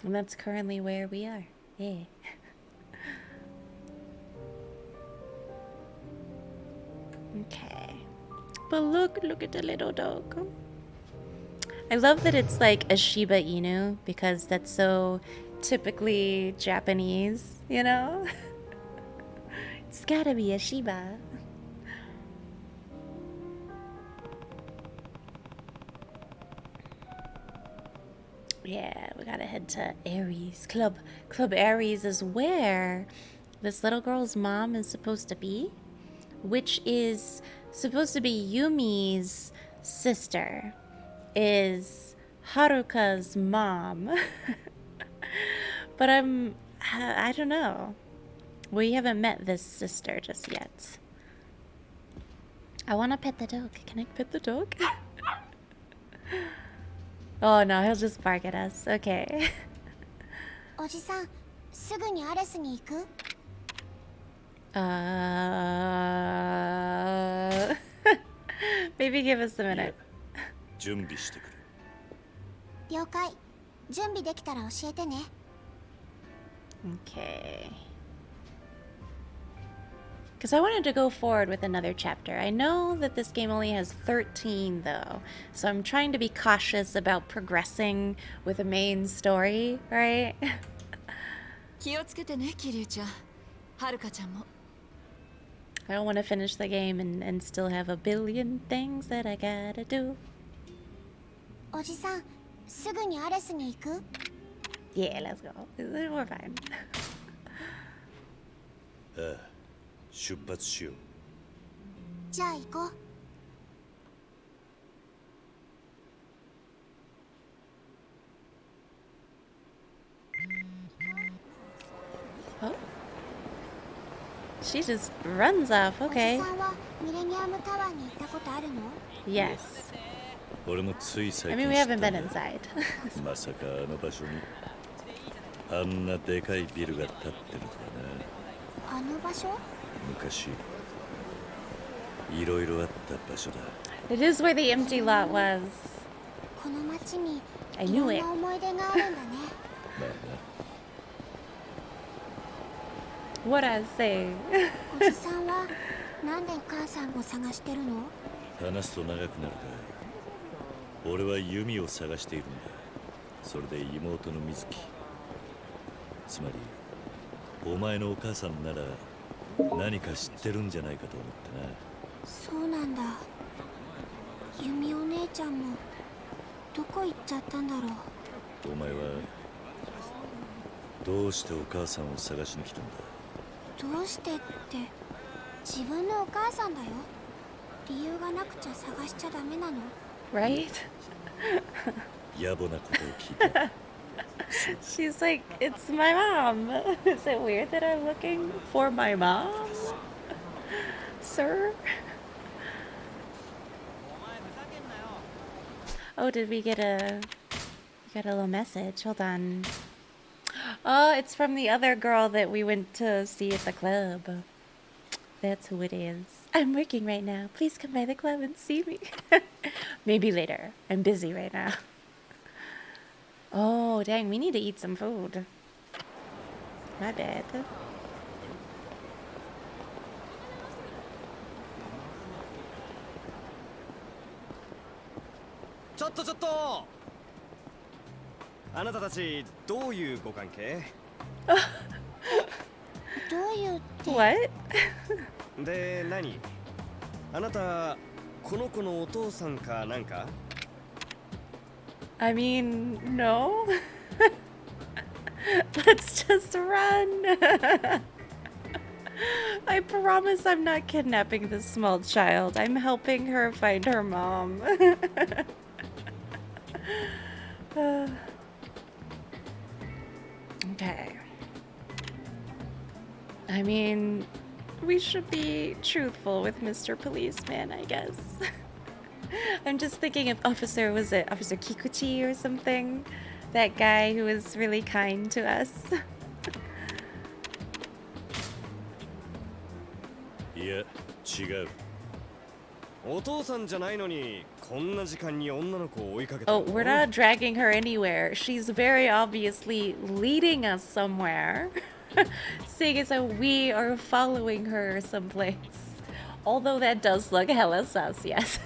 And that's currently where we are. Yeah. Okay. But look at the little dog. I love that it's like a Shiba Inu because that's so typically Japanese, you know? It's gotta be a Shiba. Yeah, we gotta head to Aries. Club Aries is where this little girl's mom is supposed to be, which is supposed to be Yumi's sister, is Haruka's mom. But I don't know. We haven't met this sister just yet. I want to pet the dog. Can I pet the dog? Oh no, he'll just bark at us. Okay. Maybe give us a minute. Okay. Because I wanted to go forward with another chapter. I know that this game only has 13 though, so I'm trying to be cautious about progressing with the main story, right? I don't want to finish the game and still have a billion things that I gotta do. Yeah, let's go. We're fine. 出発しよう。じゃあ行こう。Oh, she just runs off. Okay. Yes. I mean, we haven't been inside. まさかあの場所にあんなでかいビルが建ってるとはな。あの場所？昔いろいろあった場所だ。It is where the empty lot was. この町に I い knew ろん it. な思い出があるんだね。まあな。What I say? おじさんはなんでお母さんを探してるの？話すと長くなるが、俺は弓を探しているんだ。それで妹の水木。つまりお前のお母さんなら何か知ってるんじゃないかと思ってな。そうなんだ。弓お姉ちゃんもどこ行っちゃったんだろう。お前はどうしてお母さんを探しに来たんだ？どうしてって自分のお母さんだよ。理由がなくちゃ探しちゃダメなの。Right? 野暮なことを聞いた。She's like, it's my mom. Is it weird that I'm looking for my mom? Sir? Oh, did we get a little message? Hold on. Oh, it's from the other girl that we went to see at the club. That's who it is. I'm working right now. Please come by the club and see me. Maybe later. I'm busy right now. Oh, dang, we need to eat some food. My bad. ちょっとあなたたちどういうご関係？どういうって What? で何？あなたこの子のお父さんかなんか？ I mean, no. Let's just run. I promise I'm not kidnapping this small child. I'm helping her find her mom. Okay. I mean, we should be truthful with Mr. Policeman, I guess. I'm just thinking of Officer Kikuchi or something? That guy who was really kind to us. いや、違う。お父さんじゃないのにこんな時間に女の子を追いかけて Oh, we're not dragging her anywhere. She's very obviously leading us somewhere. Seeing as though we are following her someplace. Although that does look hella sus, yes.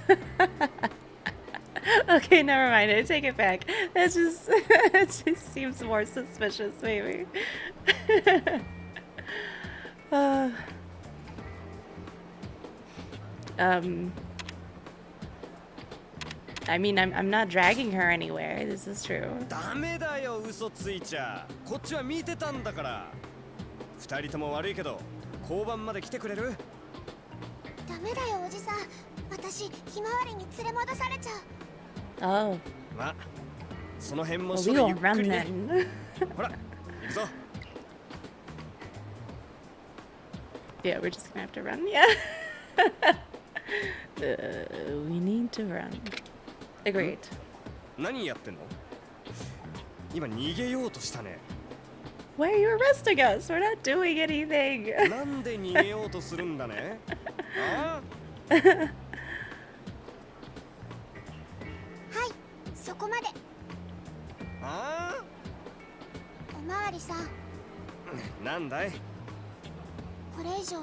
Okay, never mind. I take it back. That just it just seems more suspicious, maybe. uh, I mean, I'm not dragging her anywhere. This is true. ダメだよ、嘘ついちゃ。こっちは見てたんだから。二人とも悪いけど、交番まで来てくれる？ダメだよおじさん、私ひまわりに連れ戻されちゃう。Oh. まあ、その辺も Well, 処 we 理ゆ will っく run りね。 then. ほら、行くぞ。 Yeah, we're just gonna have to run. Yeah. We need to run. Agreed. 何やってんの？今逃げようとしたね。 Why are you arresting us? We're not doing anything. なんで逃げようとするんだね？ああ？はい、そこまで。ああ？おまわりさん、なんだい？これ以上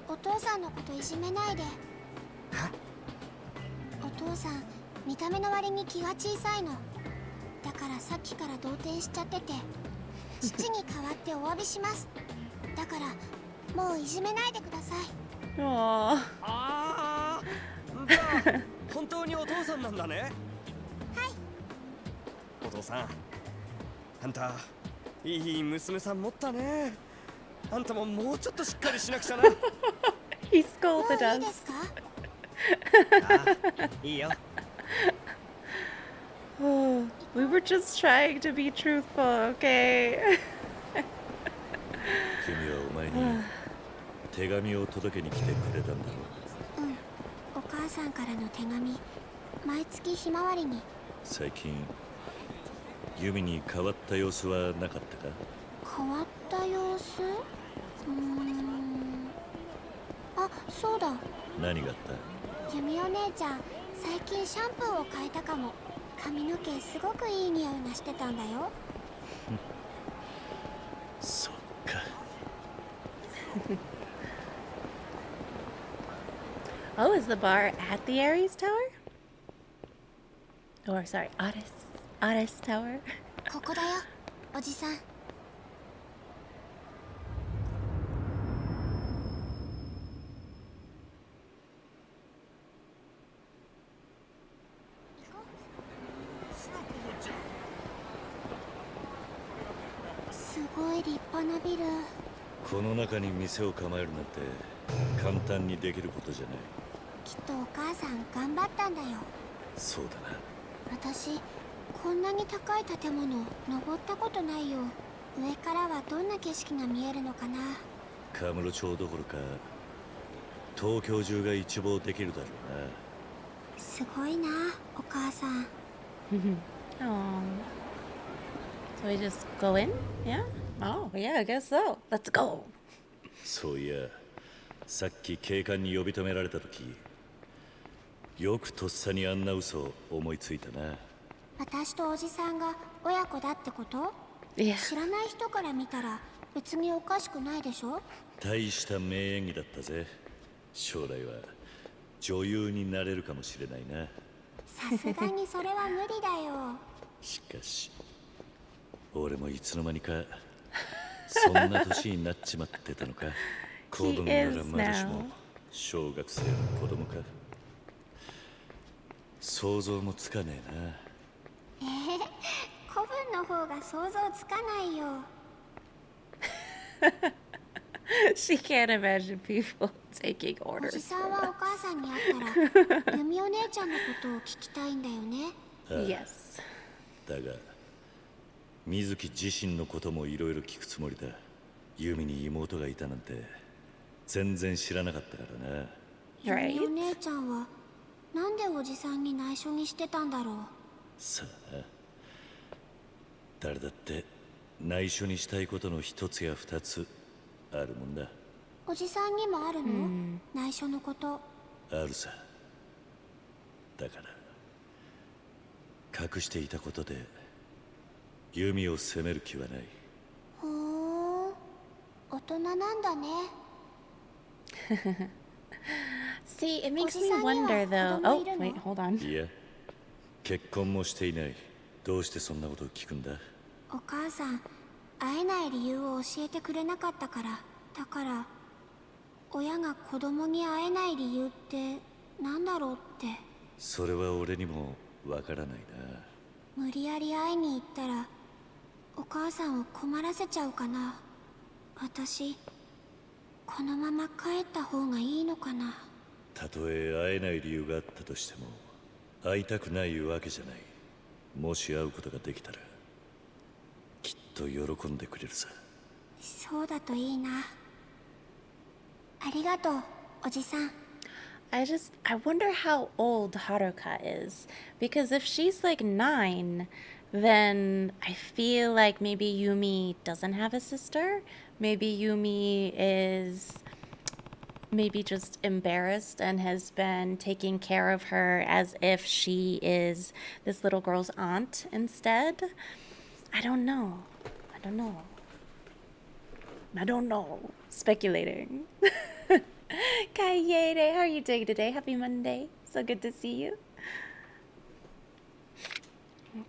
お父さんのこといじめないで。お父さん見た目の割に気が小さいの。だからさっきから動転しちゃってて、父に代わってお詫びします。だからもういじめないでください。 Aww. ああ、じゃあ本当にお父さんなんだね。はい。お父さん、あんたいい娘さん持ったね。あんたももうちょっとしっかりしなくちゃな。 He もう scolded いいで us. すか？ああ、いいよ。 Oh, we were just trying to be truthful, okay? 君はお前に手紙を届けに来てくれたんだろう。うん、お母さんからの手紙、毎月ひまわりに。最近ユミに変わった様子はなかったか？変わった様子？あ、そうだ。何があった？ユミお姉ちゃん、最近シャンプーを変えたかも。髪の毛すごくいい匂いがしてたんだよ。そっか。Oh, is the bar at the Ares Tower? Or sorry, Ares Tower. ここだよ、おじさん。すごい立派なビル。この中に店を構えるなんて簡単にできることじゃない。きっとお母さん頑張ったんだよ。そうだな。私、こんなに高い建物登ったことないよ。上からはどんな景色が見えるのかな。カムロ町どころか東京中が一望できるだろうな。すごいな、お母さん。 Oh. So we just go in? Yeah? Oh, yeah, I guess so. Let's go. そういや、さっき警官に呼び止められた時、よくとっさにあんな嘘を思いついたな。私とおじさんが親子だってこと？ Yeah. 知らない人から見たら別におかしくないでしょ？大した名演技だったぜ。将来は女優になれるかもしれないな。さすがにそれは無理だよ。しかし俺もいつの間にかそんな年になっちまってたのか。子供ならまだしも小学生の子供か。想像もつかねえな。古文の方が想像つかないよ。She can't imagine people taking お orders じさ from んはお us. 母さんに会ったらユミお姉ちゃんのことを聞きたいんだよね。Yes. だが水木自身のこともいろいろ聞くつもりだ。ユミに妹がいたなんて全然知らなかったからな。Right. ユミお姉ちゃんはなんでおじさんに内緒にしてたんだろう。さあな、誰だって内緒にしたいことの一つや二つあるもんだ。おじさんにもあるの？内緒のこと。あるさ。だから隠していたことで弓を責める気はない。ふーん、大人なんだね。See, it makes me wonder though. Oh, wait, hold on. いや、結婚もしていない。どうしてそんなことを聞くんだ？お母さん、会えない理由を教えてくれなかったから。だから親が子供に会えない理由ってなんだろうって。それは俺にもわからないな。無理やり会いに行ったらお母さんを困らせちゃうかな。私このまま帰った方がいいのかな。たとえ会えない理由があったとしても会いたくないわけじゃない。もし会うことができたらきっと喜んでくれるさ。そうだといいな。ありがとう、おじさん。I wonder how old Haruka is. Because if she's like 9, then I feel like maybe Yumi doesn't have a sister. Maybe Yumi is maybe just embarrassed and has been taking care of her as if she is this little girl's aunt instead. I don't know. Speculating. Kayede, how are you doing today? Happy Monday. So good to see you.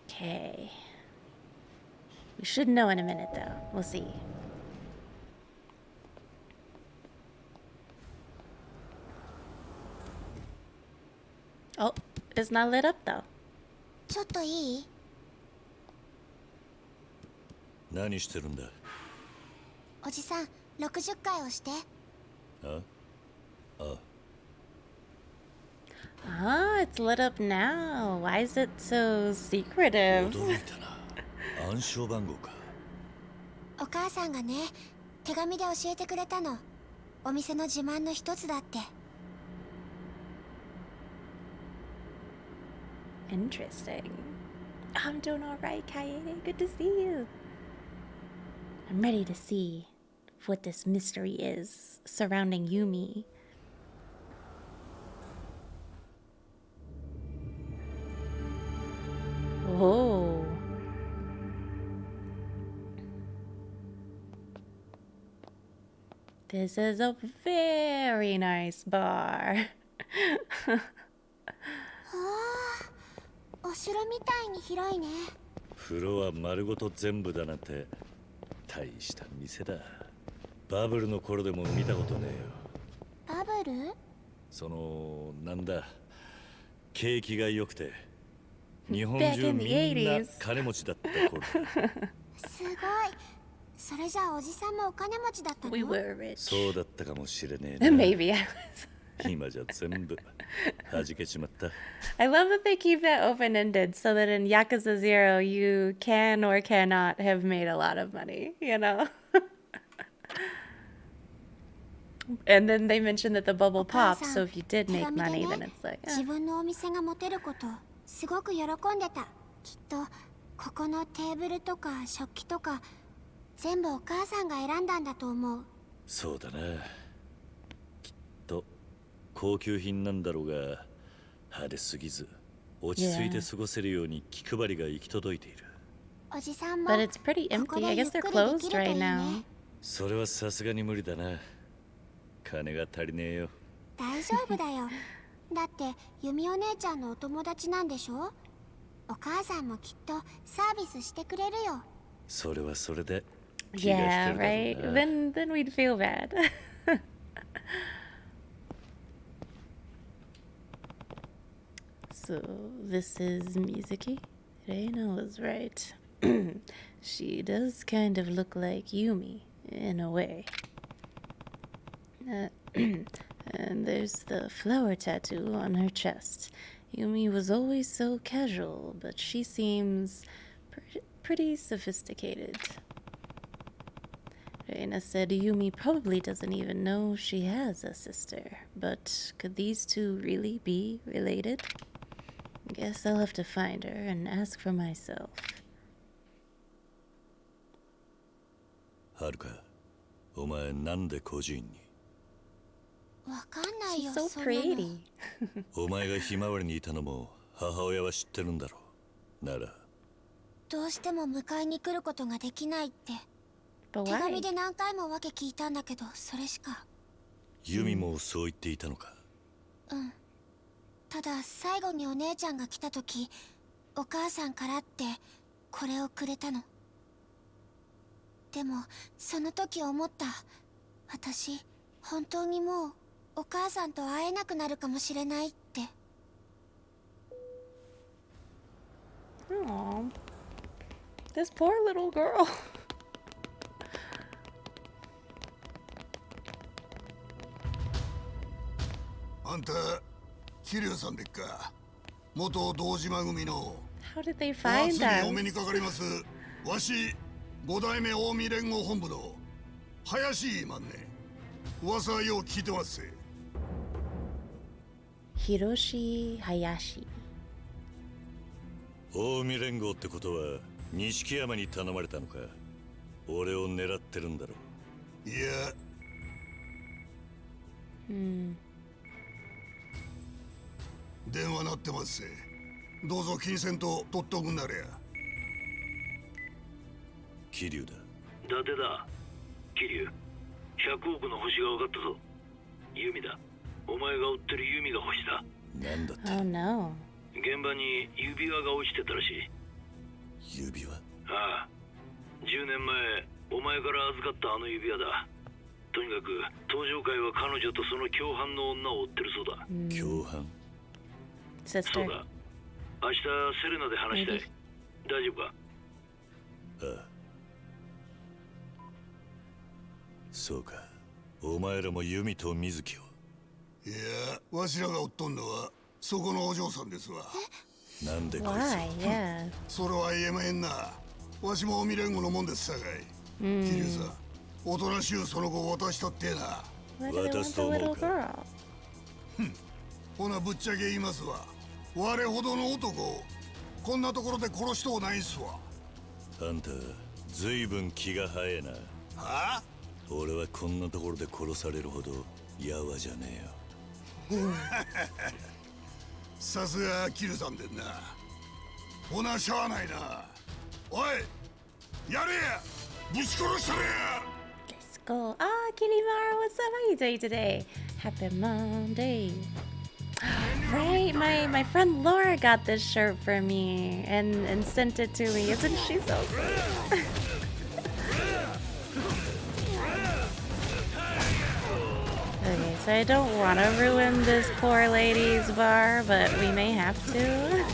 Okay. We should know in a minute though. We'll see. Oh, it's not lit up though. ちょっといい？何してるんだ？おじさん、60回押して。ああ。Ah, it's lit up now. Why is it so secretive? 驚いたな。暗証番号か。お母さんがね、手紙で教えてくれたの。お店の自慢の一つだって。Interesting. I'm doing all right, Kaede. Good to see you. I'm ready to see what this mystery is surrounding Yumi. Whoa. This is a very nice bar. お城みたいに広いね。フロア丸ごと全部だなんて大した店だ。バブルの頃でも見たことねえよ。バブル？そのなんだ、景気が良くて日本 Back 中 in the みんな 80s. 金持ちだった頃。すごい。それじゃあおじさんもお金持ちだったの？ We were rich. そうだったかもしれねえな。Maybe I was. 今じゃ全部弾けちまった。I love that they keep that open-ended so that in Yakuza 0 you can or cannot have made a lot of money, you know? And then they mention that the bubble pops, so if you did make money, then it's like, 自分のお店が持てることすごく喜んでた。きっとここのテーブルとか食器とか全部お母さんが選んだんだと思う。そうだな。きっと高級品なんだろうが派手すぎず落ち着いて過ごせるように気配りが行き届いている。おじさんも but it's pretty ここ empty. で I ゆ guess っ they're くりでき closed るとい right い now. ね。それはさすがに無理だな。金が足りねえよ。大丈夫だよ。だってユミお姉ちゃんのお友達なんでしょ。お母さんもきっとサービスしてくれるよ。それはそれで気が引 Yeah, ける right? だろうな。 Then we'd feel bad. So this is Mizuki. Reina was right. She does kind of look like Yumi in a way. And there's the flower tattoo on her chest. Yumi was always so casual, but she seems pretty sophisticated. Reina said Yumi probably doesn't even know she has a sister, but could these two really be related? Guess I'll have to find her and ask for myself. はるか、お前なんで孤児院に？わかんないよ。 She's so そんなの。 pretty. お前がひまわりにいたのも母親は知ってるんだろならどうしても迎えに来ることができないって But 手 why? 紙で何回も訳聞いたんだけど、それしか。ユミもそう言っていたのか。うん。ただ最後にお姉ちゃんが来た時、お母さんからってこれをくれたの。でもその時思った。私本当にもうお母さんと会えなくなるかもしれないって。Aw. This poor little girl. あんた、桐生さんでっか。元堂島組の。 How did they お find 初にお目に us? かかります。わし、五代目近江連合本部の林今んね。噂はよう聞いてますぜ。 Hiroshi Hayashi. 近江連合ってことは錦山に頼まれたのか。俺を狙ってるんだろう。いや、電話鳴ってますぜ。どうぞ金銭と取っとくんなれや。桐生だ。伊達だ。桐生、100億の星が分かったぞ。ユミだ。お前が追ってるユミが星だ。なんだって。 Oh no. 現場に指輪が落ちてたらしい。指輪。ああ、10年前お前から預かったあの指輪だ。とにかく登場会は彼女とその共犯の女を追ってるそうだ。共犯。そう Sister. だ。明日セレナで話したい。大丈夫か？ああ。そうか。お前らも弓と水木を。いや、わしらが追っとんのはそこのお嬢さんですわ。なんでこいつを。 Why? Yeah. それは言えまへんな。わしも近江連合のもんですさかい。桐生さん、おとなしゅうその子を渡したってな。 Why do they want the little girl? ほなぶっちゃけ言いますわ。我ほどの男こんなところで殺しとうないんすわ。あんたずいぶん気が早えな。はあ？俺はこんなところで殺されるほどやわじゃねえよ。さすがキルさんでんな。ほなしゃあないな。おい、やれや、ぶち殺したれや。 Let's go. Ah, Kilimara, what's up? How you doing today? Happy Monday. Right, my friend Laura got this shirt for me and sent it to me. Isn't she so sweet? Okay, so I don't want to ruin this poor lady's bar, but we may have to.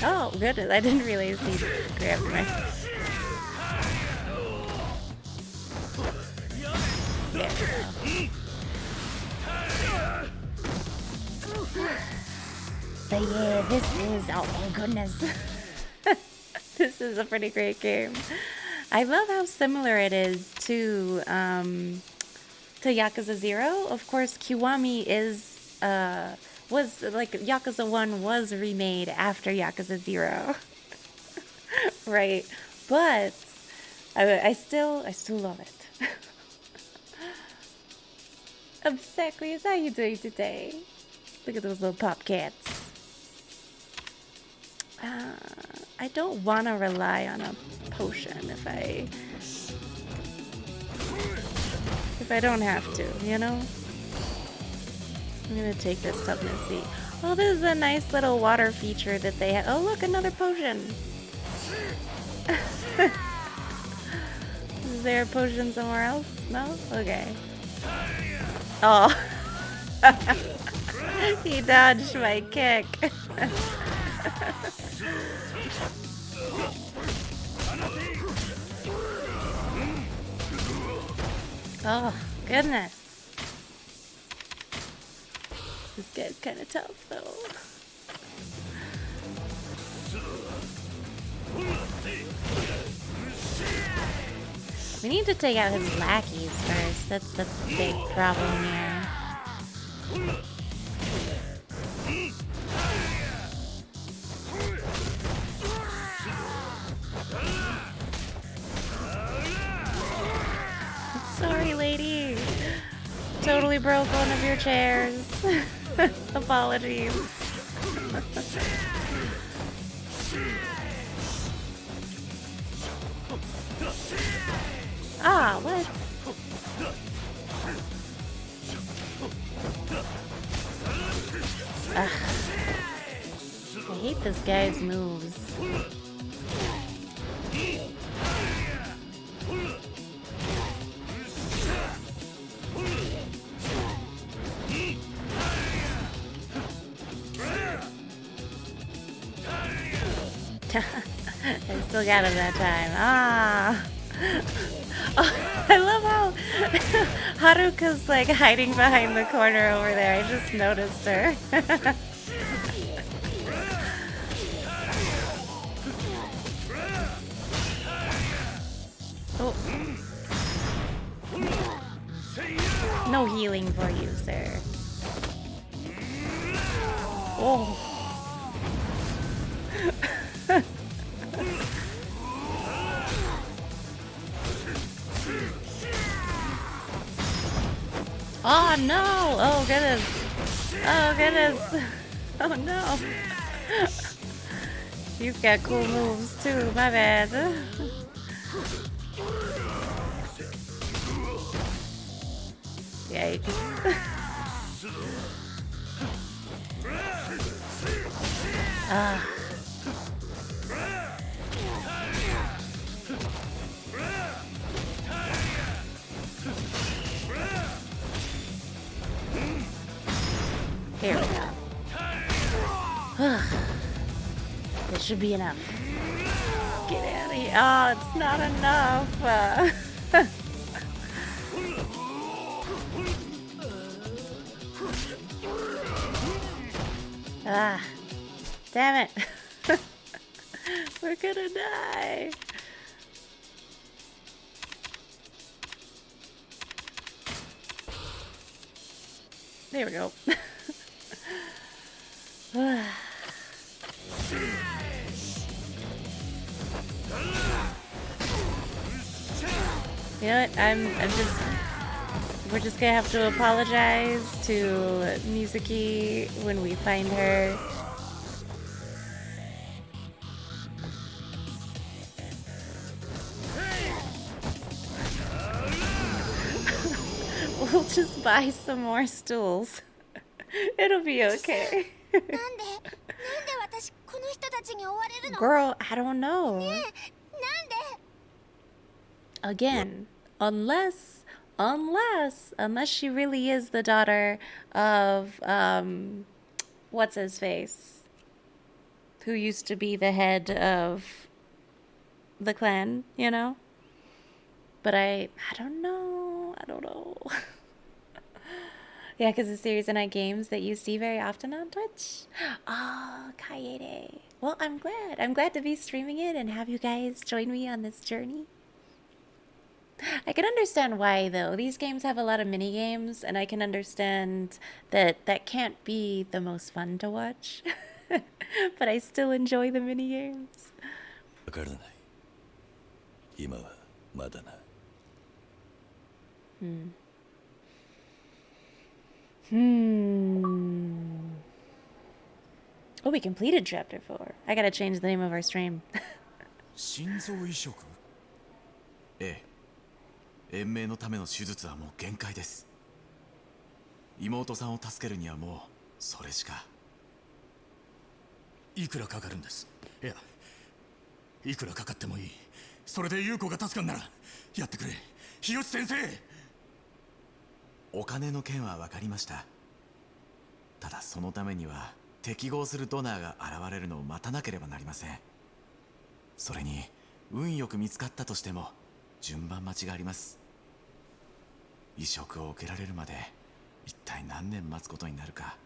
Oh, goodness, I didn't realize he grabbed me. There we go. But yeah, this is, oh goodness. This is a pretty great game. I love how similar it is to Yakuza 0. Of course, Kiwami is, was, like, Yakuza 1 was remade after Yakuza 0. Right? But I still love it. Obsequious, how you doing today? Look at those little pop cats. I don't want to rely on a potion if I don't have to, you know? I'm gonna take this toughness seat. Oh, this is a nice little water feature that they have. Oh, look, another potion. Is there a potion somewhere else? No? Okay. Oh. He dodged my kick. Oh, goodness. This guy's kind of tough, though. We need to take out his lackeys first. That's the big problem here. Sorry, lady. broke one of your chairs. Apologies. Ah, what? Ugh. I hate this guy's moves. I still got him that time. Ah. Oh, I love how Haruka's like hiding behind the corner over there. I just noticed her. Oh. No healing for you, sir. Oh. Oh no! Oh goodness! Oh goodness! Oh no! He's got cool moves too, my bad. Yikes. Ah. Here we go. This should be enough. Get out of here. Oh, it's not enough. Ah, damn it. We're gonna die. There we go. You know what? We're just gonna have to apologize to Mizuki when we find her. We'll just buy some more stools. It'll be okay. Girl, I don't know. Again, unless she really is the daughter of what's his face, who used to be the head of the clan, you know? But I don't know. Yeah, because the series of night games that you see very often on Twitch. Oh, Kaede. Well, I'm glad. I'm glad to be streaming it and have you guys join me on this journey. I can understand why, though. These games have a lot of mini games, and I can understand that that can't be the most fun to watch. But I still enjoy the mini games. わからない。今はまだな。Oh, we completed chapter 4. I gotta change the name of our stream. 心臓移植？ええ。延命のための手術はもう限界です。妹さんを助けるにはもうそれしか。いくらかかるんです？いや、いくらかかってもいい。それで優子が助かんならやってくれ、日吉先生。お金の件は分かりました。ただそのためには適合するドナーが現れるのを待たなければなりません。それに運よく見つかったとしても順番待ちがあります。移植を受けられるまで一体何年待つことになるか。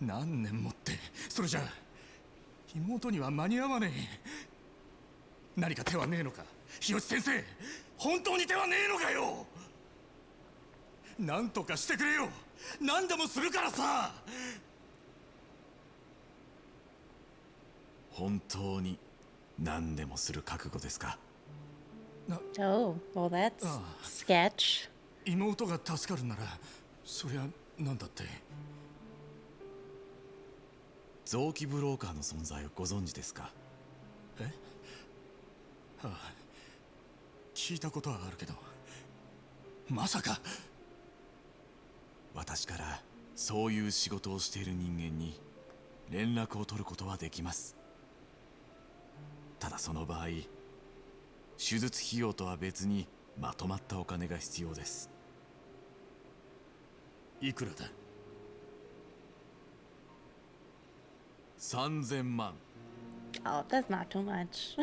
何年もって、それじゃ妹には間に合わねえ。何か手はねえのか、日吉先生。本当に手はねえのかよ。なんとかしてくれよ。何でもするからさ。本当に何でもする覚悟ですか？ Oh, well that's sketch. 妹が助かるならそりゃなんだって。臓器ブローカーの存在をご存知ですか？え？ああ、聞いたことはあるけど、まさか。私からそういう仕事をしている人間に連絡を取ることはできます。ただその場合、手術費用とは別にまとまったお金が必要です。いくらだ？3000万 Oh, that's not too much.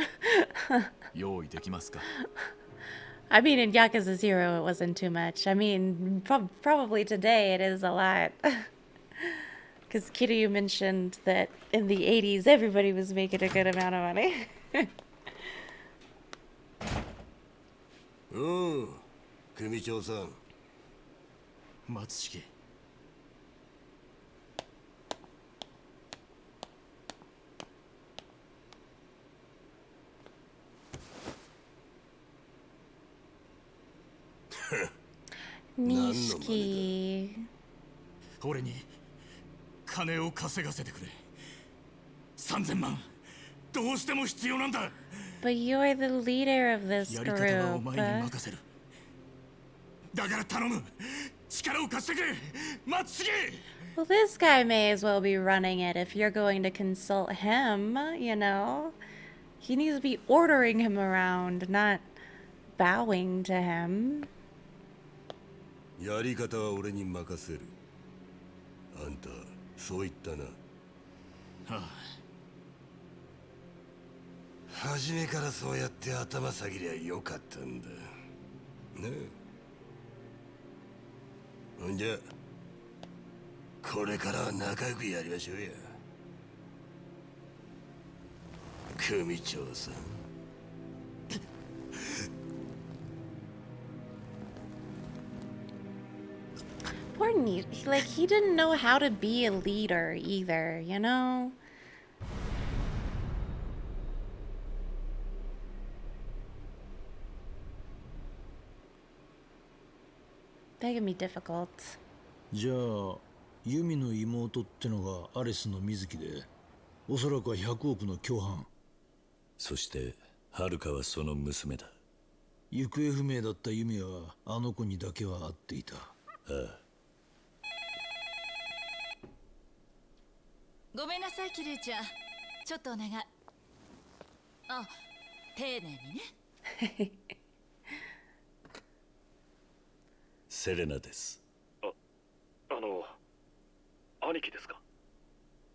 用意できますか？ I mean, in Yakuza 0, it wasn't too much. I mean, probably today it is a lot. Because Kiryu mentioned that in the 80s, everybody was making a good amount of money. うん、組長さん。松重。Nishiki. 俺に金を稼がせてくれ。3000万どうしても必要なんだ。 But you're the leader of this やり方はお group. 前に任せる。だから頼む。力を貸してくれ、松重。 Well, this guy may as well be running it if you're going to consult him, you know? He needs to be ordering him around, not bowing to him. やり方は俺に任せる。あんた、そう言ったな。はあ、初めからそうやって頭下げりゃよかったんだ。ねえ。ほんじゃ、これからは仲良くやりましょうや。組長さん。Poor Nish, like, he didn't know how to be a leader either, you know? That can be difficult. じゃあユミの妹ってのがアレスの水木で、おそらくは100億の共犯。そしてハルカはその娘だ。行方不明だったユミはあの子にだけは会っていた。ああ。ごめんなさいキリュウちゃん、ちょっとお願い。あ、丁寧にね。セレナです。兄貴ですか？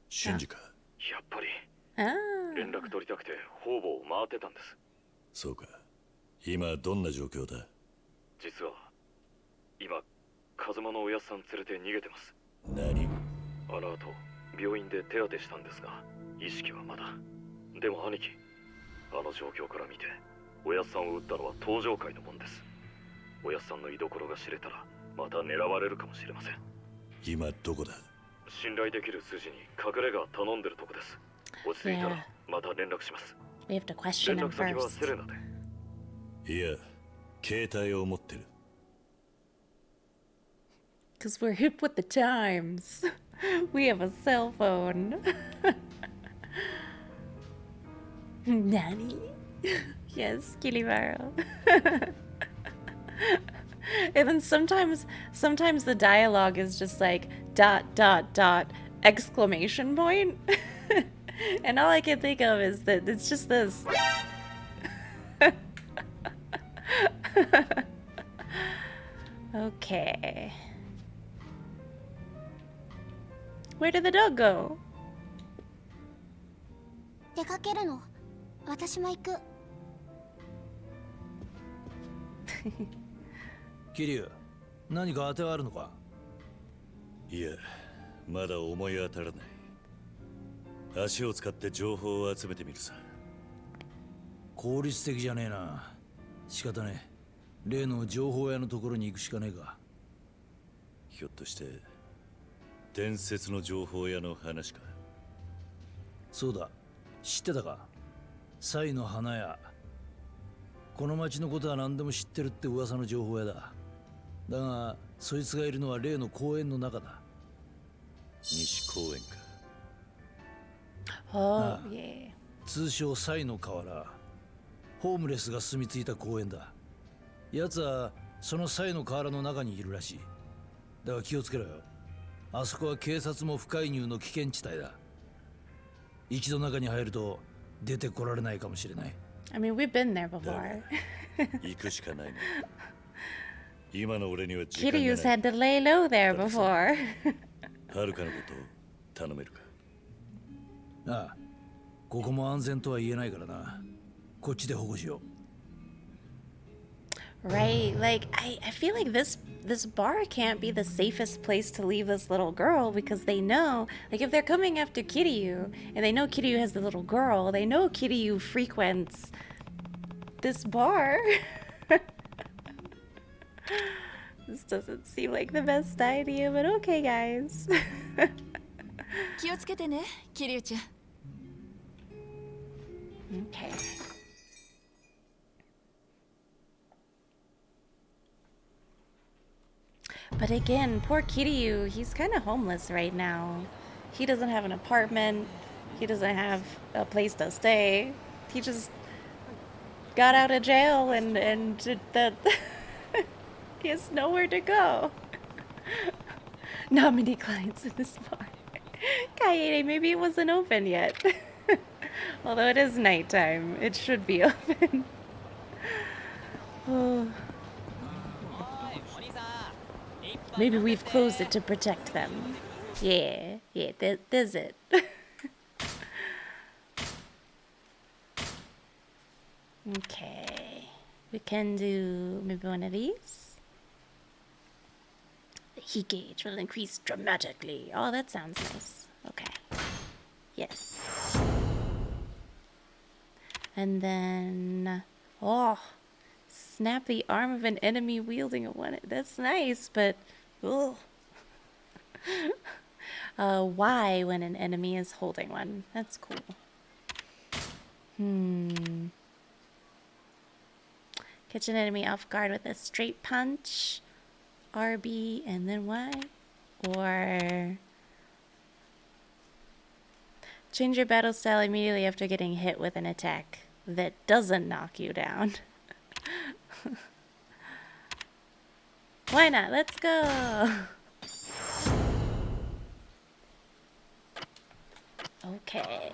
俊二か。やっぱり Ah. 連絡取りたくて方々を回ってたんです。そうか。今どんな状況だ？実は今風間のおやっさん連れて逃げてます。何？あの後病院で手当てしたんですが意識はまだ。でも兄貴、あの状況から見ておやっさんを撃ったのは登場界のもんです。おやっさんの居所が知れたらまた狙われるかもしれません。今どこだ？信頼できる筋に隠れ家頼んでるとこです。落ち着いたらまた連絡します。 We have to question 連 him 絡先は first. セレナで。いや、携帯を持ってる。Because we're hip with the times. We have a cell phone. Nani? Yes, Kilibaro. And then sometimes the dialogue is just like ... exclamation point. And all I can think of is that it's just this. Okay. Where did the dog go? 出かけるの。私も行く。キリュウ、何か当てはあるのか？いや、まだ思い当たらない。足を使って情報を集めてみるさ。効率的じゃねえな。仕方ねえ。例の情報屋のところに行くしかねえか。ひょっとして伝説の情報屋の話か？そうだ、知ってたか？サイの花屋。この町のことは何でも知ってるって噂の情報屋だ。だがそいつがいるのは例の公園の中だ。西公園か。Oh, yeah. 通称サイの河原。ホームレスが住み着いた公園だ。奴はそのサイの河原の中にいるらしい。だが気をつけろよ。あそこは警察も不介入の危険地帯だ。一度中に入ると出てこられないかもしれない。I mean, we've been there before. 行くしかないな。今の俺には時間がない。 Kiryu's had to lay low there before. はるかのことを頼めるか。ああ、ここも安全とは言えないからな。こっちで保護しよう。Right, like I feel like this bar can't be the safest place to leave this little girl because they know, like if they're coming after Kiryu and they know Kiryu has the little girl, they know Kiryu frequents this bar. This doesn't seem like the best idea, but okay, guys. 気をつけてね、キリュウちゃん。Okay. But again, poor Kiryu, he's kind of homeless right now. He doesn't have an apartment. He doesn't have a place to stay. He just got out of jail and he has nowhere to go. Not many clients in this bar. Kaede, maybe it wasn't open yet. Although it is nighttime, it should be open. Oh. Maybe we've closed it to protect them. Yeah, there's it. Okay. We can do maybe one of these. The heat gauge will increase dramatically. Oh, that sounds nice. Okay. Yes. And then... Oh! Snap the arm of an enemy wielding a one. That's nice, but... Ugh. Y when an enemy is holding one. That's cool. Catch an enemy off guard with a straight punch. RB and then Y. Or... change your battle style immediately after getting hit with an attack that doesn't knock you down. Why not? Let's go! Okay.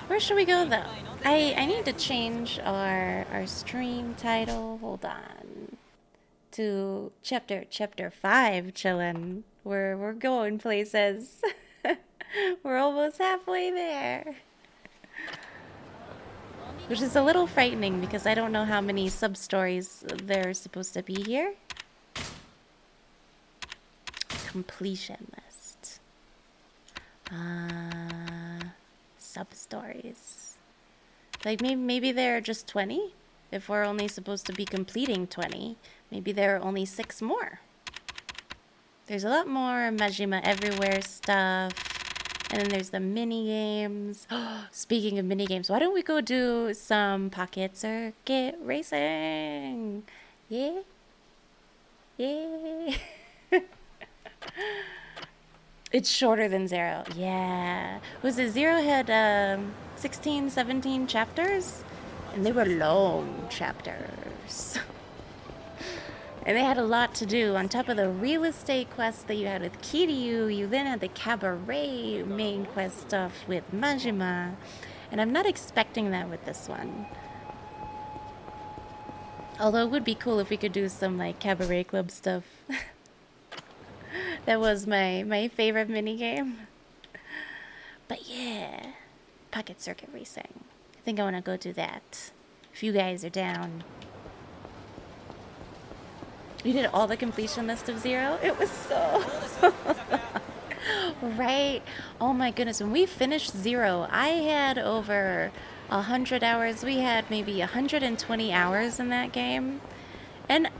Where should we go though? I need to change our stream title. Hold on. To chapter 5 chillin'. We're going places. We're almost halfway there. Which is a little frightening because I don't know how many sub-stories there are supposed to be here. Completion list. Sub-stories. Like maybe there are just 20? If we're only supposed to be completing 20, maybe there are only 6 more. There's a lot more Majima Everywhere stuff. And then there's the mini games. Speaking of mini games, why don't we go do some Pocket Circuit Racing? Yeah? Yeah. It's shorter than Zero. Yeah. Was it Zero had 16, 17 chapters? And they were long chapters. And they had a lot to do. On top of the real estate quest that you had with Kiryu, you then had the cabaret main quest stuff with Majima. And I'm not expecting that with this one. Although it would be cool if we could do some like cabaret club stuff. That was my favorite minigame. But yeah, Pocket Circuit Racing. I think I want to go do that. If you guys are down. You did all the completion list of Zero? It was so... Right? Oh my goodness, when we finished Zero, I had over 100 hours. We had maybe 120 hours in that game. And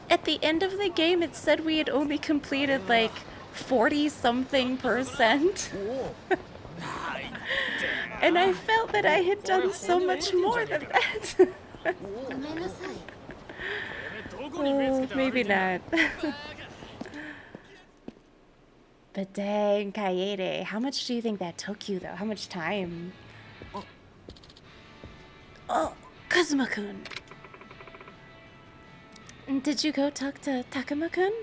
at the end of the game, it said we had only completed like 40-something%. And I felt that I had done so much more than that. Oh, maybe not. But dang, Kaede, how much do you think that took you, though? How much time? Oh, Kazuma-kun. Did you go talk to Takuma-kun?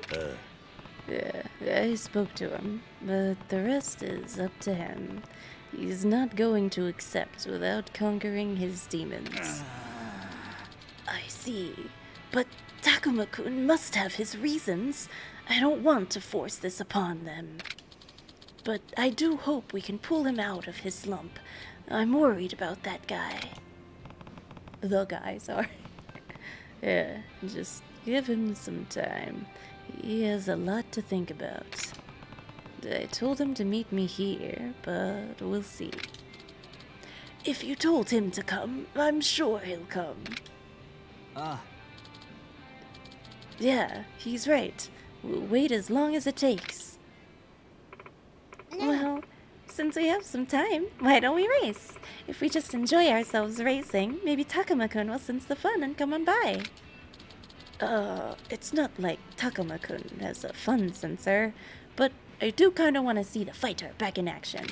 Yeah, I spoke to him, but the rest is up to him. He's not going to accept without conquering his demons. I see, but Takuma-kun must have his reasons. I don't want to force this upon them. But I do hope we can pull him out of his slump. I'm worried about that guy. The guy, sorry. Yeah, just give him some time. He has a lot to think about. I told him to meet me here, but we'll see. If you told him to come, I'm sure he'll come. Yeah, he's right. We'll wait as long as it takes. Well, since we have some time, why don't we race? If we just enjoy ourselves racing, maybe Takuma-kun will sense the fun and come on by. It's not like Takuma-kun has a fun sensor, but I do kind of want to see the fighter back in action.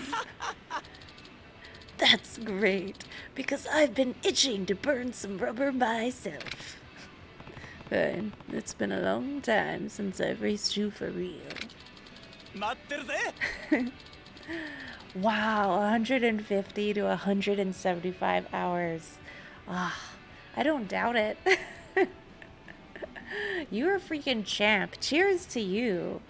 That's great, because I've been itching to burn some rubber myself. Fine, it's been a long time since I've raced you for real. Wow, 150 to 175 hours. Ah, I don't doubt it. You're a freaking champ. Cheers to you.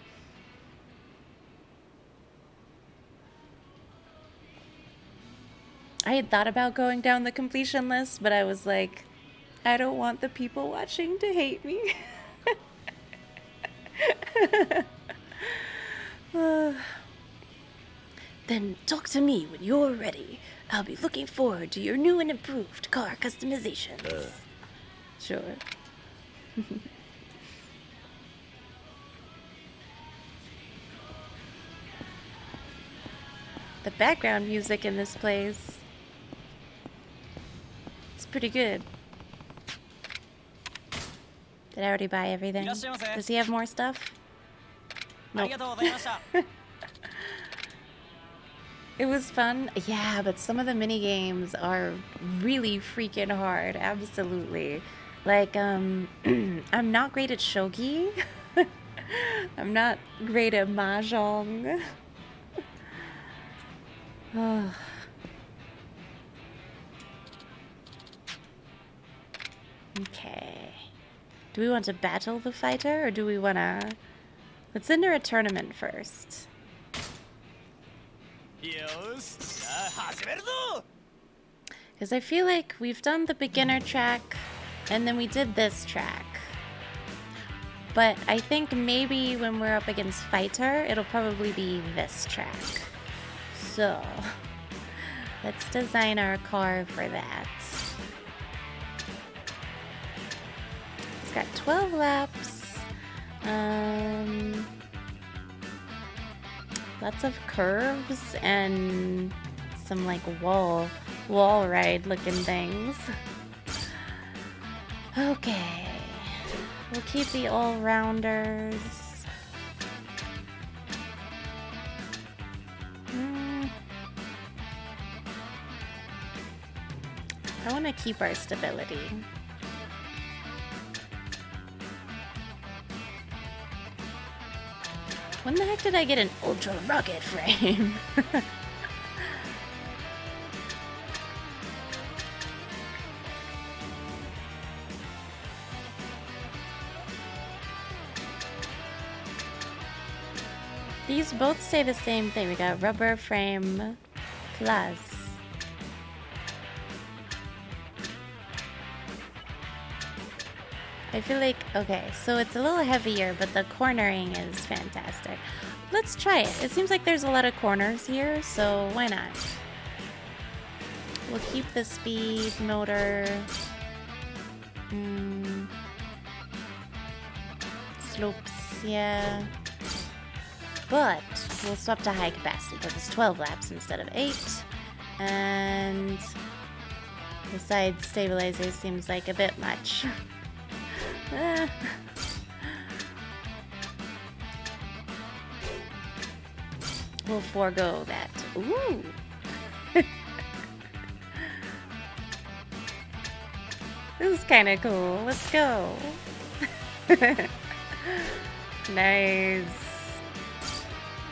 I had thought about going down the completion list, but I was like, I don't want the people watching to hate me. Then talk to me when you're ready. I'll be looking forward to your new and improved car customizations. Sure. The background music in this place, it's pretty good. Did I already buy everything? Does he have more stuff? Nope. It was fun. Yeah, but some of the mini games are really freaking hard. Absolutely. Like, I'm not great at shogi. I'm not great at mahjong. Oh. Okay. Do we want to battle the fighter, or do we want to... Let's enter a tournament first. Because I feel like we've done the beginner track, and then we did this track. But I think maybe when we're up against fighter, it'll probably be this track. So, let's design our car for that. It's got 12 laps. Lots of curves and some like wall ride looking things. Okay. We'll keep the all-rounders. I want to keep our stability. When the heck did I get an ultra rocket frame? These both say the same thing. We got rubber frame plus. I feel like, okay, so it's a little heavier, but the cornering is fantastic. Let's try it. It seems like there's a lot of corners here, so why not? We'll keep the speed motor. Slopes, yeah. But we'll swap to high capacity because it's 12 laps instead of 8. And the side stabilizer seems like a bit much. We'll forego that. Ooh. This is kind of cool. Let's go. Nice.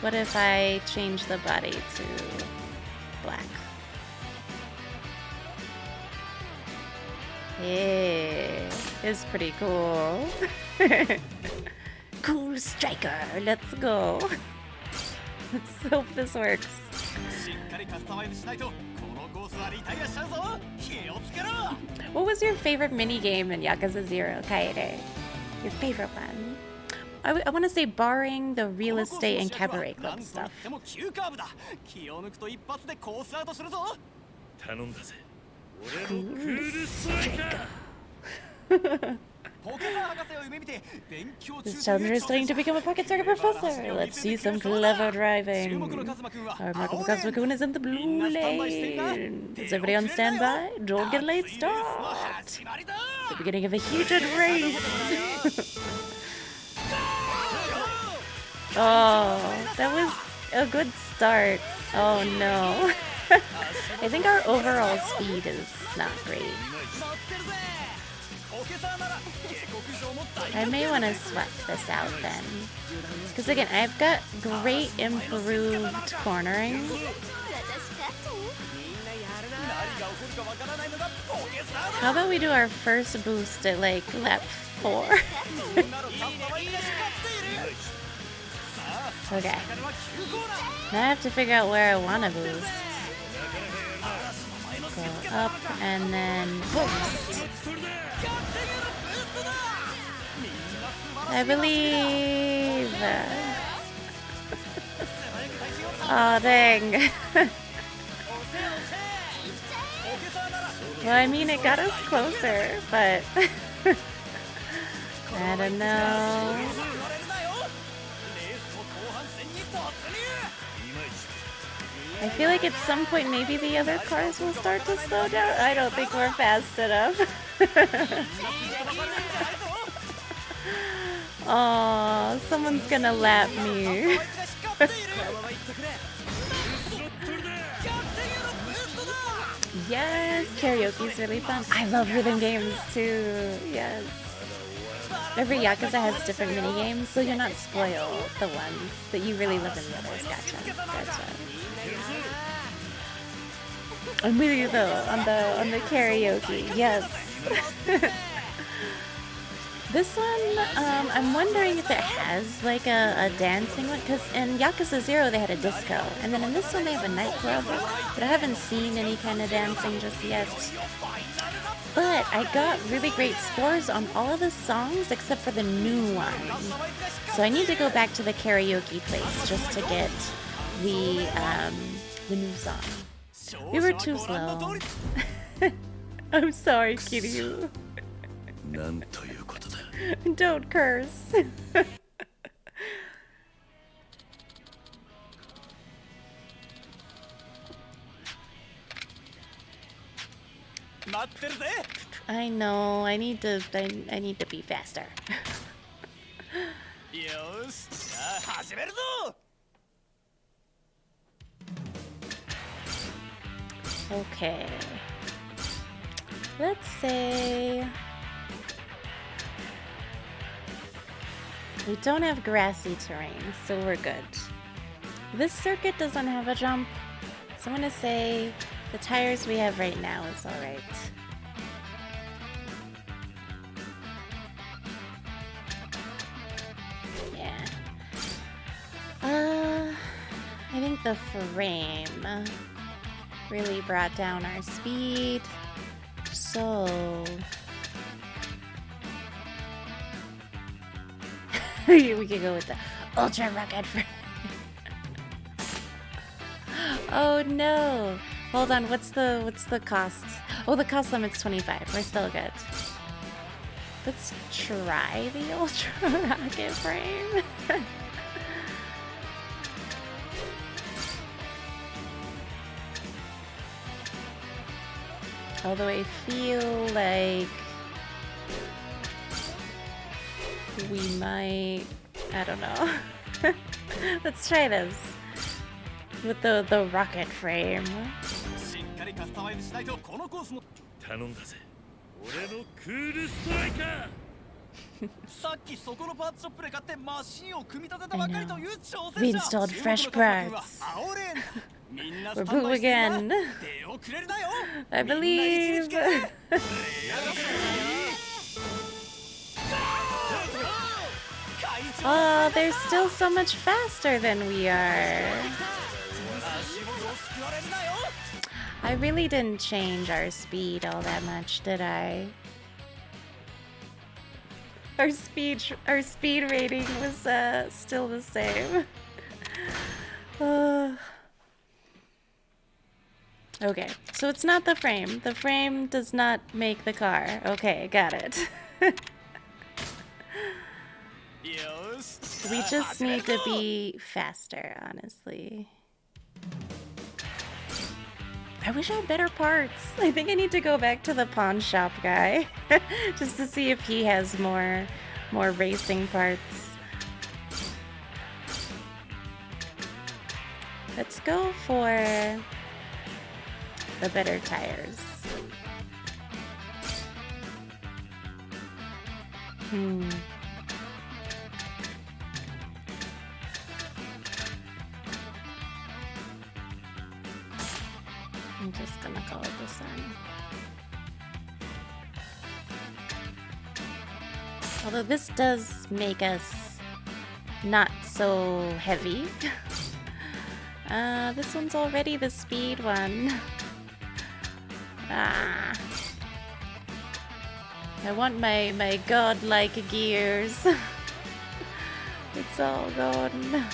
What if I change the body to black? Yeah, it's pretty cool. Cool striker. Let's go. Let's hope this works. What was your favorite mini game in Yakuza 0, Kaede? Your favorite one? I want to say barring the real estate and cabaret club stuff. This challenger is studying to become a pocket circuit professor. Let's see some clever driving. Our Marco Kazuma-kun is in the blue lane. Is everybody on standby? Don't get a late start. The beginning of a heated race. Oh, that was a good start. Oh no. I think our overall speed is not great. I may want to swap this out then. Because again, I've got great improved cornering. How about we do our first boost at like lap 4? Okay. Now I have to figure out where I want to boost. Go up and then boost. I believe. Oh dang. Well, I mean, it got us closer, but I don't know. I feel like at some point maybe the other cars will start to slow down. I don't think we're fast enough. Oh, someone's gonna lap me. Yes, karaoke's really fun. I love rhythm games too. Yes. Every Yakuza has different mini games, so you're not spoiled the ones that you really love in the others. Gotcha. Gotcha. I'm with you though on the karaoke. Yes. This one, I'm wondering if it has like a dancing one, because in Yakuza 0 they had a disco, and then in this one they have a nightclub, but I haven't seen any kind of dancing just yet. But I got really great scores on all of the songs except for the new one. So I need to go back to the karaoke place just to get the new song. We were too slow. I'm sorry, Kiryu. Don't curse. I know. I need to be faster. Okay. Let's say we don't have grassy terrain, so we're good. This circuit doesn't have a jump, so I'm gonna say the tires we have right now is alright. Yeah. I think the frame really brought down our speed, so we could go with the ultra rocket frame. Oh no! Hold on, what's the cost? Oh, the cost limit's 25. We're still good. Let's try the ultra rocket frame. Although I feel like we might, I don't know. Let's try this. with the rocket frame. しっかりカスタマイズしないとこのコースも頼んだぜ俺のクールストライカーさっきそこのパーツショップで買ってマシンを組み立てたばかりという挑 We 戦者 installed fresh parts. We're boo again. I believe. Oh, they're still so much faster than we are. I really didn't change our speed all that much, did I? Our speed rating was still the same. Okay, so it's not the frame. The frame does not make the car. Okay, got it. We just need to be faster, honestly. I wish I had better parts. I think I need to go back to the pawn shop guy just to see if he has more racing parts. Let's go for the better tires. I'm just gonna call it the sun. Although this does make us not so heavy. This one's already the speed one. I want my godlike gears. It's all gone.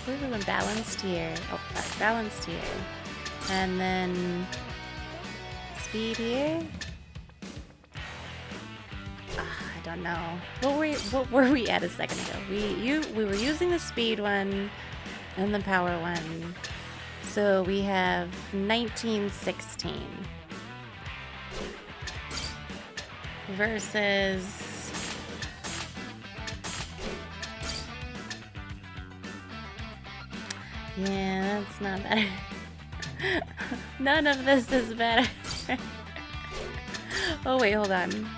We're doing balanced here. Oh, balanced here. And then speed here. I don't know. What were we at a second ago? We were using the speed one and the power one. So we have 1916 versus yeah, that's not better. None of this is better. Oh wait, hold on.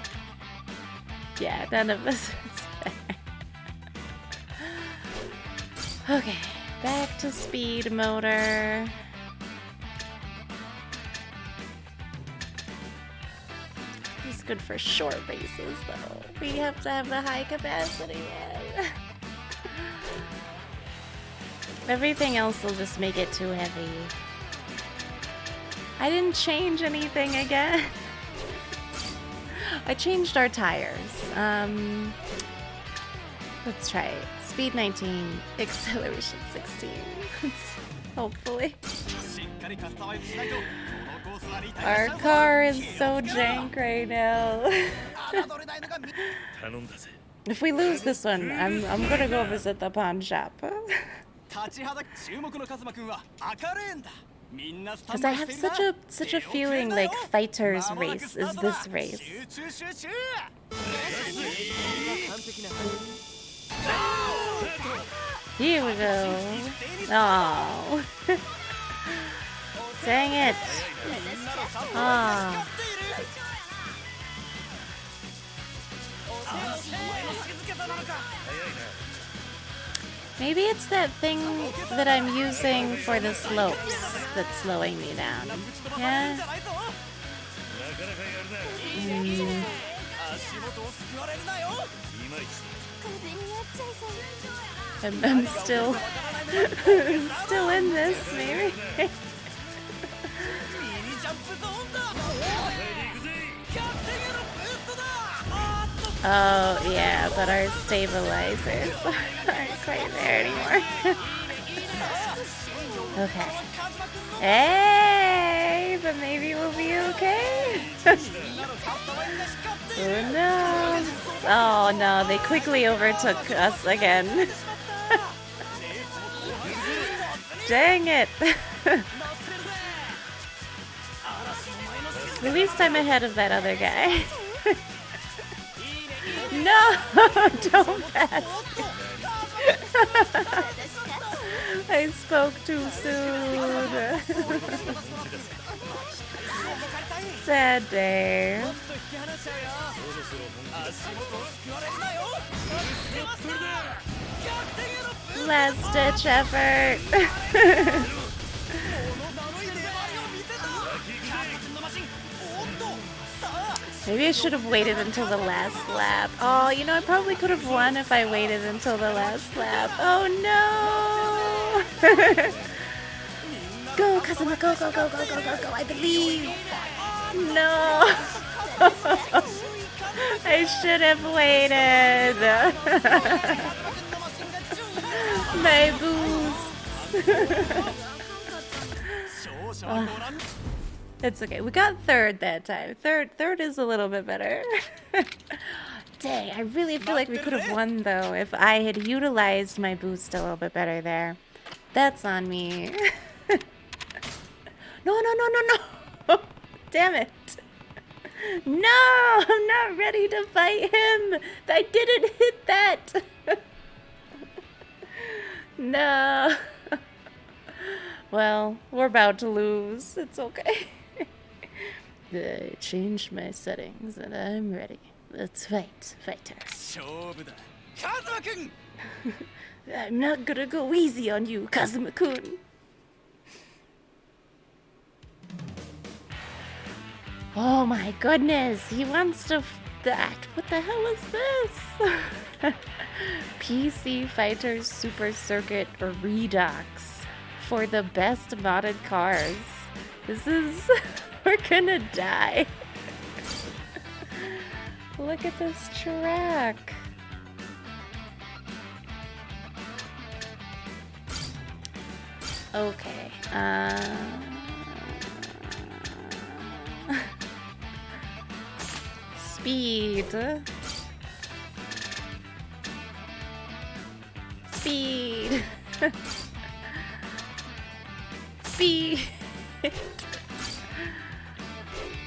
Yeah, none of this is better. Okay, back to speed motor. This is good for short races though. We have to have the high capacity one. Everything else will just make it too heavy. I didn't change anything again. I changed our tires. Let's try it. Speed 19, acceleration 16. Hopefully. Our car is so jank right now. If we lose this one, I'm gonna go visit the pawn shop. Because I have such a feeling like Fighter's race is this race. Here we go. Oh. Dang it. Ah. Maybe it's that thing that I'm using for the slopes that's slowing me down. Yeah? I'm still still in this, maybe. Oh yeah, but our stabilizers aren't quite there anymore. Okay. Hey, but maybe we'll be okay. Who knows? Oh no, they quickly overtook us again. Dang it. At least I'm ahead of that other guy. No! Don't pass. I spoke too soon. Sad day. Last ditch effort. Maybe I should have waited until the last lap. Oh, you know, I probably could have won if I waited until the last lap. Oh no! Go, Kazuma, go, go, go, go, go, go, go, I believe! No! I should have waited! My boost! Oh. It's okay. We got third that time. Third is a little bit better. Dang, I really feel like we could have won though if I had utilized my boost a little bit better there. That's on me. No, no, no, no, no. Damn it. No, I'm not ready to fight him. I didn't hit that. No. Well, we're about to lose. It's okay. I changed my settings and I'm ready. Let's fight, fighters. I'm not gonna go easy on you, Kazuma-kun. Oh my goodness, he wants to act. What the hell is this? PC Fighters Super Circuit Redux for the best modded cars. This is... We're gonna die. Look at this track. Okay. Speed. Speed. Speed.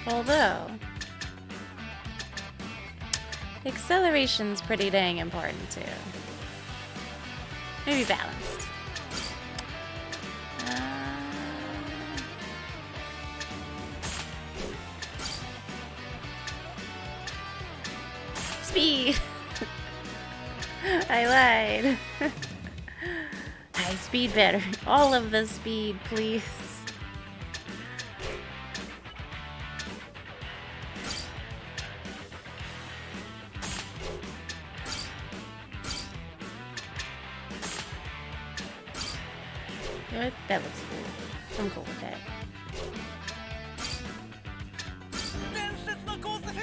Although, acceleration's pretty dang important too. Maybe balanced. Speed! I lied. I speed better. All of the speed, please. What? That looks cool. I'm cool with that.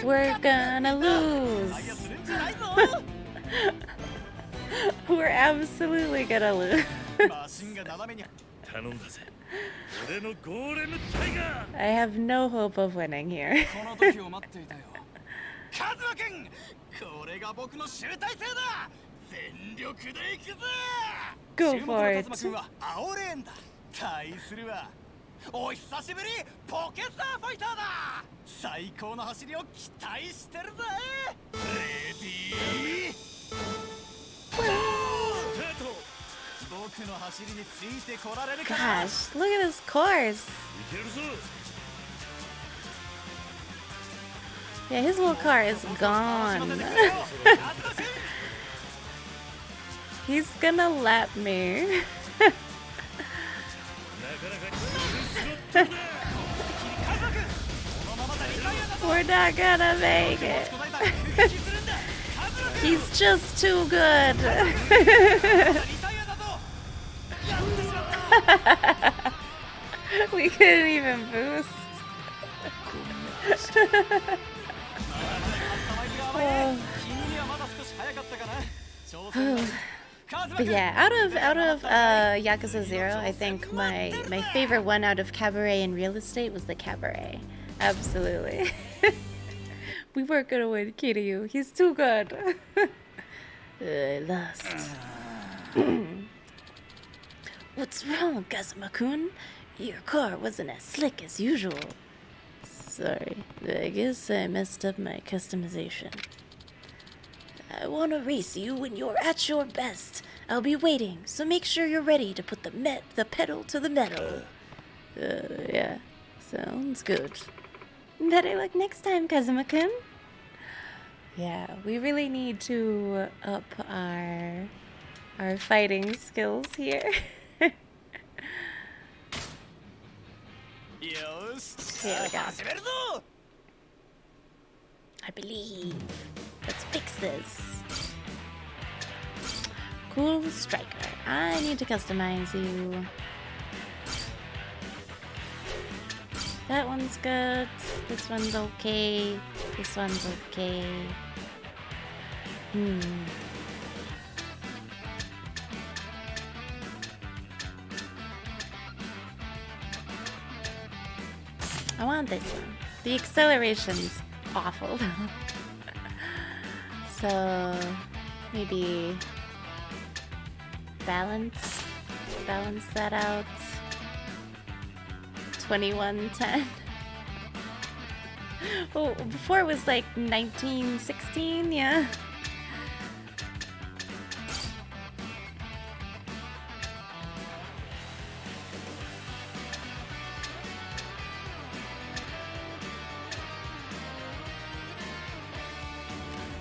We're gonna lose. We're absolutely gonna lose. I have no hope of winning here. Go for it. Gosh, look at this course. Yeah, his little car is gone. He's gonna lap me. We're not gonna make it. He's just too good. We couldn't even boost. But yeah, out of Yakuza 0, I think my favorite one out of Cabaret and Real Estate was the Cabaret. Absolutely. We weren't gonna win Kiryu. He's too good. I lost. What's wrong, Kazuma-kun? Your car wasn't as slick as usual. Sorry, I guess I messed up my customization. I want to race you when you're at your best. I'll be waiting, so make sure you're ready to put the pedal to the metal. Yeah, sounds good. Better luck next time, Kazuma-kun. Yeah, we really need to up our fighting skills here. Here we go. I believe. Let's fix this. Cool striker. I need to customize you. That one's good. This one's okay. This one's okay. I want this one. The acceleration's awful. So maybe balance that out. 2110. Oh, before it was like 1916, yeah.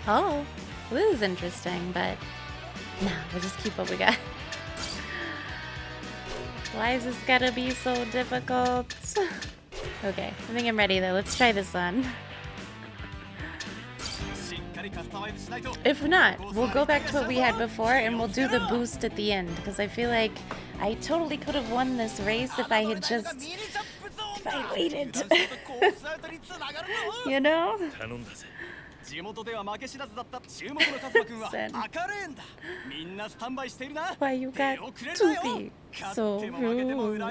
Oh, this is interesting, but no, we'll just keep what we got. Why is this gotta be so difficult? Okay, I think I'm ready though. Let's try this on. If not, we'll go back to what we had before and we'll do the boost at the end, because I feel like I totally could have won this race if I had just waited. You know? Why you got to be so rude?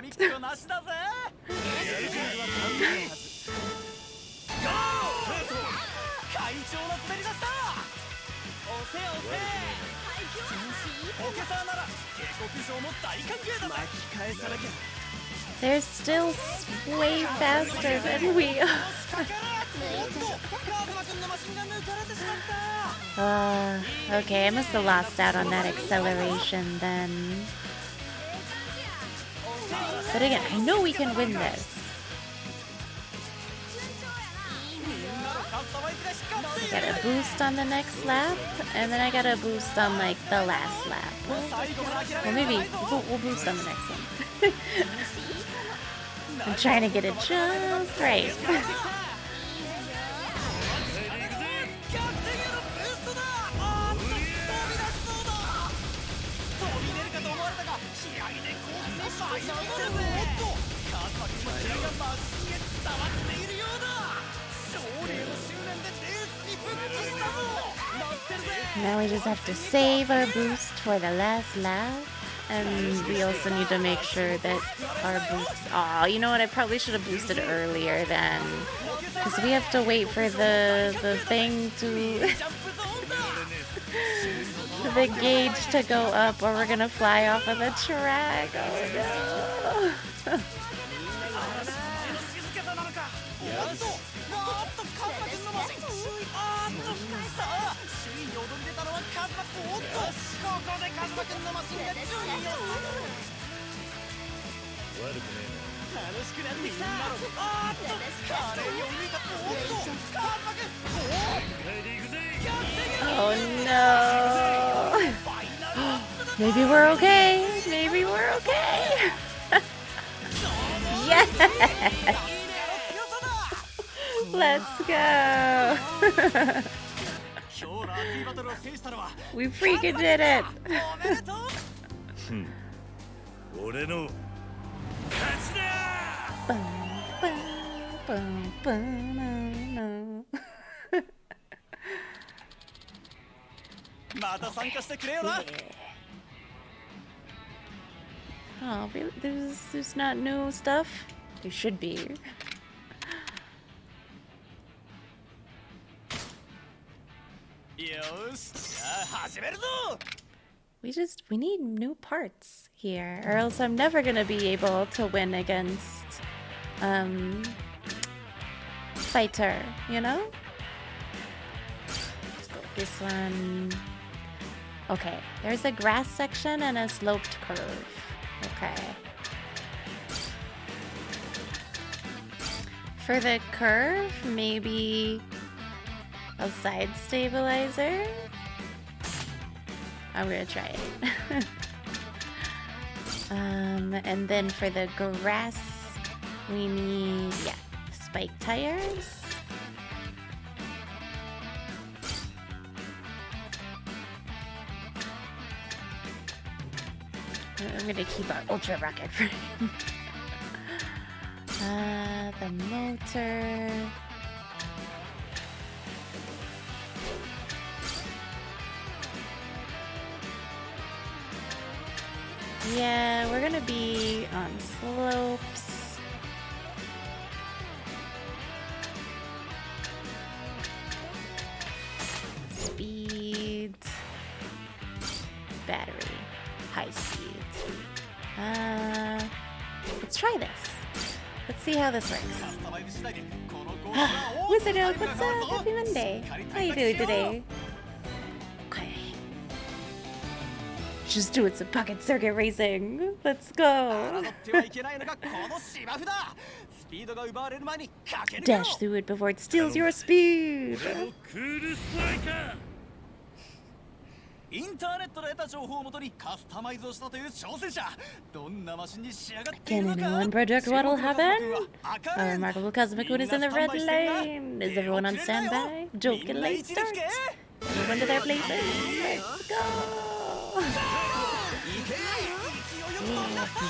They're still way faster than we are. Okay, I must have lost out on that acceleration then. But again, I know we can win this. I got a boost on the next lap, and then I got a boost on like the last lap. Well, maybe we'll boost on the next one. I'm trying to get it just right. Now we just have to save our boost for the last lap. And we also need to make sure that our boost... Oh, you know what? I probably should have boosted earlier then. Because we have to wait for the thing to... the gauge to go up or we're going to fly off of the track. Oh, no. Oh no. Maybe we're okay. Maybe we're okay. Yes. Let's go. We freaking did it. Oh, really? There's not new stuff? There should be. We need new parts here, or else I'm never gonna be able to win against Fighter, you know? Let's go This one. Okay, there's a grass section and a sloped curve. Okay. For the curve, maybe a side stabilizer. I'm gonna try it. And then for the grass, we need, yeah, spike tires. I'm gonna keep our ultra rocket frame. The motor. Yeah, we're gonna be on slopes. Speed. Battery. High speed. Let's try this. Let's see how this works. Wizard Oak, what's up? Happy Monday. How you doing today? Okay. Just doing some pocket circuit racing. Let's go. Dash through it before it steals your speed. インターネットで得た情報をもとにカスタマイズをしたという挑戦者。どんなマシンに仕上がっている Can のか anyone predict what'll happen? Our remarkable Cosmic is in the red lane. Is everyone on standby? Don't get late start. Everyone to their places. Let's go.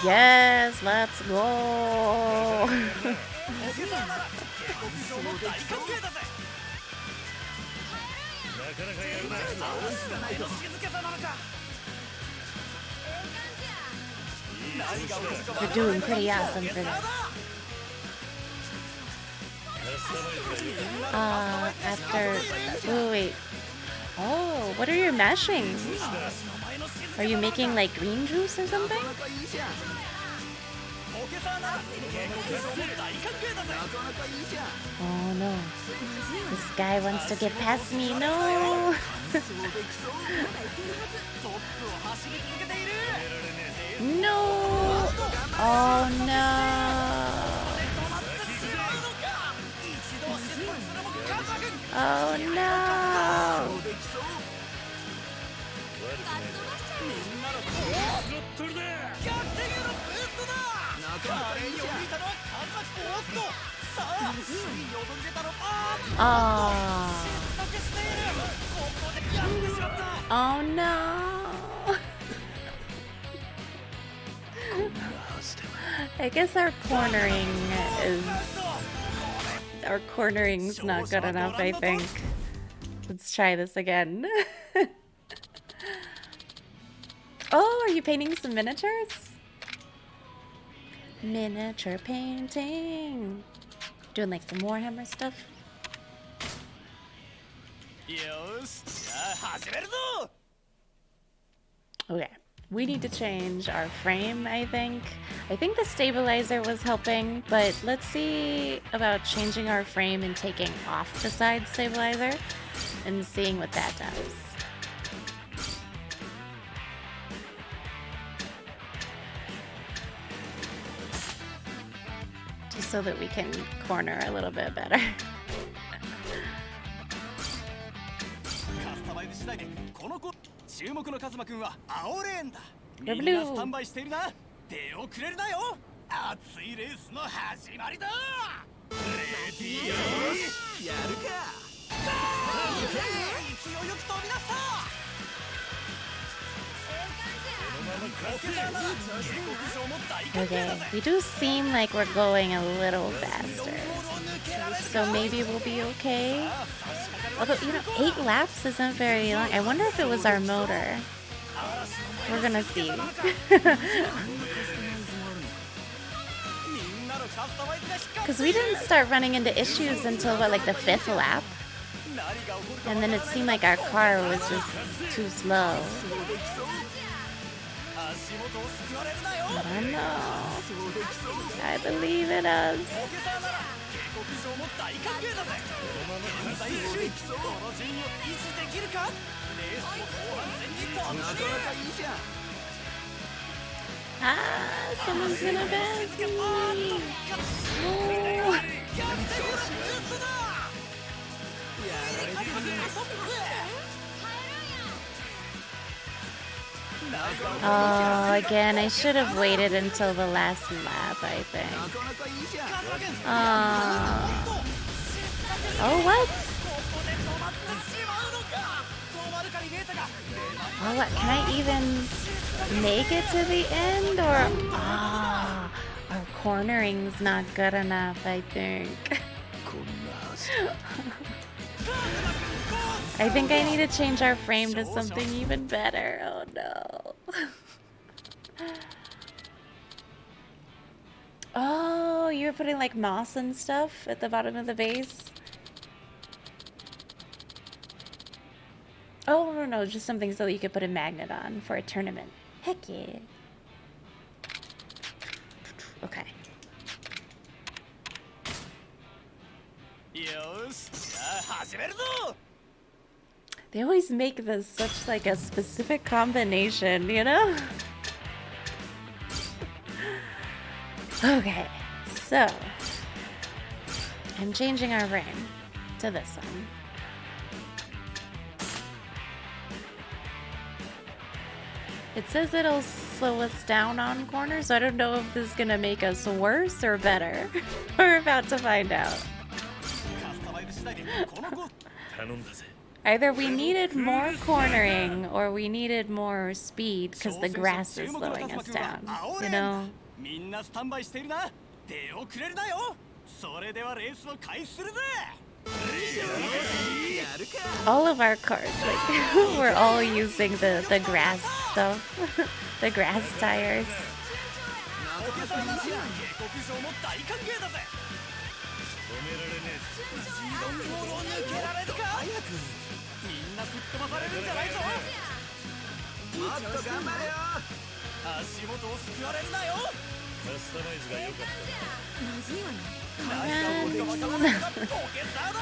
Yes, let's go. We're doing pretty awesome for this. After... Oh, wait. Oh, what are you mashing? Are you making, like, green juice or something? Oh, no. This guy wants to get past me. No! No! Oh, no! Oh, no! Oh. Oh no. I guess our cornering's not good enough, I think. Let's try this again. Oh, are you painting some miniatures? Miniature painting. Doing like some Warhammer stuff. Okay, we need to change our frame, I think. I think the stabilizer was helping, but let's see about changing our frame and taking off the side stabilizer and seeing what that does. Just so that we can corner a little bit better. We're blue. Okay, we do seem like we're going a little faster, so maybe we'll be okay. Although, you know, 8 laps isn't very long. I wonder if it was our motor. We're gonna see. Because we didn't start running into issues until, what, like the 5th lap? And then it seemed like our car was just too slow. I don't know. I believe in us. Ah, someone's gonna pass me. Oh. Oh, again, I should have waited until the last lap, I think. Oh, what? Oh, what? Can I even make it to the end? Or, our cornering's not good enough, I think. I think I need to change our frame to something even better. Oh no. Oh, you were putting like moss and stuff at the bottom of the base? Oh, no, just something so that you could put a magnet on for a tournament. Heck yeah. Okay. They always make this such like a specific combination, you know? Okay, so I'm changing our frame to this one. It says it'll slow us down on corners, so I don't know if this is gonna make us worse or better. We're about to find out. Either we needed more cornering or we needed more speed because the grass is slowing us down, you know? All of our cars, like, we're all using the grass stuff, the grass tires.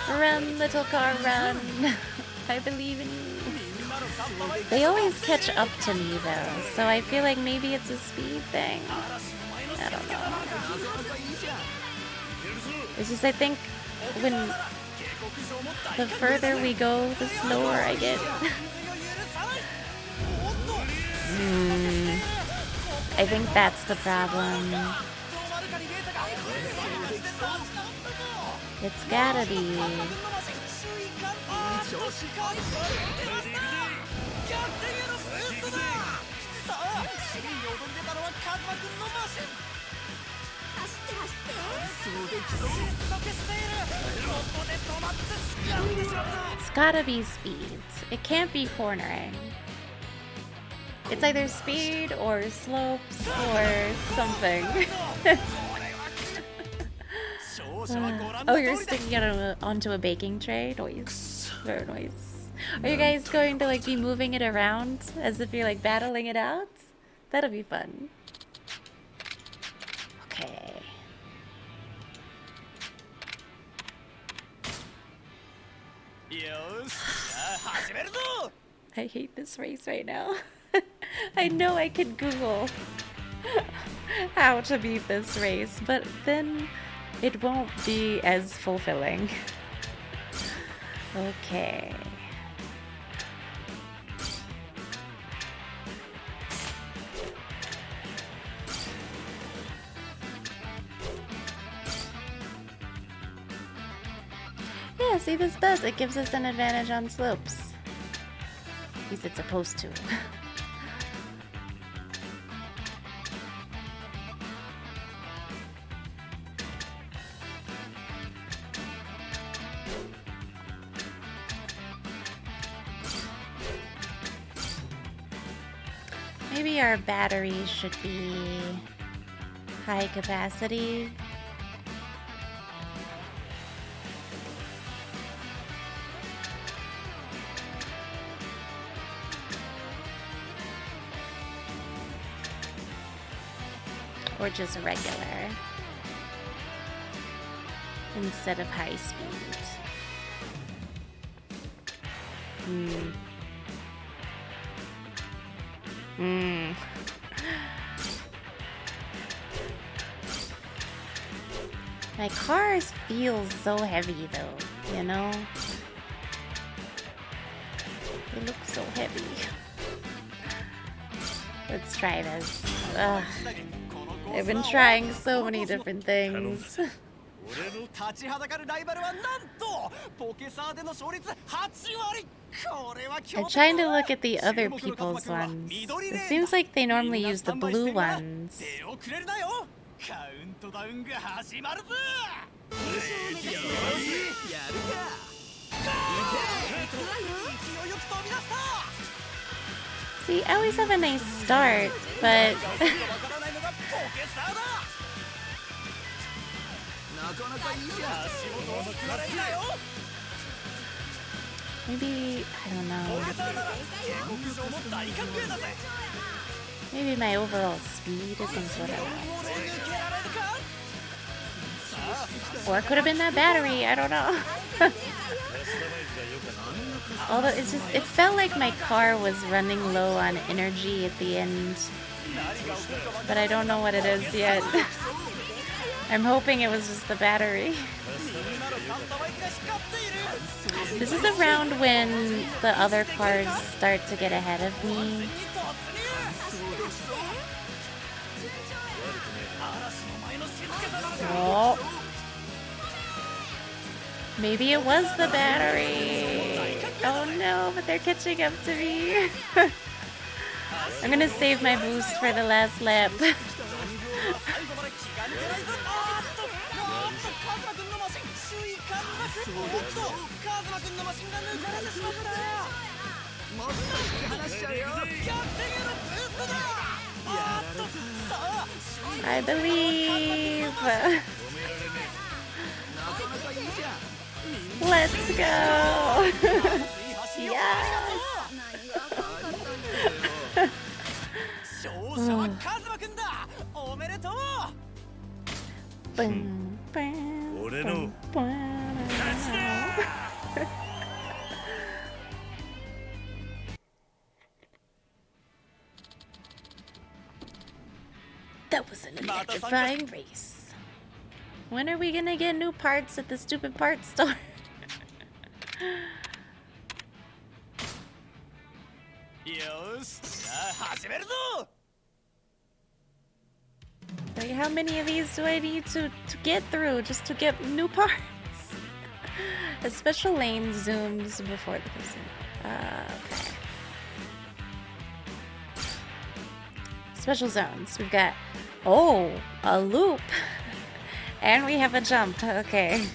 Run, little car, run. I believe in you. They always catch up to me though, so I feel like maybe it's a speed thing. I don't know. It's just I think when the further we go, the slower I get. I think that's the problem. It's gotta be. It's gotta be speed. It can't be cornering. It's either speed or slopes or something. Oh, you're sticking it onto a baking tray? Noise. Very noise. Are you guys going to like be moving it around as if you're like battling it out? That'll be fun. Okay. I hate this race right now. I know I could Google how to beat this race, but then it won't be as fulfilling. Okay. Yeah, see, this does. It gives us an advantage on slopes. At least it's supposed to. Maybe our battery should be high capacity. Or just regular. instead of high speed. My cars feel so heavy though, you know? They look so heavy. Let's try this. Ugh. I've been trying so many different things. I'm trying to look at the other people's ones. It seems like they normally use the blue ones. See, I always have a nice start, but maybe, I don't know. Maybe my overall speed isn't what I want. Or it could have been that battery, I don't know. Although it felt like my car was running low on energy at the end. But I don't know what it is yet. I'm hoping it was just the battery. This is around when the other cars start to get ahead of me. Oh. Maybe it was the battery. Oh no, but they're catching up to me. I'm gonna save my boost for the last lap. I believe. Let's go. Yes. Boom, boom, boom. That was an electrifying race. When are we gonna get new parts at the stupid parts store? Like, how many of these do I need to get through just to get new parts? A special lane zooms before the zoom. Okay. Special zones. We've got, oh, a loop. And we have a jump. Okay.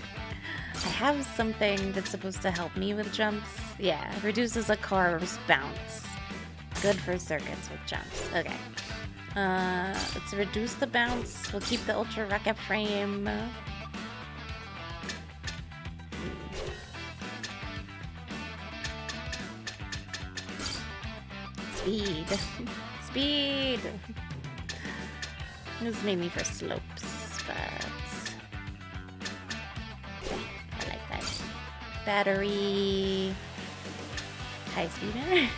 I have something that's supposed to help me with jumps. Yeah, reduces a car's bounce. Good for circuits with jumps. Okay. Let's reduce the bounce. We'll keep the ultra rocket frame. Speed. Speed. This is mainly for slopes, but yeah, I like that. Battery. High speed.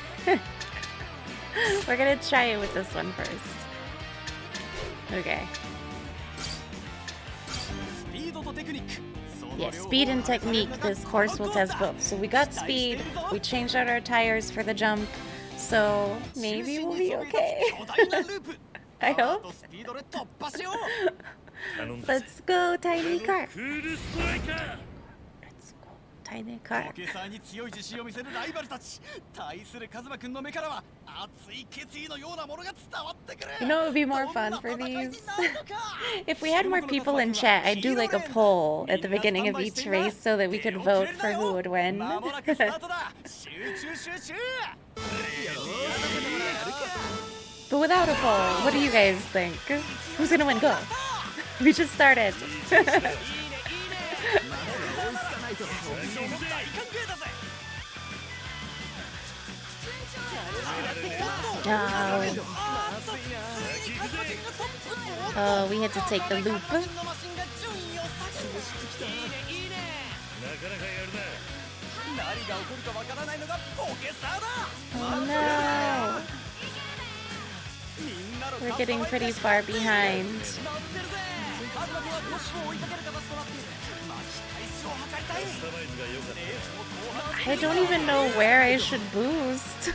We're gonna try it with this one first. Okay. Yeah, speed and technique. This course will test both. So we got speed. We changed out our tires for the jump. So maybe we'll be okay. I hope. Let's go, tiny car. Let's go, tiny car. You know, it would be more fun for these. If we had more people in chat, I'd do like a poll at the beginning of each race so that we could vote for who would win. But without a poll, what do you guys think? Who's gonna win? Go! We just started. Oh, we had to take the loop. Oh no! We're getting pretty far behind. I don't even know where I should boost.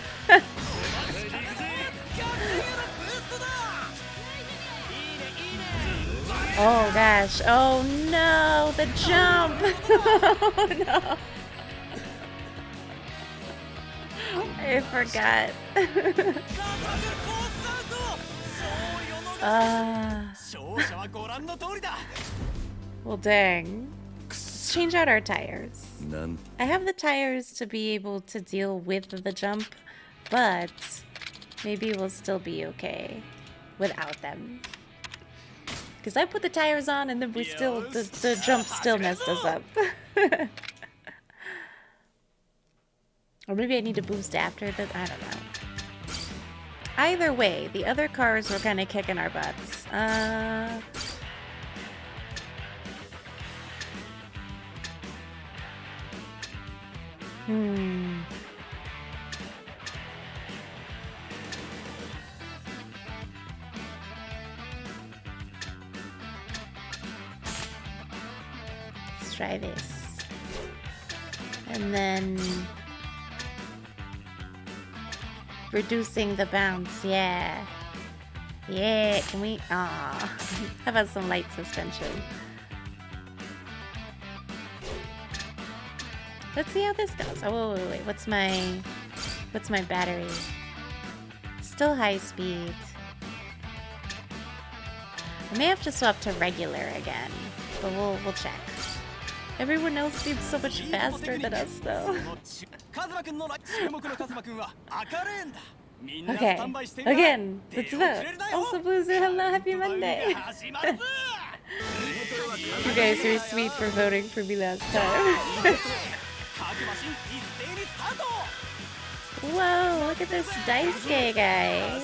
Oh gosh. Oh no, the jump. Oh no. I forgot. Well, dang. Let's change out our tires. I have the tires to be able to deal with the jump, but maybe we'll still be okay without them. Because I put the tires on and then we still, the jump still messed us up. Or maybe I need to boost after that. I don't know. Either way, the other cars were kind of kicking our butts. Let's try this. And then reducing the bounce, yeah. Yeah, can we? How about some light suspension? Let's see how this goes. Oh, wait. What's my battery? Still high speed. I may have to swap to regular again, but we'll check. Everyone else seems so much faster than us, though. Okay, again, let's vote. Also, Bluezu, hello, happy Monday. You guys are sweet for voting for me last time. Whoa, look at this Daisuke guy.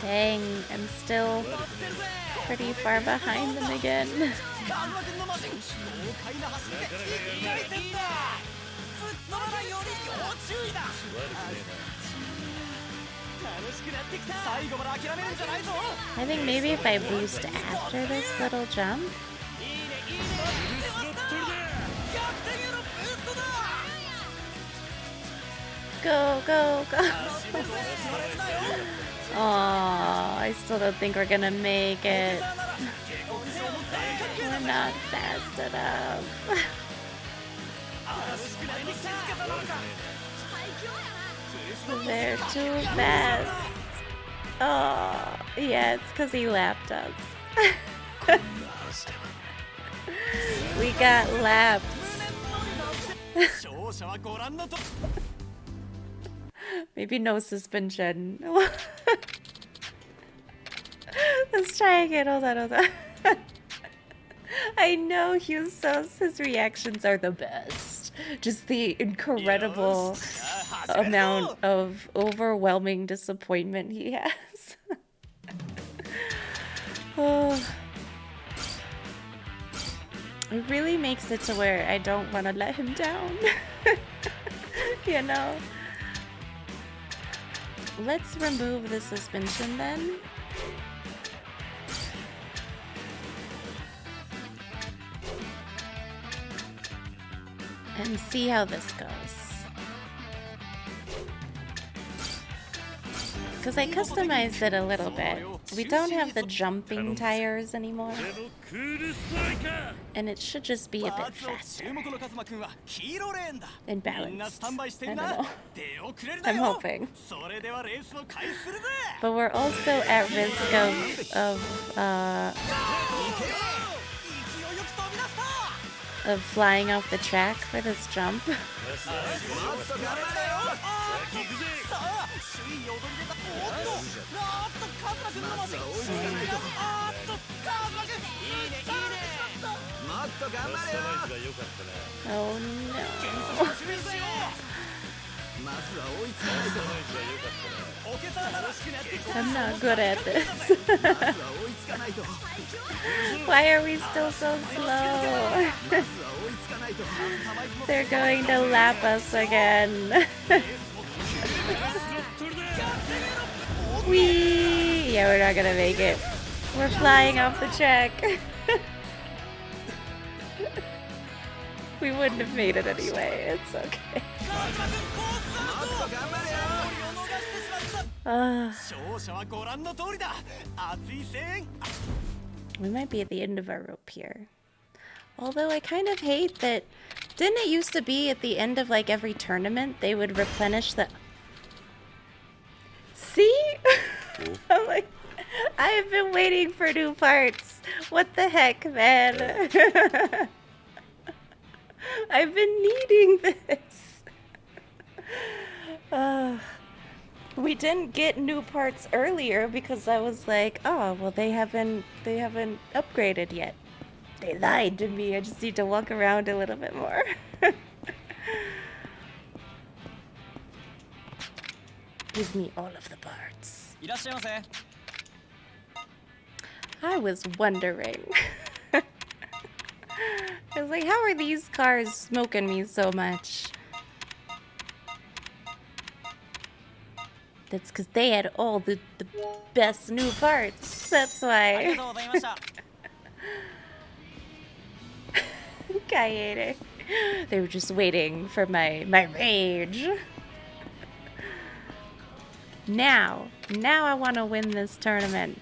Dang, I'm still pretty far behind them again. I think maybe if I boost after this little jump. Go, go, go. Oh, I still don't think we're gonna make it. We're not fast enough. They're too fast. Oh, yeah, it's because he lapped us. We got lapped. Maybe no suspension. Let's try again. Hold on. I know Husos, his reactions are the best. Just the incredible amount of overwhelming disappointment he has. Oh. It really makes it to where I don't want to let him down. You know? Let's remove the suspension then. And see how this goes. Because I customized it a little bit. We don't have the jumping tires anymore. And it should just be a bit faster. And balanced. I don't know. I'm hoping. But we're also at risk of flying off the track for this jump. Oh no. I'm not good at this. Why are we still so slow? They're going to lap us again. Whee! Yeah, we're not gonna make it. We're flying off the track. We wouldn't have made it anyway. It's okay. We might be at the end of our rope here. Although I kind of hate that. Didn't it used to be at the end of like every tournament they would replenish the... See? I'm like, I have been waiting for new parts. What the heck, man? I've been needing this. We didn't get new parts earlier because I was like, oh, well, they haven't upgraded yet. They lied to me. I just need to walk around a little bit more. Give me all of the parts. I was wondering. I was like, how are these cars smoking me so much? That's because they had all the best new parts. That's why. Kaede. They were just waiting for my rage. Now I want to win this tournament.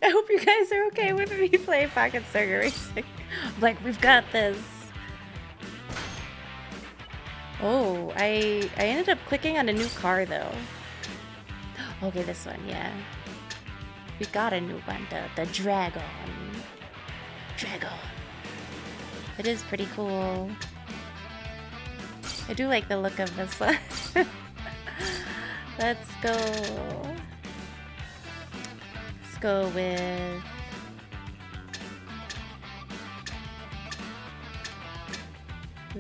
I hope you guys are okay with me playing Pocket Circuit Racing. Like, we've got this. Oh, I ended up clicking on a new car though. Okay, this one, yeah. We got a new one, the Dragon. It is pretty cool. I do like the look of this one. Let's go with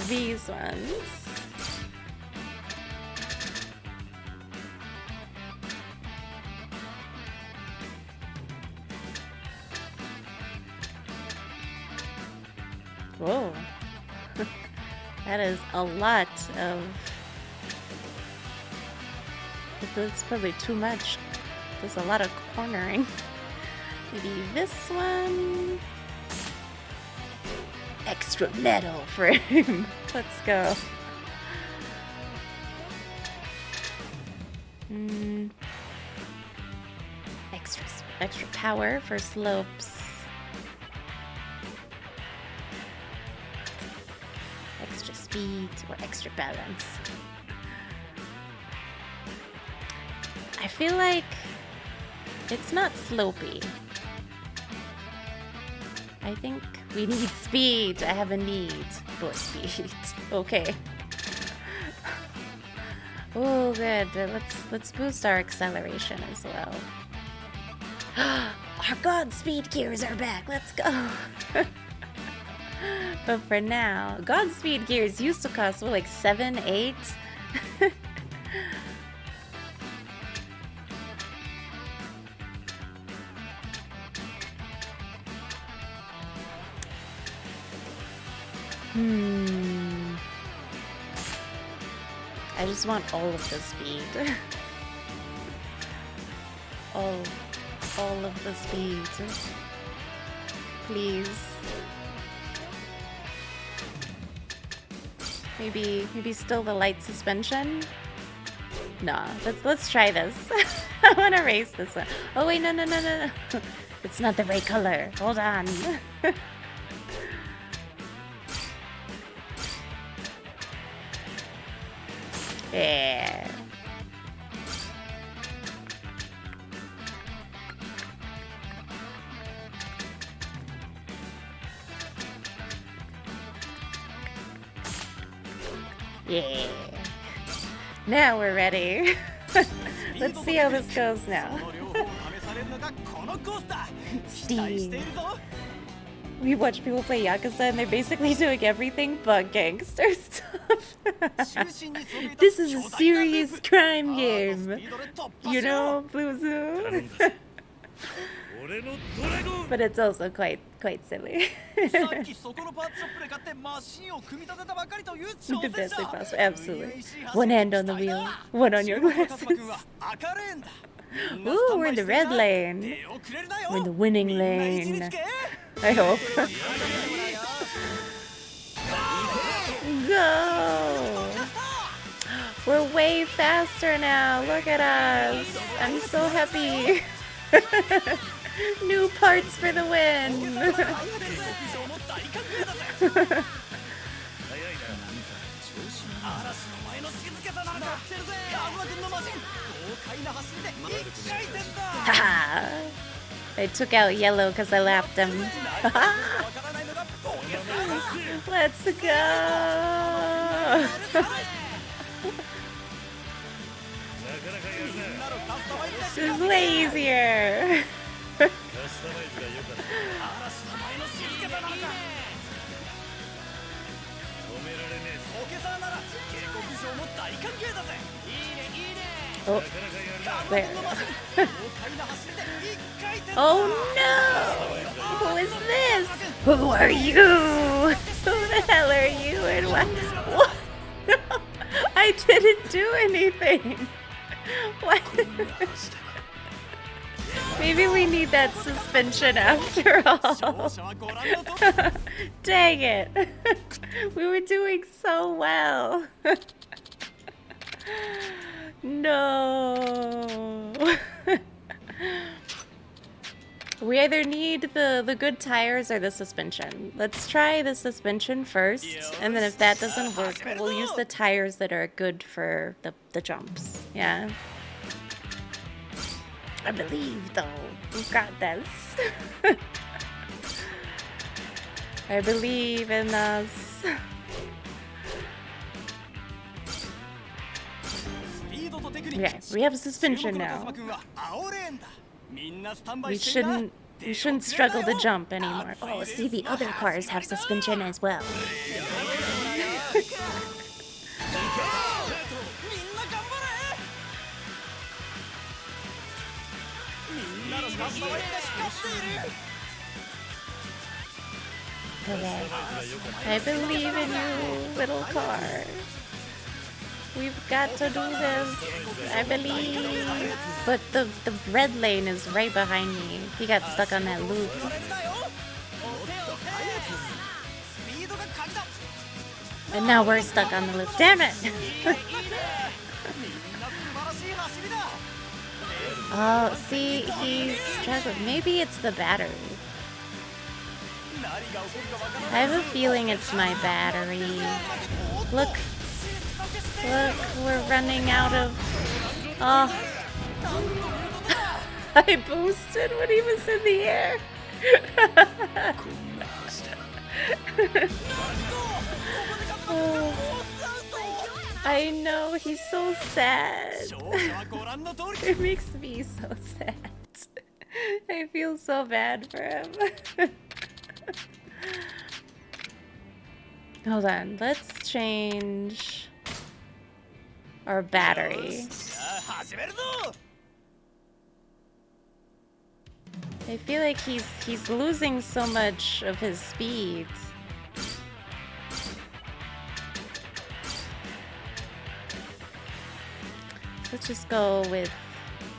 these ones. Whoa. That is a lot of... That's probably too much. There's a lot of cornering. Maybe this one. Extra metal frame. Let's go. Extra power for slopes. Extra speed or extra balance. I feel like it's not slopey. I think we need speed. I have a need for speed. Okay. Oh, good. Let's boost our acceleration as well. Our Godspeed gears are back. Let's go. But for now, Godspeed gears used to cost what, like 7, 8? I just want all of the speed. all of the speed. Please. Maybe still the light suspension? Nah, let's try this. I wanna race this one. Oh wait, no. It's not the right color. Hold on. Yeah. Yeah. Now we're ready. Let's see how this goes now. Steam. We watch people play Yakuza and they're basically doing everything but gangster stuff. This is a serious crime game. You know, Blue Zoo? But it's also quite silly. The best way possible, absolutely. One hand on the wheel, one on your glasses. Ooh, we're in the red lane. We're in the winning lane. I hope. Go! We're way faster now. Look at us. I'm so happy. New parts for the win. Haha. I took out yellow because I lapped him. Let's go. This is way easier. Oh, there. Oh no! Who is this? Who are you? Who the hell are you and what? No, I didn't do anything. What? Maybe we need that suspension after all. Dang it. We were doing so well. No. We either need the good tires or the suspension. Let's try the suspension first, and then if that doesn't work, we'll use the tires that are good for the jumps. Yeah. I believe, though. We've got this. I believe in us. Okay, we have suspension now. We shouldn't struggle to jump anymore. Oh, see, the other cars have suspension as well. Okay. I believe in you, little car. We've got to do this. I believe. But the red lane is right behind me. He got stuck on that loop. And now we're stuck on the loop. Damn it! Oh, see, he's struggling. Maybe it's the battery. I have a feeling it's my battery. Look. Look, we're running out of... Oh. I boosted when he was in the air. Oh. I know, he's so sad. It makes me so sad. I feel so bad for him. Hold on, let's change our battery. I feel like he's losing so much of his speed. Let's just go with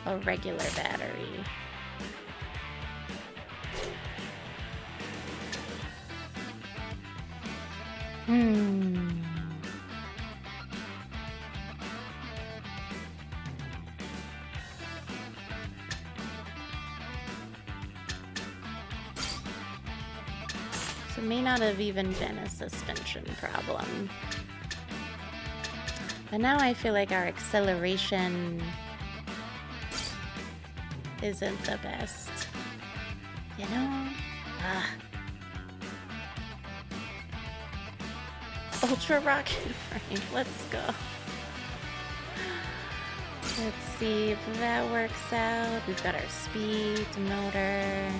a regular battery. So it may not have even been a suspension problem. But now I feel like our acceleration isn't the best. You know? Ultra rocket frame. Let's go. Let's see if that works out. We've got our speed motor.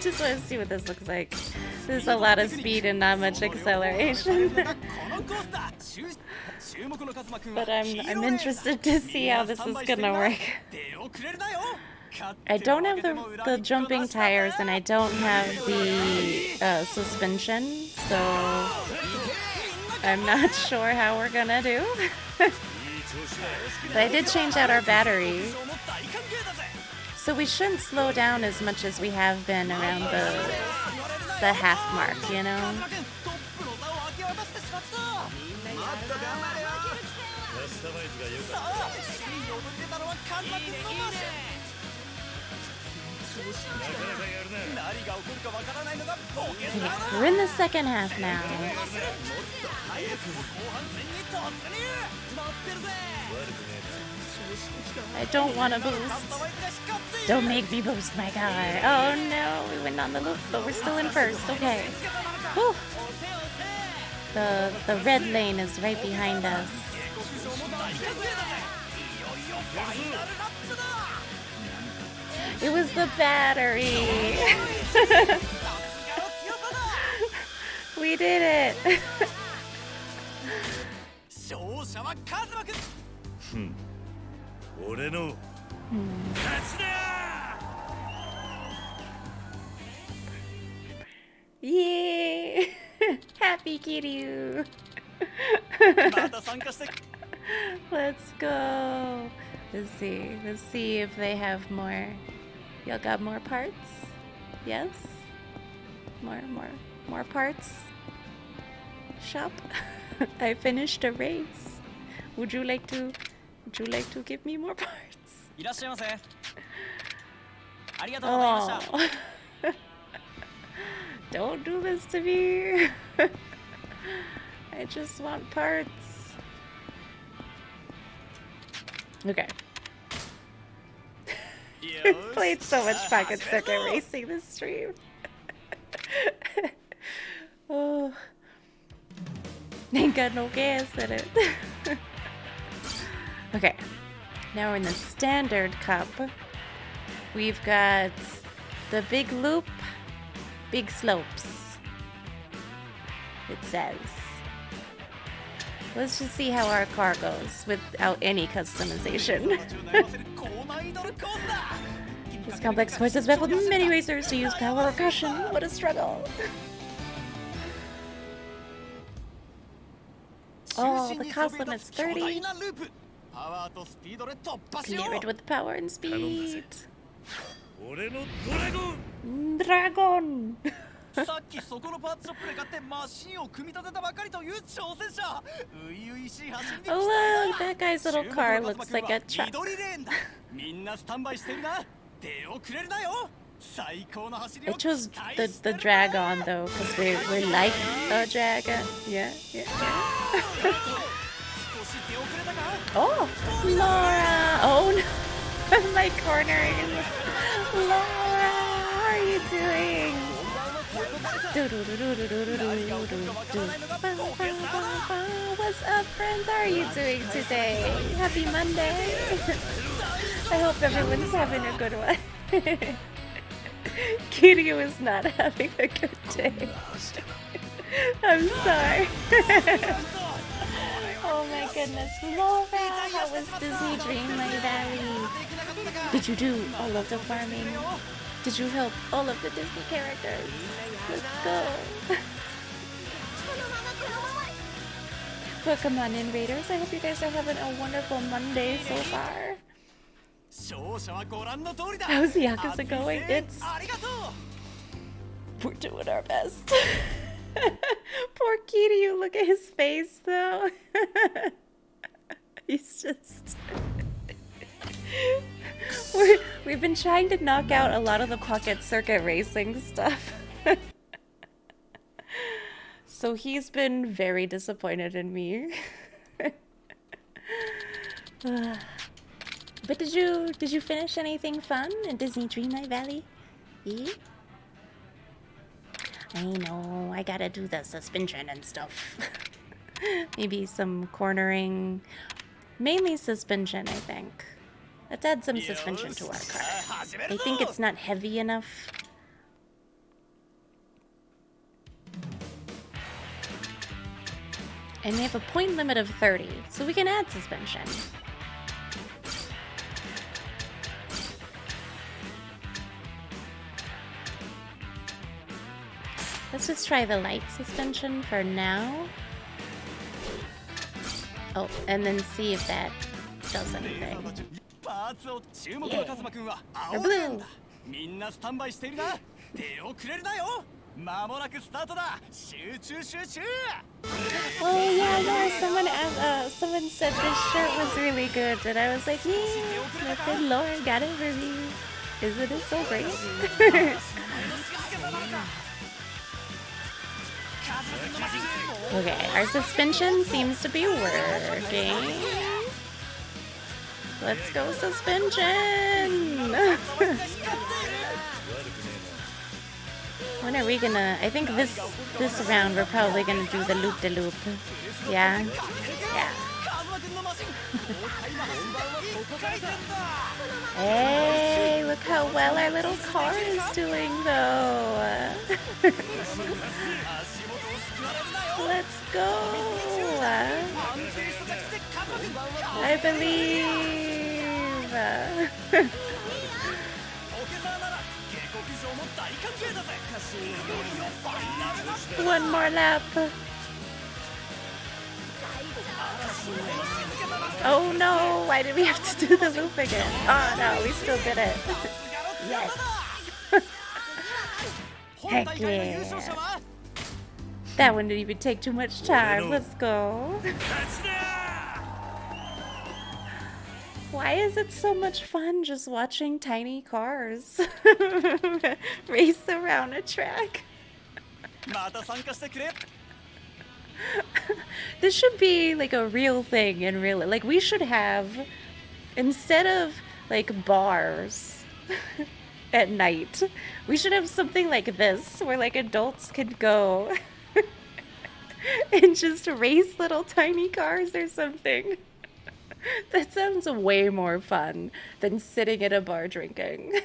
just want to see what this looks like. There's a lot of speed and not much acceleration. But I'm interested to see how this is gonna work. I don't have the jumping tires and I don't have the suspension, so I'm not sure how we're gonna do. But I did change out our battery, so we shouldn't slow down as much as we have been around the half mark, you know? Okay, we're in the second half now. I don't want to boost. Don't make me boost, my guy. Oh no, we went on the loop, but we're still in first. Okay. Whew. The red lane is right behind us. It was the battery. We did it. Yay! Happy Kiryu! Let's go. Let's see if they have more. Y'all got more parts? Yes? More parts? Shop? I finished a race. Would you like to give me more parts? Oh. Don't do this to me. I just want parts. Okay. We've played so much Pocket Circuit Racing this stream. Oh. Ain't got no gas in it. Okay. Now we're in the standard cup. We've got the big loop, big slopes. It says. Let's just see how our car goes without any customization. This complex course has baffled many racers to use power or caution. What a struggle. Oh, the cost limit's 30. Clear it with power and speed. Dragon! Oh look, that guy's little car looks like a truck. I chose the dragon though, because we're like a dragon. Yeah. Oh, Laura! Oh no, am I cornering? Laura, how are you doing? What's up, friends? How are you doing today? Happy Monday! I hope everyone's having a good one. Kiryu is not having a good day. I'm sorry. Oh my goodness, Laura, how was Disney Dreamlight Valley? Did you do all of the farming? Did you help all of the Disney characters? Let's go. Well, come on in, Raiders. I hope you guys are having a wonderful Monday so far. How's Yakuza going? We're doing our best. Poor Kiryu, look at his face though. He's just... We've been trying to knock out a lot of the Pocket Circuit Racing stuff. So he's been very disappointed in me. But did you finish anything fun in Disney Dreamlight Valley? Yeah? I know, I gotta do the suspension and stuff. Maybe some cornering. Mainly suspension, I think. Let's add some suspension to our car. I think it's not heavy enough And we have a point limit of 30, so we can add suspension. Let's just try the light suspension for now. Oh, and then see if that does anything. Yeah. Or blue. みんなスタンバイしているな。手をくれるなよ。間もなくスタートだ。集中集中。 Oh yeah, someone said this shirt was really good, and I was like, yeah, the good Lord got it for me. Isn't it so great? Okay, our suspension seems to be working. Let's go suspension! When are we gonna... I think this round we're probably gonna do the loop-de-loop. Yeah? Yeah. Hey, look how well our little car is doing though. Let's go. I believe. One more lap. Oh no, why did we have to do the loop again? Oh no, we still did it. Yes. Heck yeah. That one didn't even take too much time. Let's go. Why is it so much fun just watching tiny cars race around a track? This should be like a real thing in real, like we should have, instead of like bars at night, we should have something like this where like adults could go and just race little tiny cars or something. That sounds way more fun than sitting at a bar drinking.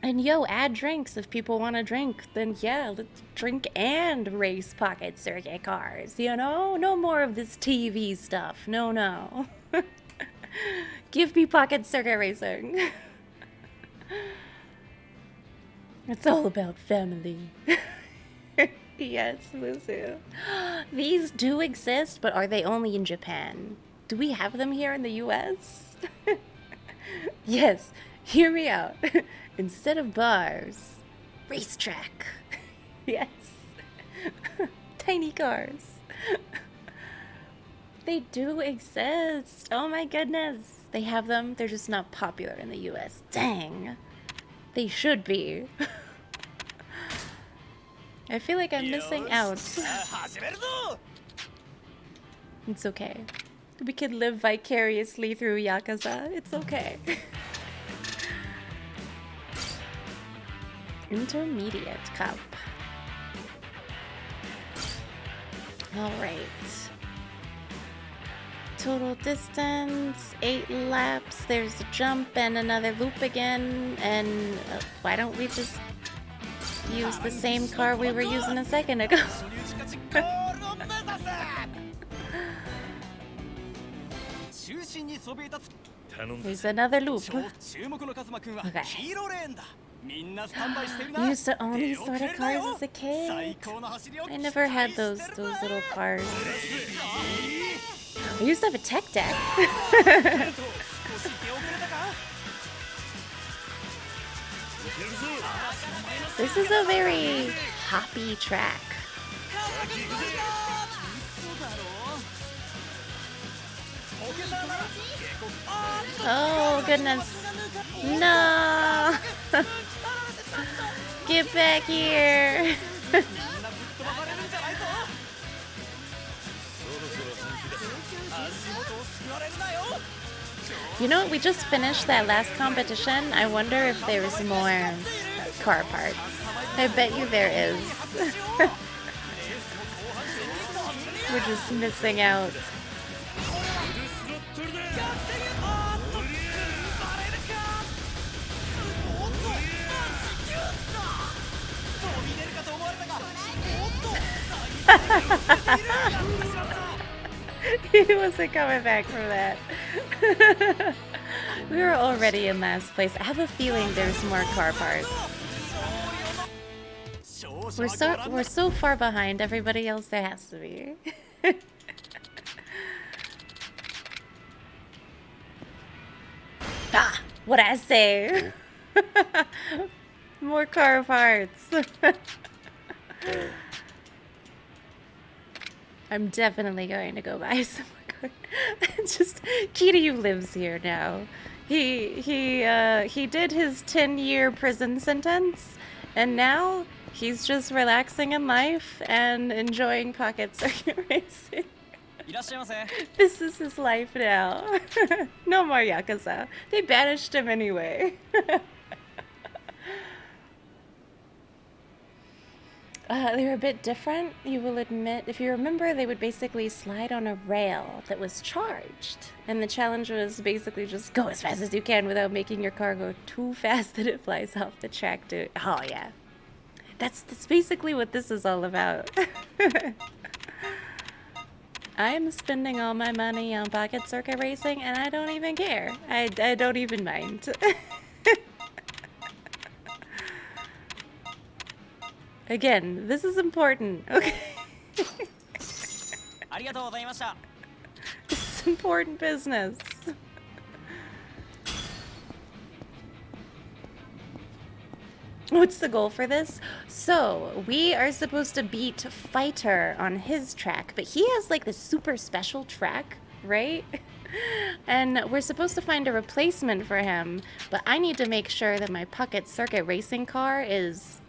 And yo, add drinks if people want to drink. Then yeah, let's drink and race pocket circuit cars. You know, no more of this TV stuff. No, no. Give me pocket circuit racing. It's all about family. Yes, Musu. These do exist, but are they only in Japan? Do we have them here in the US? Yes, hear me out. Instead of bars, racetrack. Yes. Tiny cars. They do exist. Oh my goodness. They have them. They're just not popular in the US. Dang. They should be. I feel like I'm missing out. It's okay. We can live vicariously through Yakuza. It's okay. Intermediate cup. Alright. Total distance, 8 laps. There's a jump and another loop again. And why don't we just use the same car we were using a second ago? There's another loop. Okay. I used to own these sort of cars as a kid. I never had those little cars. I used to have a tech deck. This is a very hoppy track. Oh goodness. No. Get back here. You know, we just finished that last competition. I wonder if there's more car parts. I bet you there is. We're just missing out. He wasn't coming back from that. We were already in last place. I have a feeling there's more car parts. We're so far behind everybody else. There has to be. Ah, what I say? More car parts. I'm definitely going to go buy some more cars. Just Kiryu lives here now. He did his 10-year prison sentence, and now he's just relaxing in life and enjoying pocket circuit racing. This is his life now. No more Yakuza. They banished him anyway. They were a bit different, you will admit. If you remember, they would basically slide on a rail that was charged. And the challenge was basically just go as fast as you can without making your car go too fast that it flies off the track to... Oh, yeah. That's basically what this is all about. I'm spending all my money on pocket circuit racing, and I don't even care. I don't even mind. Again, this is important, okay? This is important business. What's the goal for this? So, we are supposed to beat Fighter on his track, but he has like this super special track, right? And we're supposed to find a replacement for him, but I need to make sure that my pocket circuit racing car is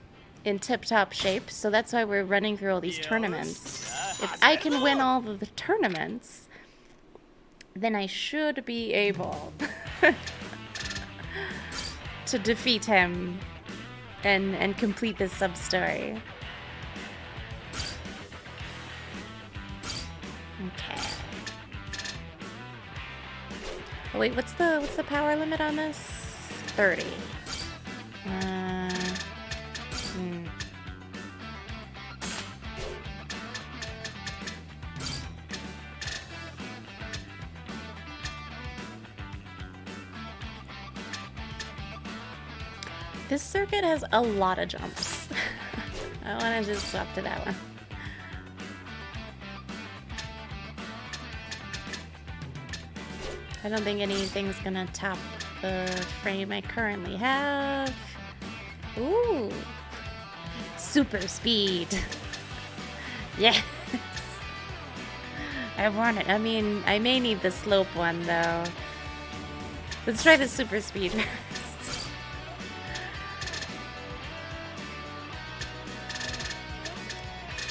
in tip-top shape, so that's why we're running through all these tournaments. If I can win all of the tournaments, then I should be able to defeat him and complete this sub-story. Okay. Oh wait, what's the power limit on this? 30. This circuit has a lot of jumps. I want to just swap to that one. I don't think anything's gonna top the frame I currently have. Ooh. Super speed. Yes. I want it. I mean, I may need the slope one though. Let's try the super speed first.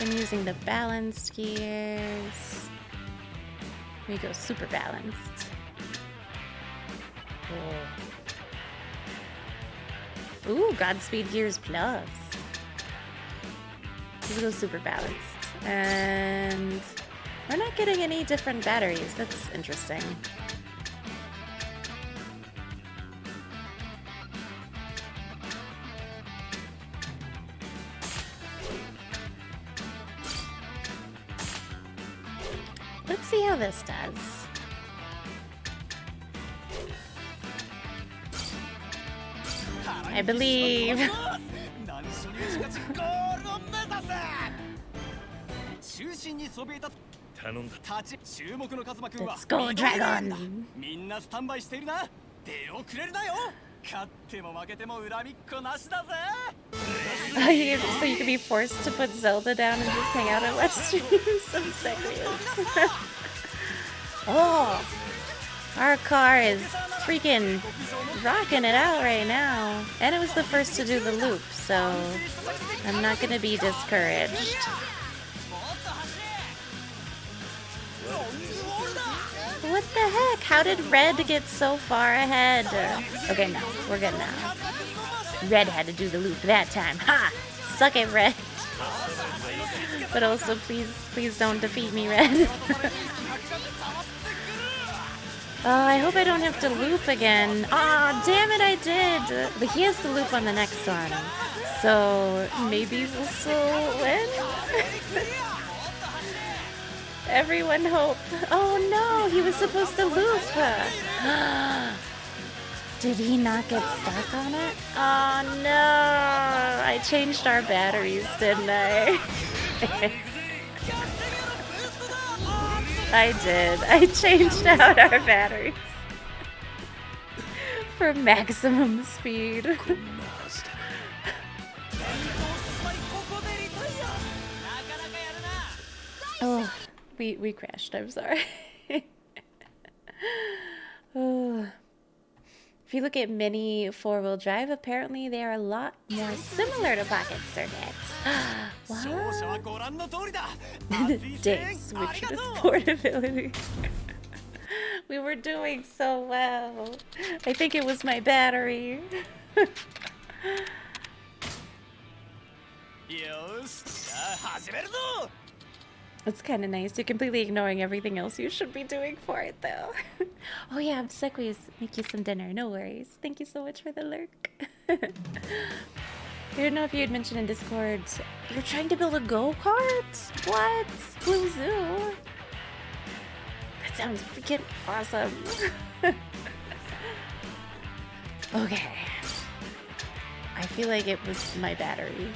I'm using the balanced gears. We go super balanced. Ooh, Godspeed Gears Plus. Let's go super balanced. And we're not getting any different batteries. That's interesting. Let's see how this does. I believe. Let's go, Dragon! So you can be forced to put Zelda down and just hang out and watch streams. Some serious. Oh, our car is freaking rocking it out right now. And it was the first to do the loop, so I'm not gonna be discouraged. What the heck? How did Red get so far ahead? Okay, no, we're good now. Red had to do the loop that time. Ha! Suck it, Red. But also, please don't defeat me, Red. Oh, I hope I don't have to loop again. Aw, damn it, I did. But he has to loop on the next one. So maybe we'll still win? Everyone hope. Oh no, he was supposed to loop. Did he not get stuck on it? Oh no, I changed our batteries, didn't I? I did. I changed out our batteries for maximum speed. Oh, we crashed. I'm sorry. Oh. If you look at mini four-wheel drive, apparently they are a lot more similar to pocket circuits. What? Day switch to portability. We were doing so well. I think it was my battery. It's kind of nice. You're completely ignoring everything else you should be doing for it, though. Oh yeah, Segways make you some dinner. No worries. Thank you so much for the lurk. I don't know if you had mentioned in Discord, you're trying to build a go-kart? What? Blue Zoo? That sounds freaking awesome. Okay. I feel like it was my battery.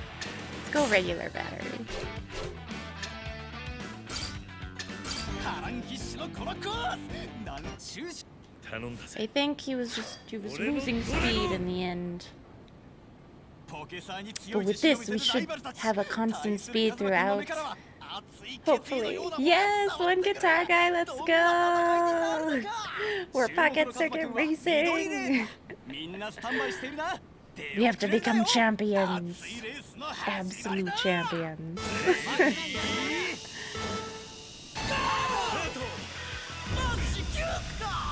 Let's go regular battery. I think he was losing speed in the end. But with this, we should have a constant speed throughout. Hopefully. Yes, one guitar guy, let's go! We're pocket circuit racing! We have to become champions. Absolute champions.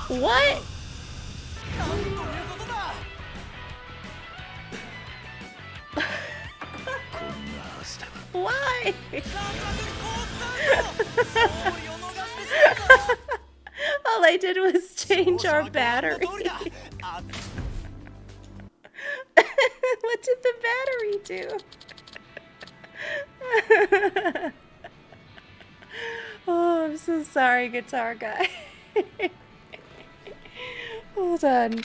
What? Why? All I did was change our battery. What did the battery do? Oh, I'm so sorry, guitar guy. Hold on.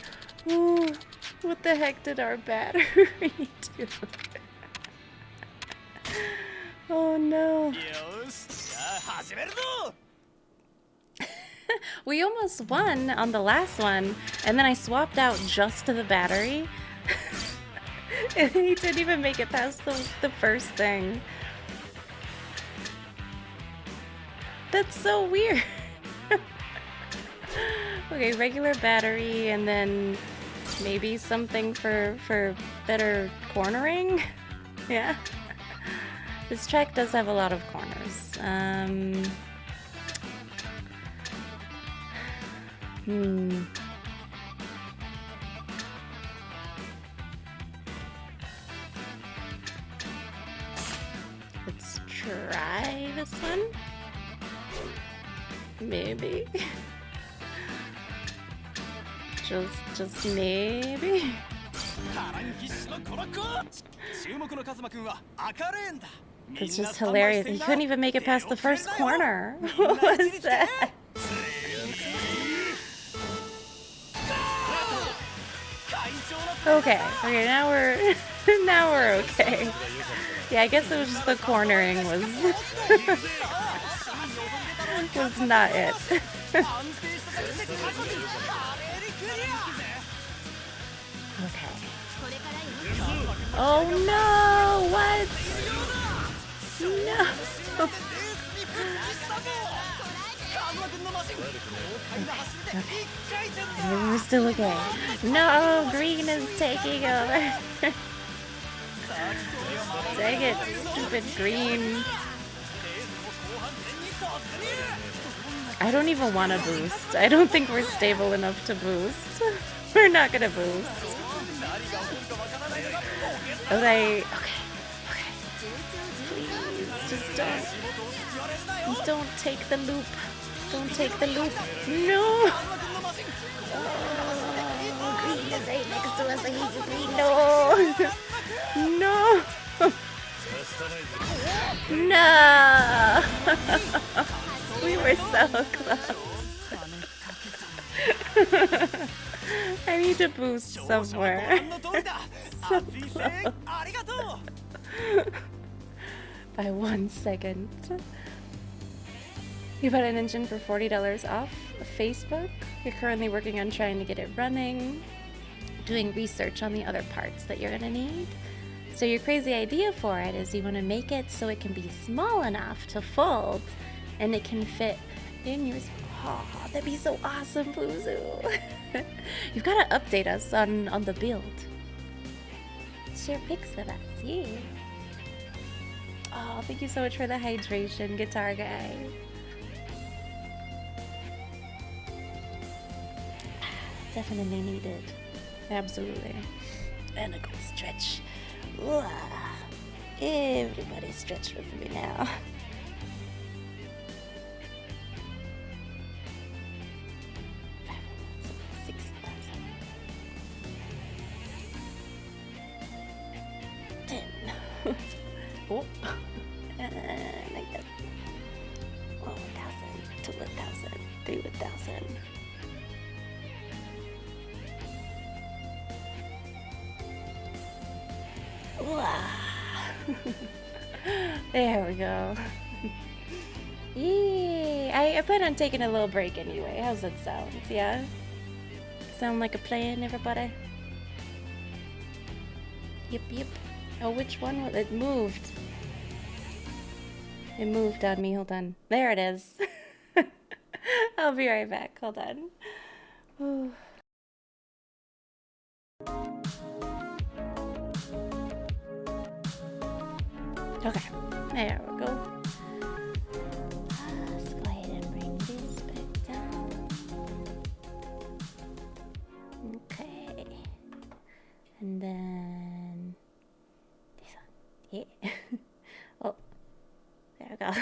Ooh, what the heck did our battery do? Oh no. We almost won on the last one, and then I swapped out just to the battery. And he didn't even make it past the first thing. That's so weird. Okay, regular battery, and then maybe something for better cornering. Yeah. This track does have a lot of corners. Let's try this one. Maybe. Just maybe. It's just hilarious. He couldn't even make it past the first corner. What was that? Okay, now we're okay. Yeah, I guess it was just the cornering was not it. Okay. Oh no! What? No! Okay. We're still okay. No! Green is taking over! Dang it, stupid green. I don't even want to boost. I don't think we're stable enough to boost. We're not gonna boost. Okay. Please, just don't take the loop. Don't take the loop. No! Oh, green is right next to us. I hate you, green. No! No! No! We So close. I need to boost somewhere. So close. By 1 second. You bought an engine for $40 off Facebook. You're currently working on trying to get it running, doing research on the other parts that you're gonna need. So your crazy idea for it is you want to make it so it can be small enough to fold and it can fit in your... Oh, that'd be so awesome, Puzu. You've got to update us on the build. Share pics with us, yeah. Oh, thank you so much for the hydration, guitar guy. Definitely needed. Absolutely. And a good stretch. Ooh, everybody stretch with me now. Oh, and I guess 1,000, 2,000, 3,000. There we go. Yeah, I plan on taking a little break anyway. How's that sound? Yeah? Sound like a plan, everybody? Yep, yep. Oh, which one was it? Moved. It moved on me. Hold on. There it is. I'll be right back. Hold on. Ooh. Okay. There we go. Let's go ahead and bring this back down. Okay. And then this one. Yeah. Oh, there we go.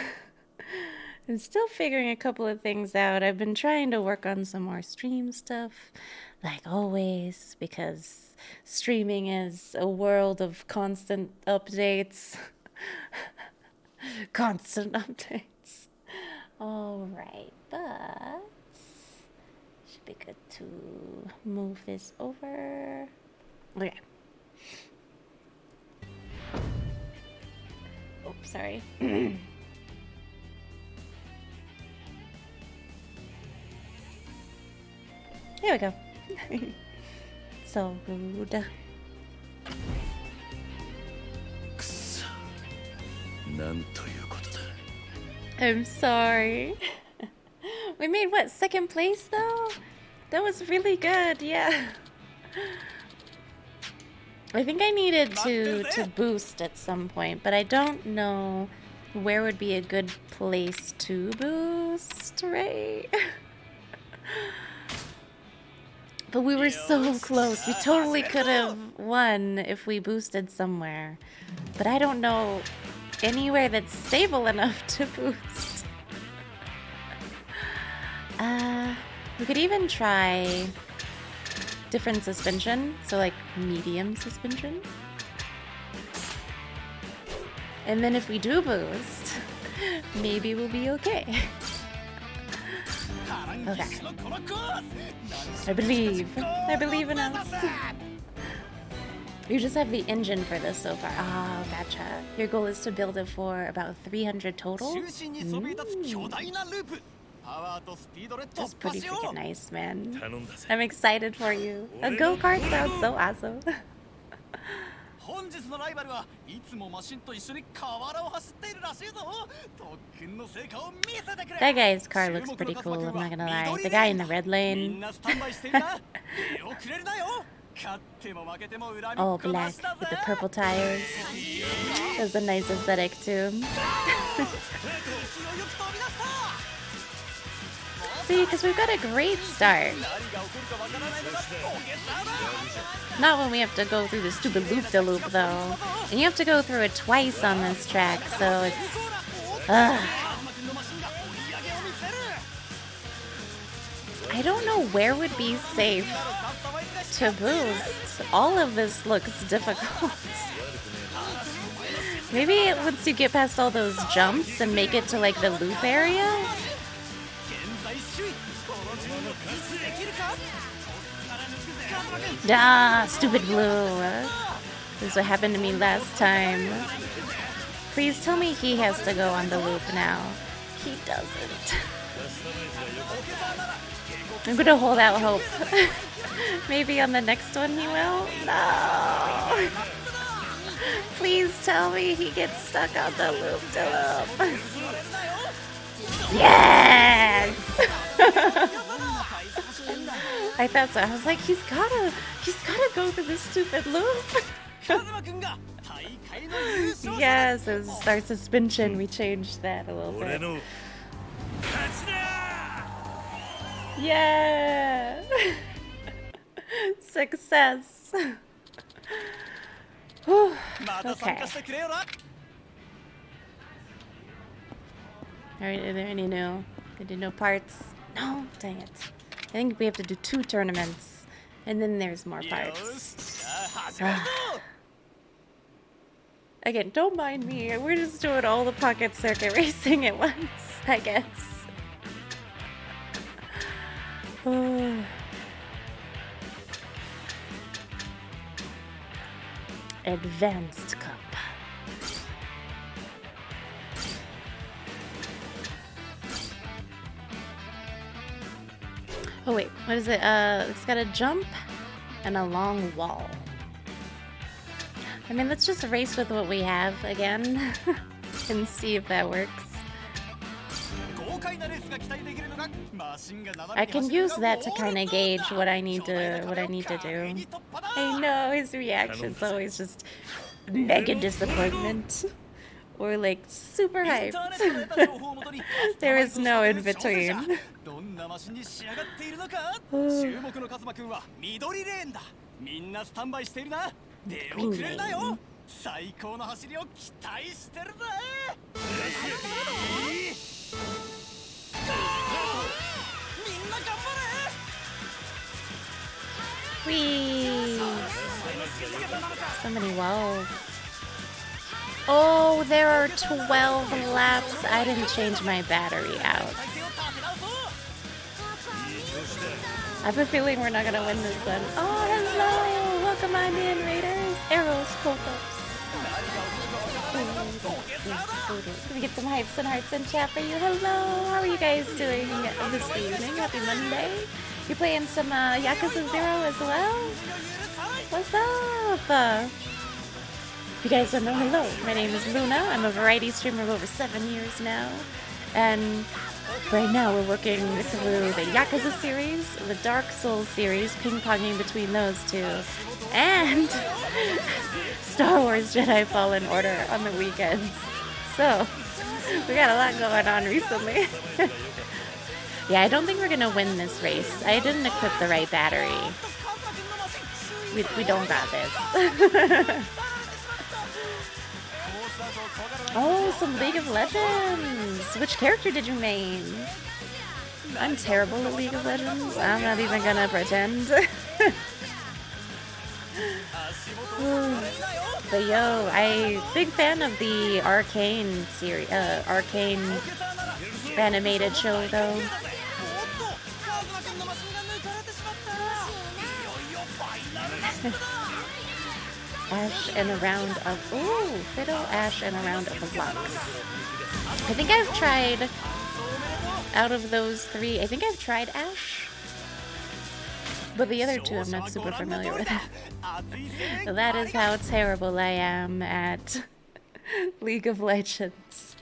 I'm still figuring a couple of things out. I've been trying to work on some more stream stuff, like always, because streaming is a world of constant updates. Constant updates. Alright, but should be good to move this over. Okay. Oh, sorry. Here we go. So rude. I'm sorry. We made what, second place though? That was really good, yeah. I think I needed to boost at some point, but I don't know where would be a good place to boost, right? But we were so close. We totally could have won if we boosted somewhere. But I don't know anywhere that's stable enough to boost. We could even try different suspension, so like medium suspension. And then if we do boost, maybe we'll be okay. Okay. I believe in us. You just have the engine for this so far. Oh, gotcha. Your goal is to build it for about 300 total? That's pretty freaking nice, man. I'm excited for you. A go-kart sounds so awesome. That guy's car looks pretty cool, I'm not gonna lie. The guy in the red lane. All black with the purple tires. That's a nice aesthetic too. See, because we've got a great start. Not when we have to go through the stupid loop-de-loop though. And you have to go through it twice on this track, so it's... I don't know where would be safe to boost. All of this looks difficult. Maybe once you get past all those jumps and make it to like the loop area, Ah, stupid blue. This is what happened to me last time. Please tell me he has to go on the loop now. He doesn't. I'm gonna hold out hope. Maybe on the next one he will? No! Please tell me he gets stuck on the loop-de-loop. Yes! I thought so. I was like, he's gotta go through this stupid loop. Yes, it was our suspension. We changed that a little bit. Yeah! Success! Whew. Okay. Alright, are there any new parts? No? Dang it. I think we have to do 2 tournaments. And then there's more parts. Again, don't mind me. We're just doing all the pocket circuit racing at once, I guess. Oh. Advanced Cup. Oh wait, what is it? It's got a jump and a long wall. I mean, let's just race with what we have again and see if that works. I can use that to kind of gauge what I need to do. I know his reaction's always just mega disappointment or like super hyped. There is no in between. Green lane. Whee! So many walls. Oh, there are 12 laps. I didn't change my battery out. I have a feeling we're not gonna win this one. Oh, hello! Welcome on in, Raiders. Arrows, pop-ups. Can we get some hypes and hearts in chat for you? Hello! How are you guys doing this evening? Happy Monday. You playing some Yakuza 0 as well? What's up? If you guys don't know, hello. My name is Luna. I'm a variety streamer of over 7 years now. And right now we're working through the Yakuza series, the Dark Souls series, ping-ponging between those two, and Star Wars Jedi Fallen Order on the weekends. So, we got a lot going on recently. Yeah, I don't think we're gonna win this race. I didn't equip the right battery. We don't got this. Oh, some League of Legends! Which character did you main? I'm terrible at League of Legends. I'm not even gonna pretend. But yo, big fan of the Arcane series, Arcane animated show though. Ash and a round of Fiddle, Ash and a round of blocks. I think I've tried out of those 3. I think I've tried Ash, but the other 2 I'm not super familiar with. So that is how terrible I am at League of Legends.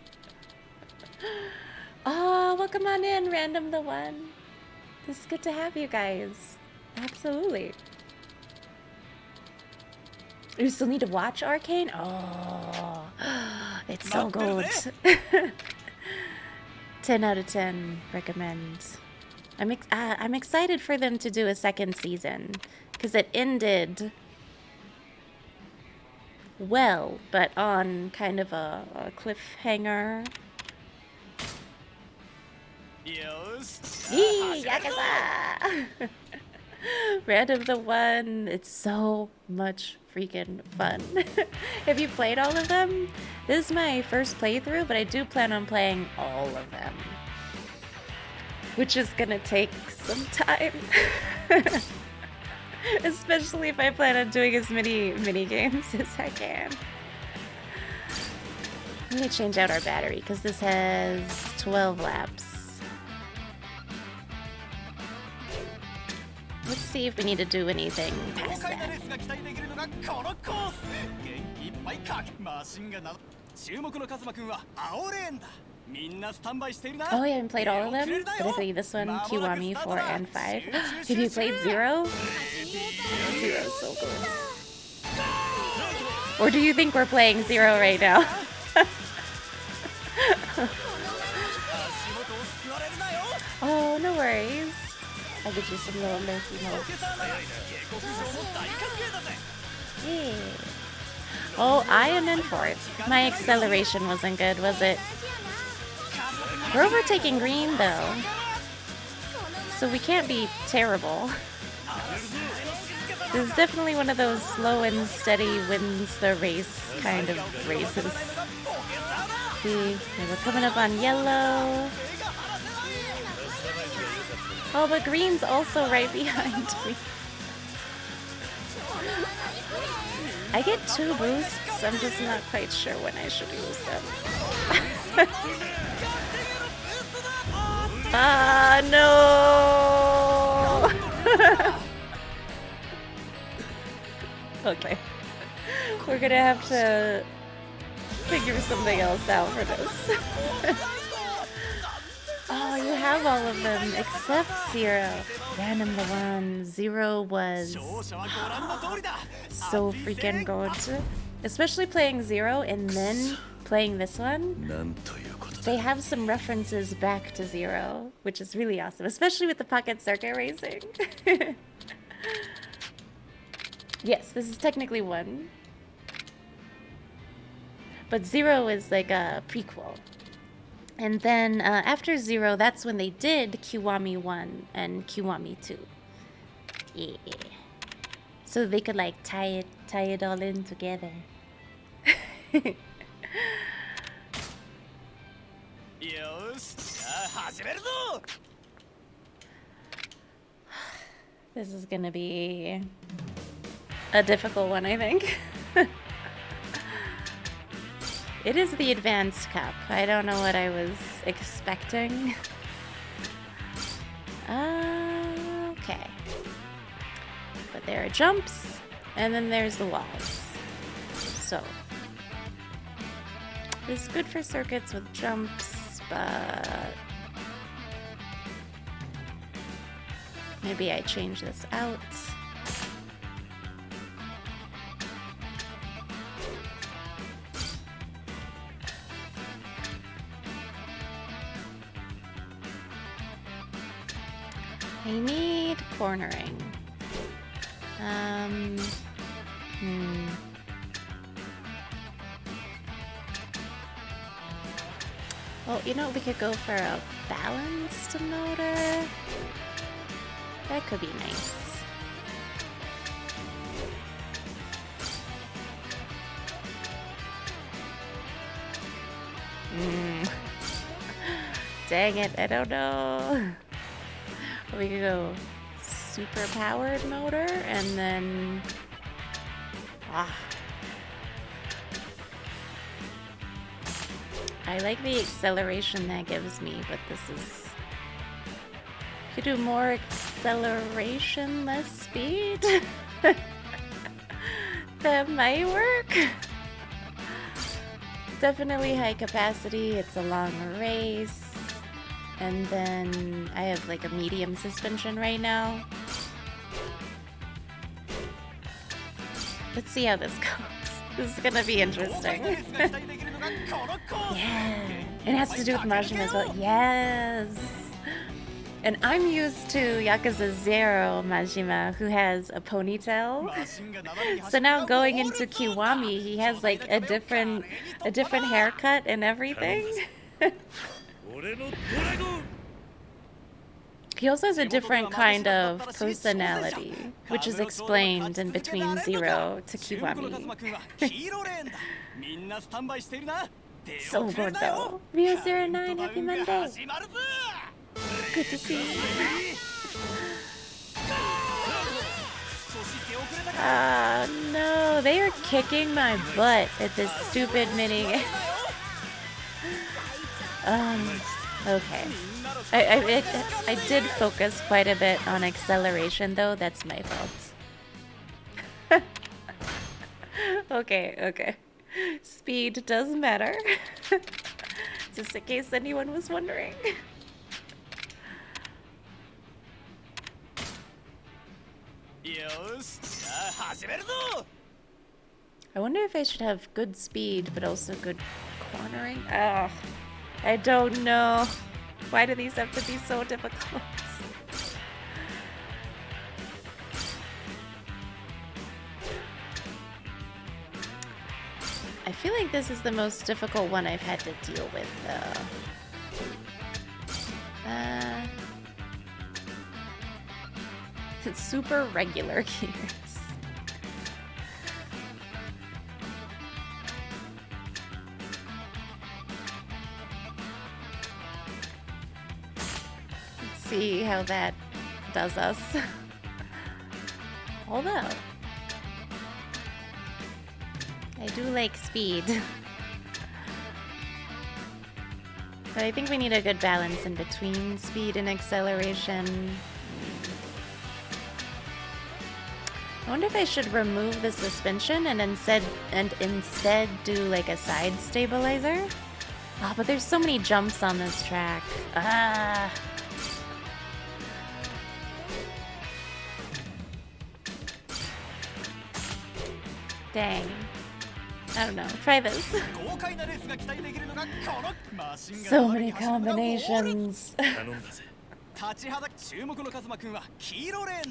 Oh, welcome on in, Random the One. It's good to have you guys. Absolutely. You still need to watch Arcane? Oh, it's so good. 10 out of 10 recommend. I'm excited for them to do a second season because it ended well, but on kind of a cliffhanger. Yee, Yakuza! Random the One. It's so much freaking fun. Have you played all of them? This is my first playthrough, but I do plan on playing all of them. which is gonna take some time. Especially if I plan on doing as many mini games as I can. Let me change out our battery because this has 12 laps. Let's see if we need to do anything past that. Oh, I haven't played all of them, but I played this one, Kiwami 4 and 5. Have you played 0? Zero's so good. Or do you think we're playing 0 right now? Oh, no worries. I'll get you some little murky notes. Yeah. Oh, I am in for it. My acceleration wasn't good, was it? We're overtaking green, though. So we can't be terrible. This is definitely one of those slow and steady wins the race kind of races. See, we're coming up on yellow. Oh, but green's also right behind me. I get 2 boosts, I'm just not quite sure when I should use them. Ah, no! Okay. We're gonna have to figure something else out for this. Oh, you have all of them except 0. Random the one. 0 was so freaking good. Especially playing 0 and then playing this one. They have some references back to 0, which is really awesome, especially with the pocket circuit racing. Yes, this is technically 1. But 0 is like a prequel. And then after 0, that's when they did Kiwami 1 and Kiwami 2. Yeah. So they could like tie it all in together. This is gonna be a difficult one, I think. It is the Advanced Cup. I don't know what I was expecting. Okay. But there are jumps, and then there's the walls. So, this is good for circuits with jumps, but maybe I change this out. I need cornering. Well, you know, we could go for a balanced motor. That could be nice. Dang it, I don't know. We could go super powered motor and then I like the acceleration that gives me, but this is could do more acceleration, less speed. That might work. Definitely high capacity, it's a long race. And then I have like a medium suspension right now. Let's see how this goes. This is gonna be interesting. Yeah. It has to do with Majima as well. Yes. And I'm used to Yakuza 0 Majima, who has a ponytail. So now going into Kiwami, he has like a different haircut and everything. He also has a different kind of personality, which is explained in between 0 to Kiwami. So good though. Rio09, happy Monday. Good to see you. No, they are kicking my butt at this stupid minigame. Okay. I did focus quite a bit on acceleration though, that's my fault. Okay. Speed does matter. Just in case anyone was wondering. I wonder if I should have good speed, but also good cornering. Ugh, I don't know. Why do these have to be so difficult? I feel like this is the most difficult one I've had to deal with, though. It's super regular gears. Let's see how that does us. Although, I do like speed. But I think we need a good balance in between speed and acceleration. I wonder if I should remove the suspension and instead do like a side stabilizer. Ah, but there's so many jumps on this track. Ah. Dang. I don't know. Try this. So many combinations.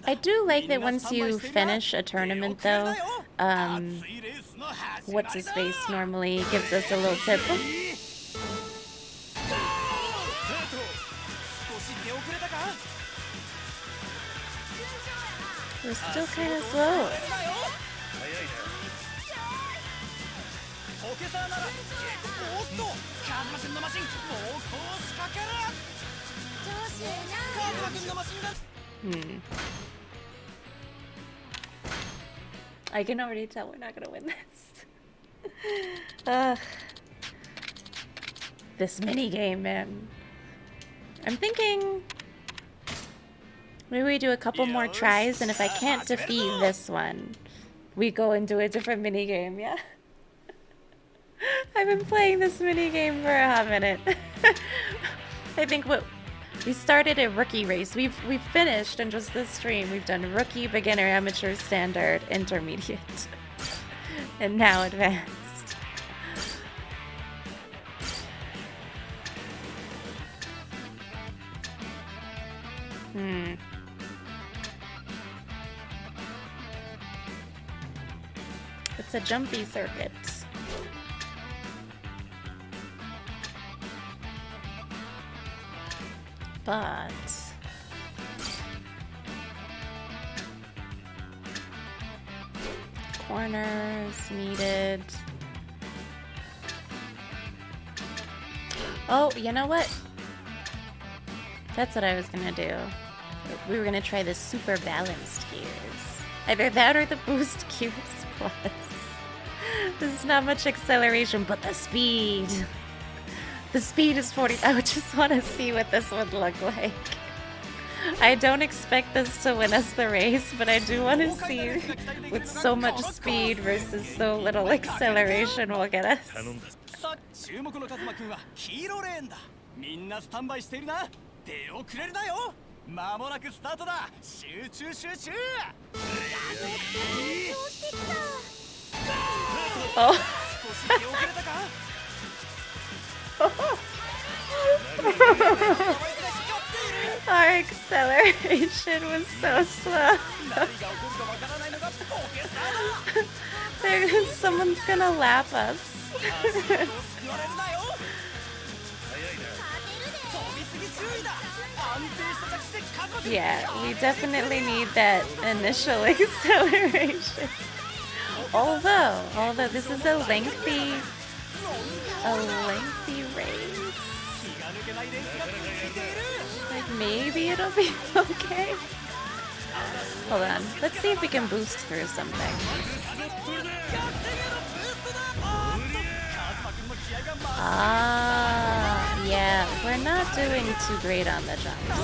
I do like that once you finish a tournament, though, what's his face normally gives us a little tip. We're still kind of slow. I can already tell we're not gonna win this. This minigame, man. I'm thinking maybe we do a couple more tries, and if I can't defeat this one, we go and do a different minigame, yeah? I've been playing this minigame for a hot minute. I think we started a rookie race. We've finished in just this stream. We've done rookie, beginner, amateur, standard, intermediate, and now advanced. It's a jumpy circuit. But corners needed. Oh, you know what? That's what I was gonna do. We were gonna try the super balanced gears. Either that or the boost gears plus. There's not much acceleration, but the speed. The speed is 40. I just want to see what this would look like. I don't expect this to win us the race, but I do want to see with so much speed versus so little acceleration will get us. Oh. Our acceleration was so slow. Someone's gonna lap us. Yeah, we definitely need that initial acceleration. Although this is a lengthy race. Like, maybe it'll be okay. Hold on. Let's see if we can boost through something. Ah, yeah. We're not doing too great on the jumps.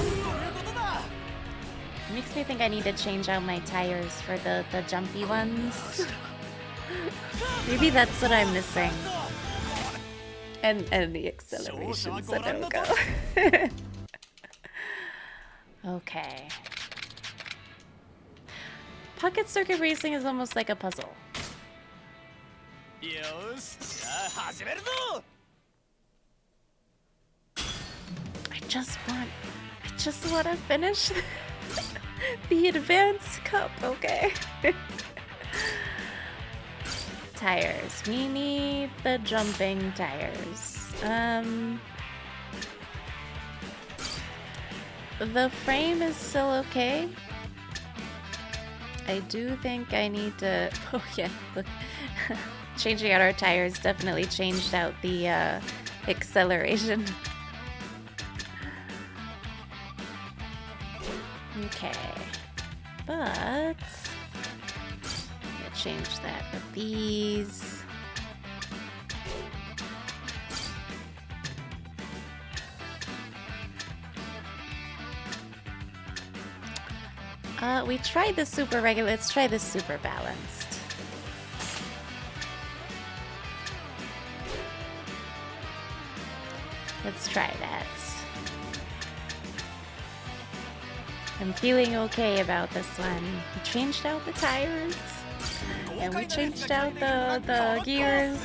Makes me think I need to change out my tires for the jumpy ones. Maybe that's what I'm missing. And the acceleration, so there we go. Okay. Pocket circuit racing is almost like a puzzle. I just want to finish the advanced cup, okay? Tires. We need the jumping tires. The frame is still okay. I do think I need to... Oh yeah, look. Changing out our tires definitely changed out the acceleration. Okay. But... I'm gonna change that with these. We tried the super regular. Let's try the super balanced. Let's try that. I'm feeling okay about this one. We changed out the tires. And we changed out the gears.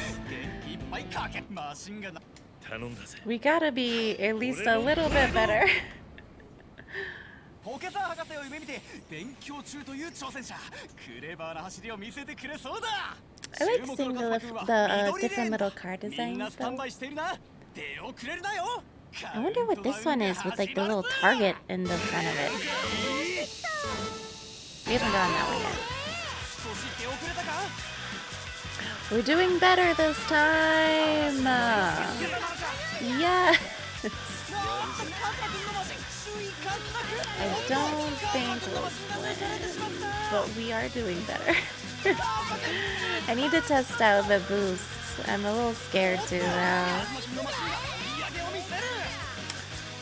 We gotta be at least a little bit better. I like seeing the different little car designs though. I wonder what this one is with like the little target in the front of it. We haven't gotten that one yet. We're doing better this time! Yes! I don't think we'll win, but we are doing better. I need to test out the boost. I'm a little scared too now.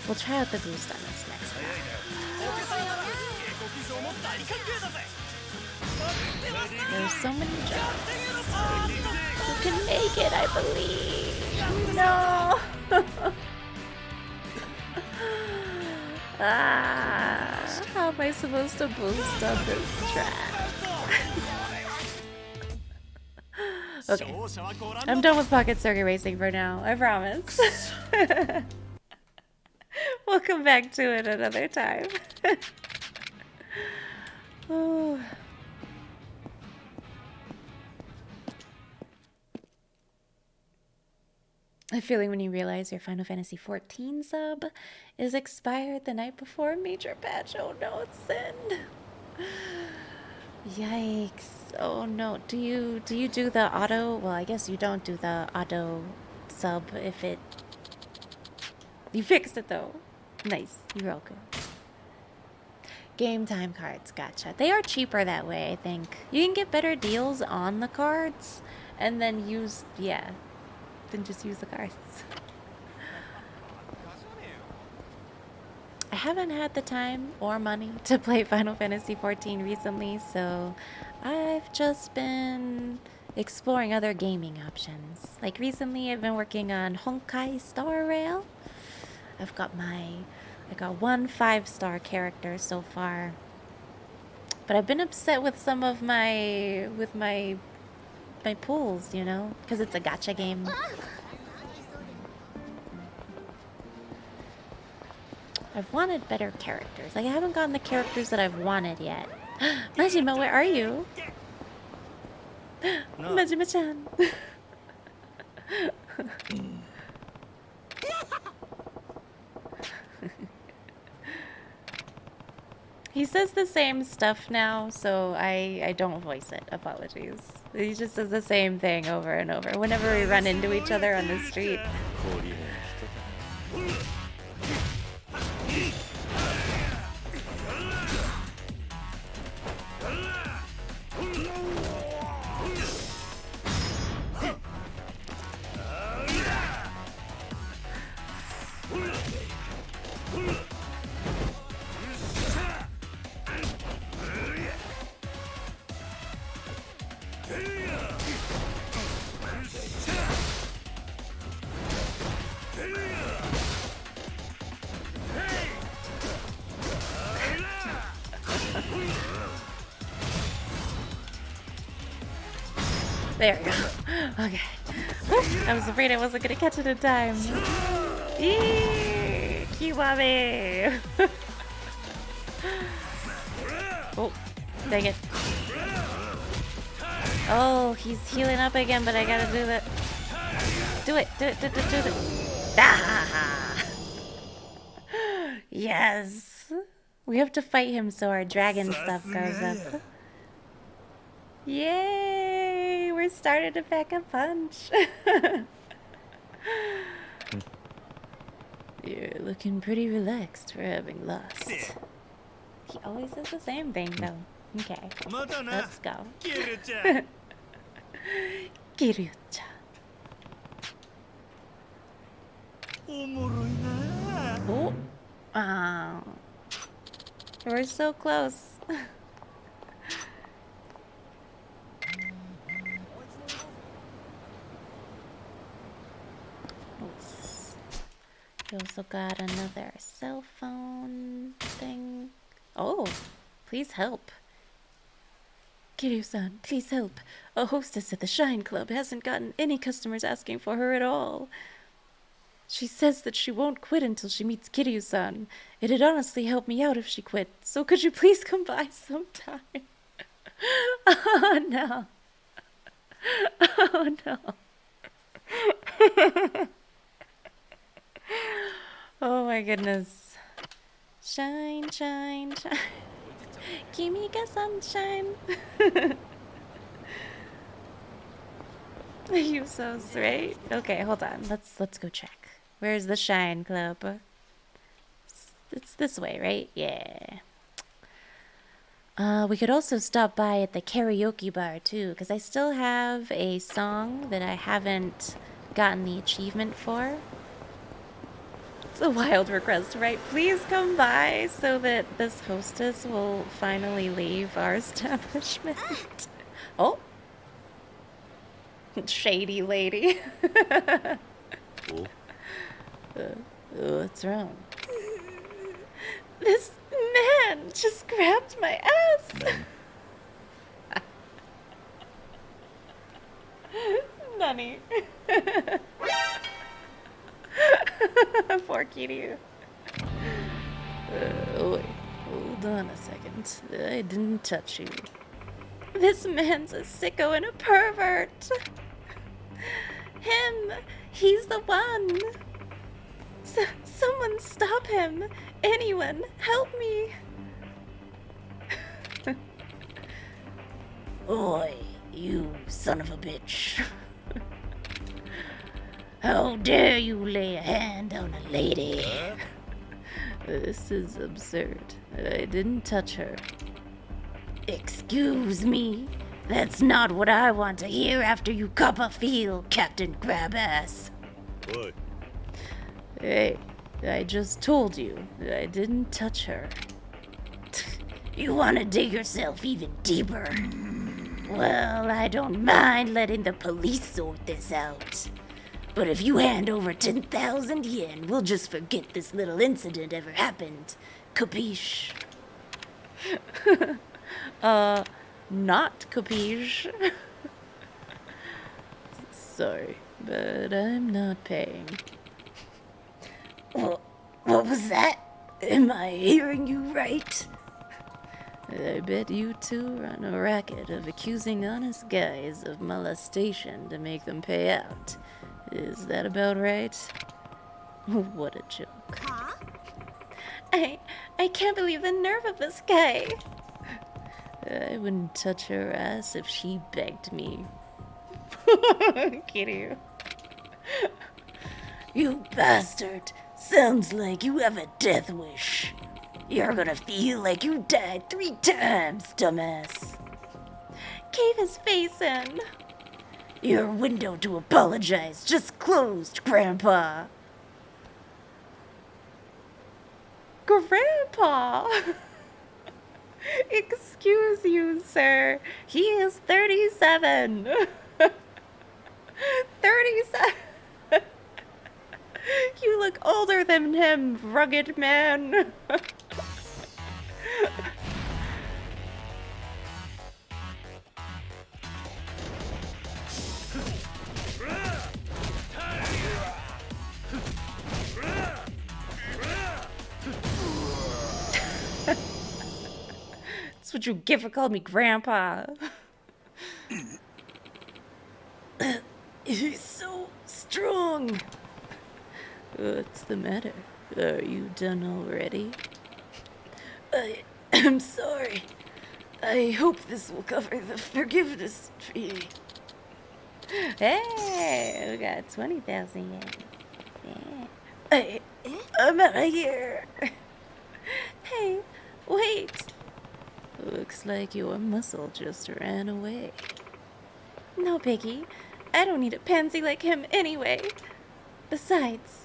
We'll try out the boost on this next time. There's so many jumps. You can make it, I believe. No! How am I supposed to boost on this track? Okay, I'm done with Pocket Circuit Racing for now, I promise. We'll come back to it another time. Oh. A feeling when you realize your Final Fantasy XIV sub is expired the night before a major patch. Oh no, it's sin. Yikes. Oh no. Do you do the auto? Well, I guess you don't do the auto sub if it... You fixed it though. Nice. You're welcome. Game time cards. Gotcha. They are cheaper that way, I think. You can get better deals on the cards and then use... Yeah. Then just use the cards. I haven't had the time or money to play Final Fantasy XIV recently, so I've just been exploring other gaming options. Like recently I've been working on Honkai Star Rail. I got one 5-star character so far. But I've been upset with some of my pulls, you know, because it's a gacha game. I've wanted better characters. Like, I haven't gotten the characters that I've wanted yet. Majima, where are you? Majima-chan. He says the same stuff now, so I don't voice it. Apologies. He just says the same thing over and over whenever we run into each other on the street. There we go. Okay. I was afraid I wasn't gonna catch it in time. Eee, Kiwami! Oh, dang it. Oh, he's healing up again, but I gotta do that. Do it, do it, do it, do it. Ah! Yes! We have to fight him so our dragon stuff goes up. Yay! We're starting to pack a punch. You're looking pretty relaxed for having lost. He always says the same thing, though. Okay, let's go. Kiryu-chan. Kiryu-chan. Oh, wow. We're so close. We also got another cell phone thing. Oh, please help. Kiryu-san, please help. A hostess at the Shine Club hasn't gotten any customers asking for her at all. She says that she won't quit until she meets Kiryu-san. It'd honestly help me out if she quit, so could you please come by sometime? Oh no. Oh no. Oh my goodness. Shine, shine, shine. Kimi ga sunshine. You so sweet. Okay, hold on. Let's go check. Where's the Shine Club? It's this way, right? Yeah. We could also stop by at the karaoke bar too, because I still have a song that I haven't gotten the achievement for. It's a wild request, right? Please come by so that this hostess will finally leave our establishment. Oh. Shady lady. Oh. What's wrong? This man just grabbed my ass. Nani. Poor Kiryu. Wait, hold on a second. I didn't touch you. This man's a sicko and a pervert. Him, he's the one. Someone stop him. Anyone, help me. Oi, you son of a bitch. How dare you lay a hand on a lady? This is absurd. I didn't touch her. Excuse me? That's not what I want to hear after you cop a feel, Captain Grabass. Oi. Hey, I just told you that I didn't touch her. You want to dig yourself even deeper? Well, I don't mind letting the police sort this out. But if you hand over 10,000 yen, we'll just forget this little incident ever happened. Capiche? Not capiche. Sorry, but I'm not paying. What was that? Am I hearing you right? I bet you two run a racket of accusing honest guys of molestation to make them pay out. Is that about right? What a joke. Huh? I can't believe the nerve of this guy. I wouldn't touch her ass if she begged me. Kiryu. You bastard! Sounds like you have a death wish. You're gonna feel like you died 3 times, dumbass. Cave his face in. Your window to apologize just closed, Grandpa. Grandpa! Excuse you, sir. He is 37. 37. You look older than him, rugged man. That's what you get for calling me Grandpa. He's so strong. What's the matter? Are you done already? I'm sorry. I hope this will cover the forgiveness fee. Hey, we got 20,000 yen. Yeah. I'm out of here. Hey, wait. Looks like your muscle just ran away. No, Piggy. I don't need a pansy like him anyway. Besides,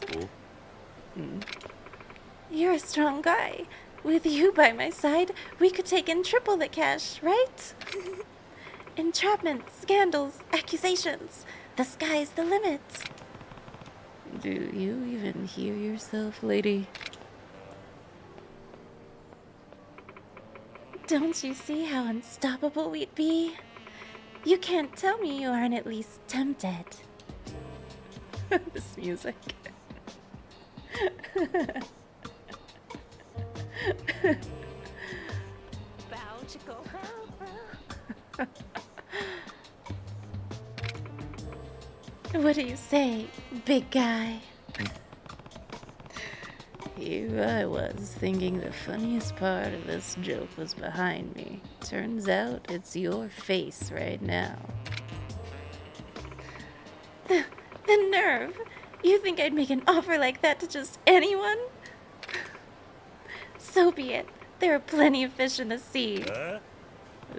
you're a strong guy. With you by my side, we could take in triple the cash, right? Entrapment, scandals, accusations. The sky's the limit. Do you even hear yourself, lady? Don't you see how unstoppable we'd be? You can't tell me you aren't at least tempted. This music. What do you say, big guy? Here I was thinking the funniest part of this joke was behind me. Turns out it's your face right now. The nerve! You think I'd make an offer like that to just anyone? So be it. There are plenty of fish in the sea.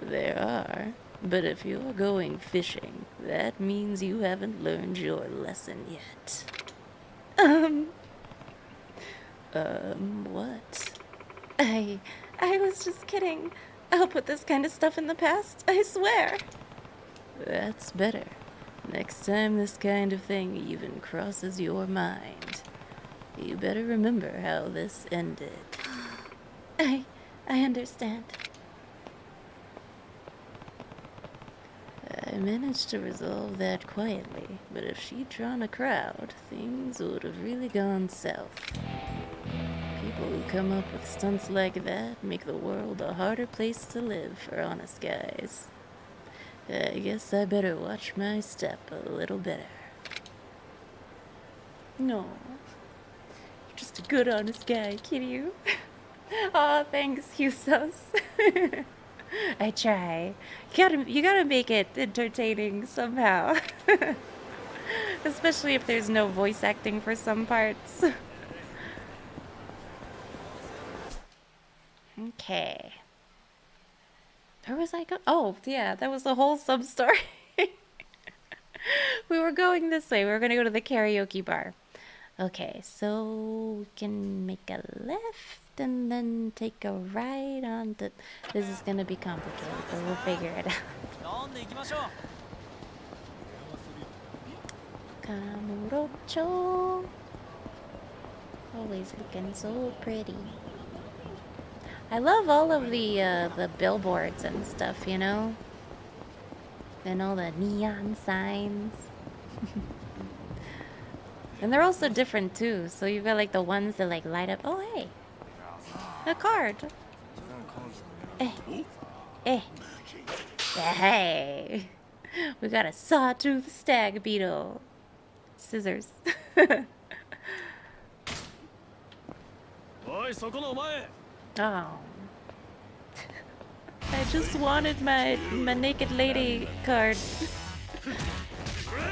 There are. But if you're going fishing, that means you haven't learned your lesson yet. What? I was just kidding. I'll put this kind of stuff in the past, I swear. That's better. Next time this kind of thing even crosses your mind, you better remember how this ended. I understand. I managed to resolve that quietly, but if she'd drawn a crowd, things would have really gone south. People who come up with stunts like that make the world a harder place to live for honest guys. I guess I better watch my step a little better. No. You're just a good honest guy, Kiryu. Aw, thanks, Husos. I try. You gotta make it entertaining somehow. Especially if there's no voice acting for some parts. Okay. Where was I going? Oh, yeah, that was the whole sub-story. We were going this way. We were gonna go to the karaoke bar. Okay, so we can make a left and then take a right on the... This is gonna be complicated, but we'll figure it out. Kamurocho. Always looking so pretty. I love all of the billboards and stuff, you know? And all the neon signs. And they're also different too. So you've got like the ones that like light up. Oh, hey. A card. Hey. We got a sawtooth stag beetle. Scissors. Oh. I just wanted my naked lady card.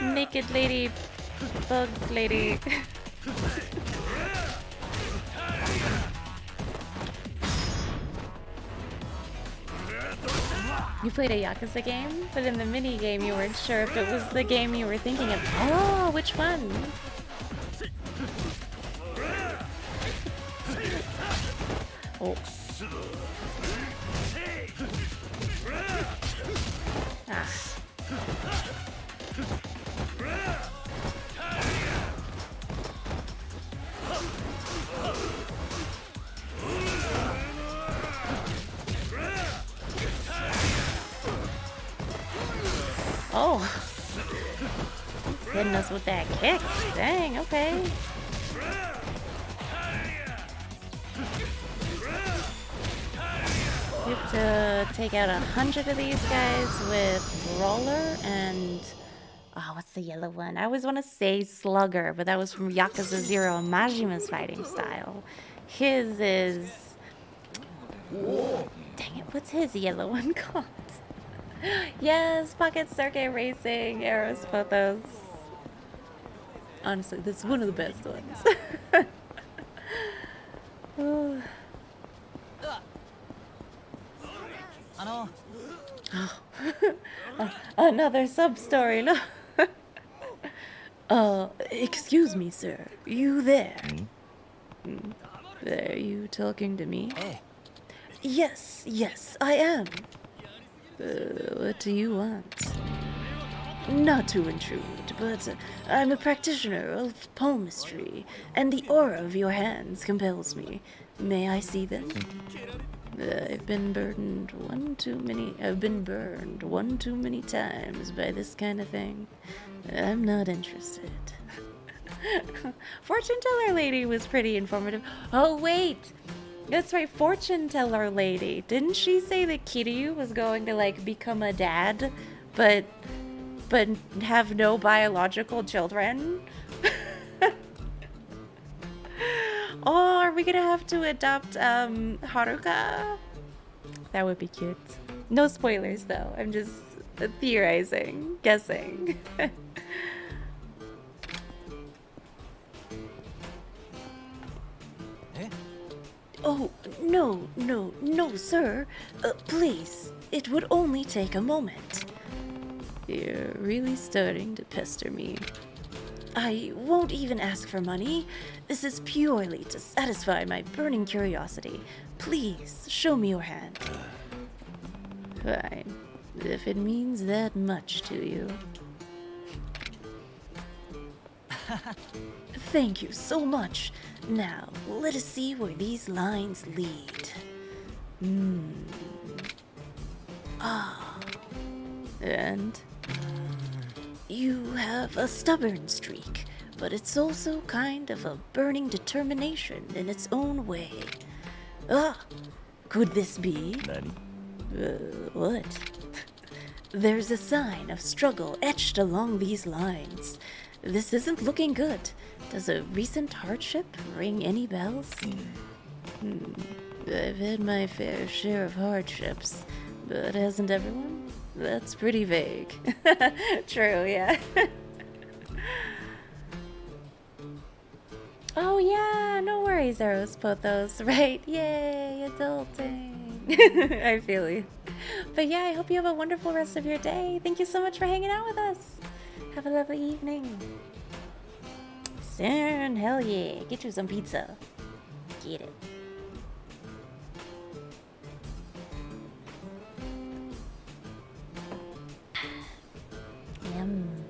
Naked lady, bug lady. You played a Yakuza game, but in the mini game you weren't sure if it was the game you were thinking of. Oh, which one? Oh. Ah. Oh. He's hitting us with that kick. Dang, okay. We have to take out 100 of these guys with Brawler and... Oh, what's the yellow one? I always want to say Slugger, but that was from Yakuza 0, Majima's fighting style. His is... Dang it, what's his yellow one called? Yes, Pocket Circuit Racing, Eros Photos. Honestly, this is one of the best ones. Oh. Another sub-story, no? Excuse me, sir. You there? Are you talking to me? Yes, I am. What do you want? Not to intrude, but I'm a practitioner of palmistry, and the aura of your hands compels me. May I see them? I've been burned one too many times by this kind of thing. I'm not interested. Fortune teller lady was pretty informative. Oh wait, that's right, fortune teller lady. Didn't she say that Kiryu was going to like become a dad, but have no biological children? Oh, are we gonna have to adopt Haruka? That would be cute. No spoilers though. I'm just theorizing, guessing. Oh, no, sir. Please, it would only take a moment. You're really starting to pester me. I won't even ask for money. This is purely to satisfy my burning curiosity. Please, show me your hand. Fine, if it means that much to you. Thank you so much. Now, let us see where these lines lead. And you have a stubborn streak, but it's also kind of a burning determination in its own way. Could this be? What? There's a sign of struggle etched along these lines. This isn't looking good. Does a recent hardship ring any bells? I've had my fair share of hardships, but hasn't everyone? That's pretty vague. True, yeah. Oh yeah, no worries, Eros Pothos, right? Yay, adulting. I feel you. But yeah, I hope you have a wonderful rest of your day. Thank you so much for hanging out with us. Have a lovely evening. Soon, hell yeah. Get you some pizza. Get it. Yum.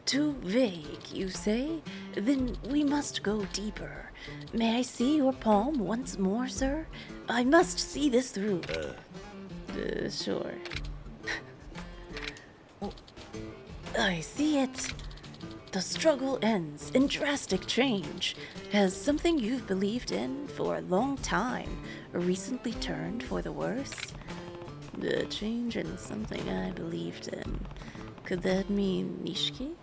Too vague, you say? Then we must go deeper. May I see your palm once more, sir? I must see this through. Sure. I see it. The struggle ends in drastic change. Has something you've believed in for a long time recently turned for the worse? The change in something I believed in. Could that mean Nishiki?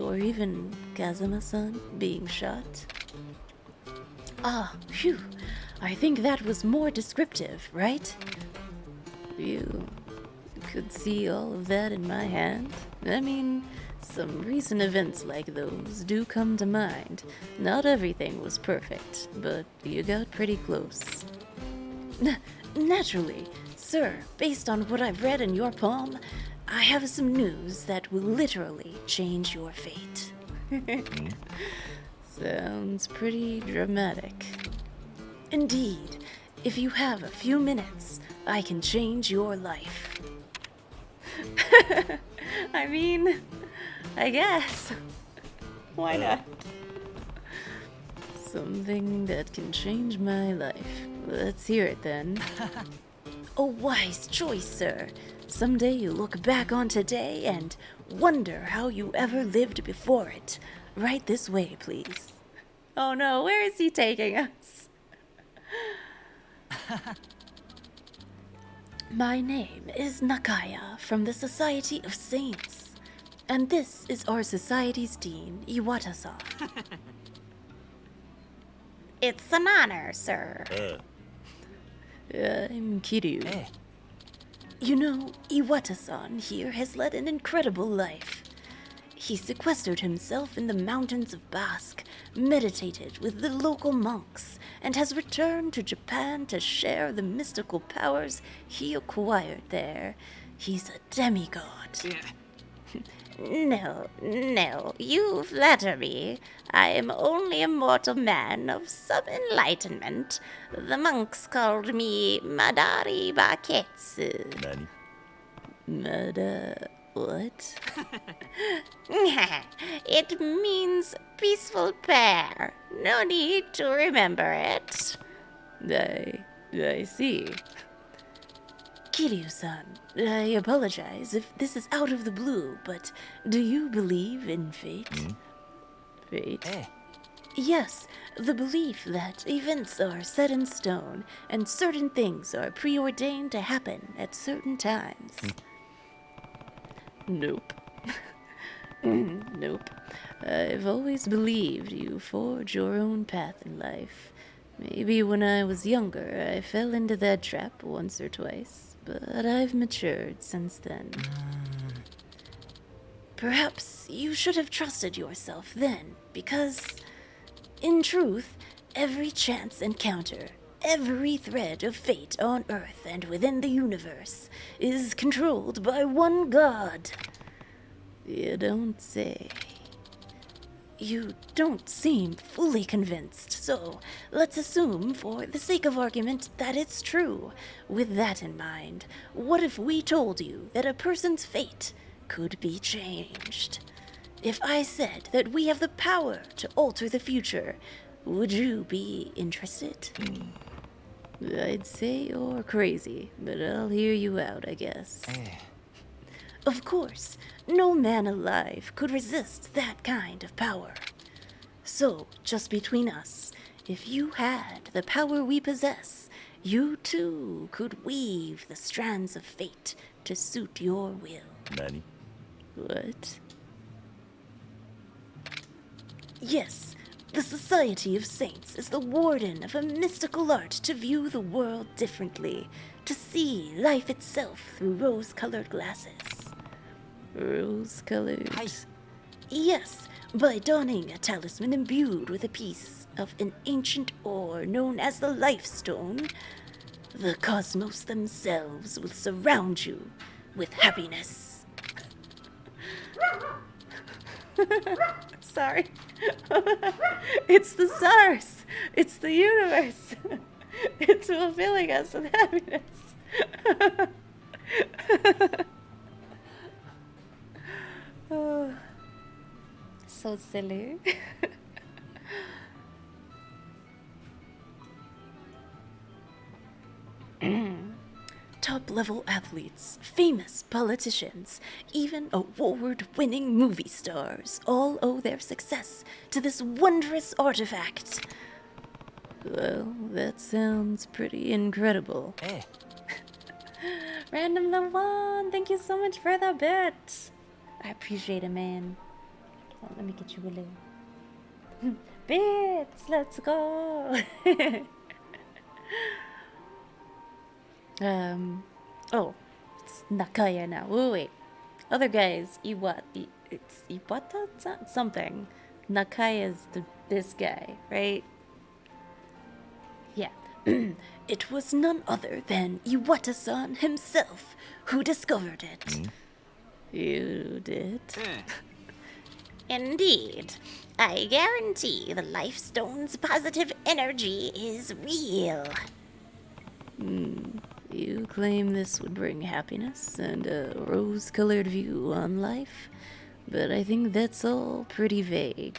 Or even Kazuma-san being shot? Ah, phew. I think that was more descriptive, right? You could see all of that in my hand. I mean, some recent events like those do come to mind. Not everything was perfect, but you got pretty close. Naturally. Sir, based on what I've read in your palm, I have some news that will literally change your fate. Sounds pretty dramatic. Indeed, if you have a few minutes, I can change your life. I mean, I guess. Why not? Something that can change my life. Let's hear it then. A wise choice, sir. Someday you look back on today and wonder how you ever lived before it. Right this way, please. Oh no, where is he taking us? My name is Nakaya from the Society of Saints. And this is our society's dean, Iwata-san. It's an honor, sir. I'm Kiryu. You know, Iwata-san here has led an incredible life. He sequestered himself in the mountains of Basque, meditated with the local monks, and has returned to Japan to share the mystical powers he acquired there. He's a demigod. No, you flatter me. I am only a mortal man of some enlightenment. The monks called me Madari Baketsu. Nani? What? It means peaceful pair. No need to remember it. I see. Kiryu-san, I apologize if this is out of the blue, but do you believe in fate? Fate? Yes, the belief that events are set in stone and certain things are preordained to happen at certain times. Nope. Nope. I've always believed you forge your own path in life. Maybe when I was younger, I fell into that trap once or twice, but I've matured since then. Perhaps you should have trusted yourself then, because, in truth, every chance encounter, every thread of fate on Earth and within the universe is controlled by one God. You don't say. You don't seem fully convinced, so let's assume, for the sake of argument, that it's true. With that in mind, what if we told you that a person's fate could be changed? If I said that we have the power to alter the future, would you be interested? I'd say you're crazy, but I'll hear you out, I guess. Of course, no man alive could resist that kind of power. So, just between us, if you had the power we possess, you too could weave the strands of fate to suit your will. Nani? What? Yes, the Society of Saints is the warden of a mystical art to view the world differently, to see life itself through rose-colored glasses. Rose-colored? Yes, by donning a talisman imbued with a piece of an ancient ore known as the Life Stone, the cosmos themselves will surround you with happiness. Sorry. It's the stars. It's the universe. It's fulfilling us with happiness. Oh, so silly. Top-level athletes, famous politicians, even award-winning movie stars all owe their success to this wondrous artifact. Well, that sounds pretty incredible. Random the one, thank you so much for the bit. I appreciate it, man. Oh, let me get you a little bits. Let's go. Oh, it's Nakaya now. Wait. Other guys, it's Iwata something. Nakaya's this guy, right? Yeah. It was none other than Iwata-san himself who discovered it. You did? Indeed. I guarantee the Life Stone's positive energy is real. You claim this would bring happiness and a rose-colored view on life, but I think that's all pretty vague.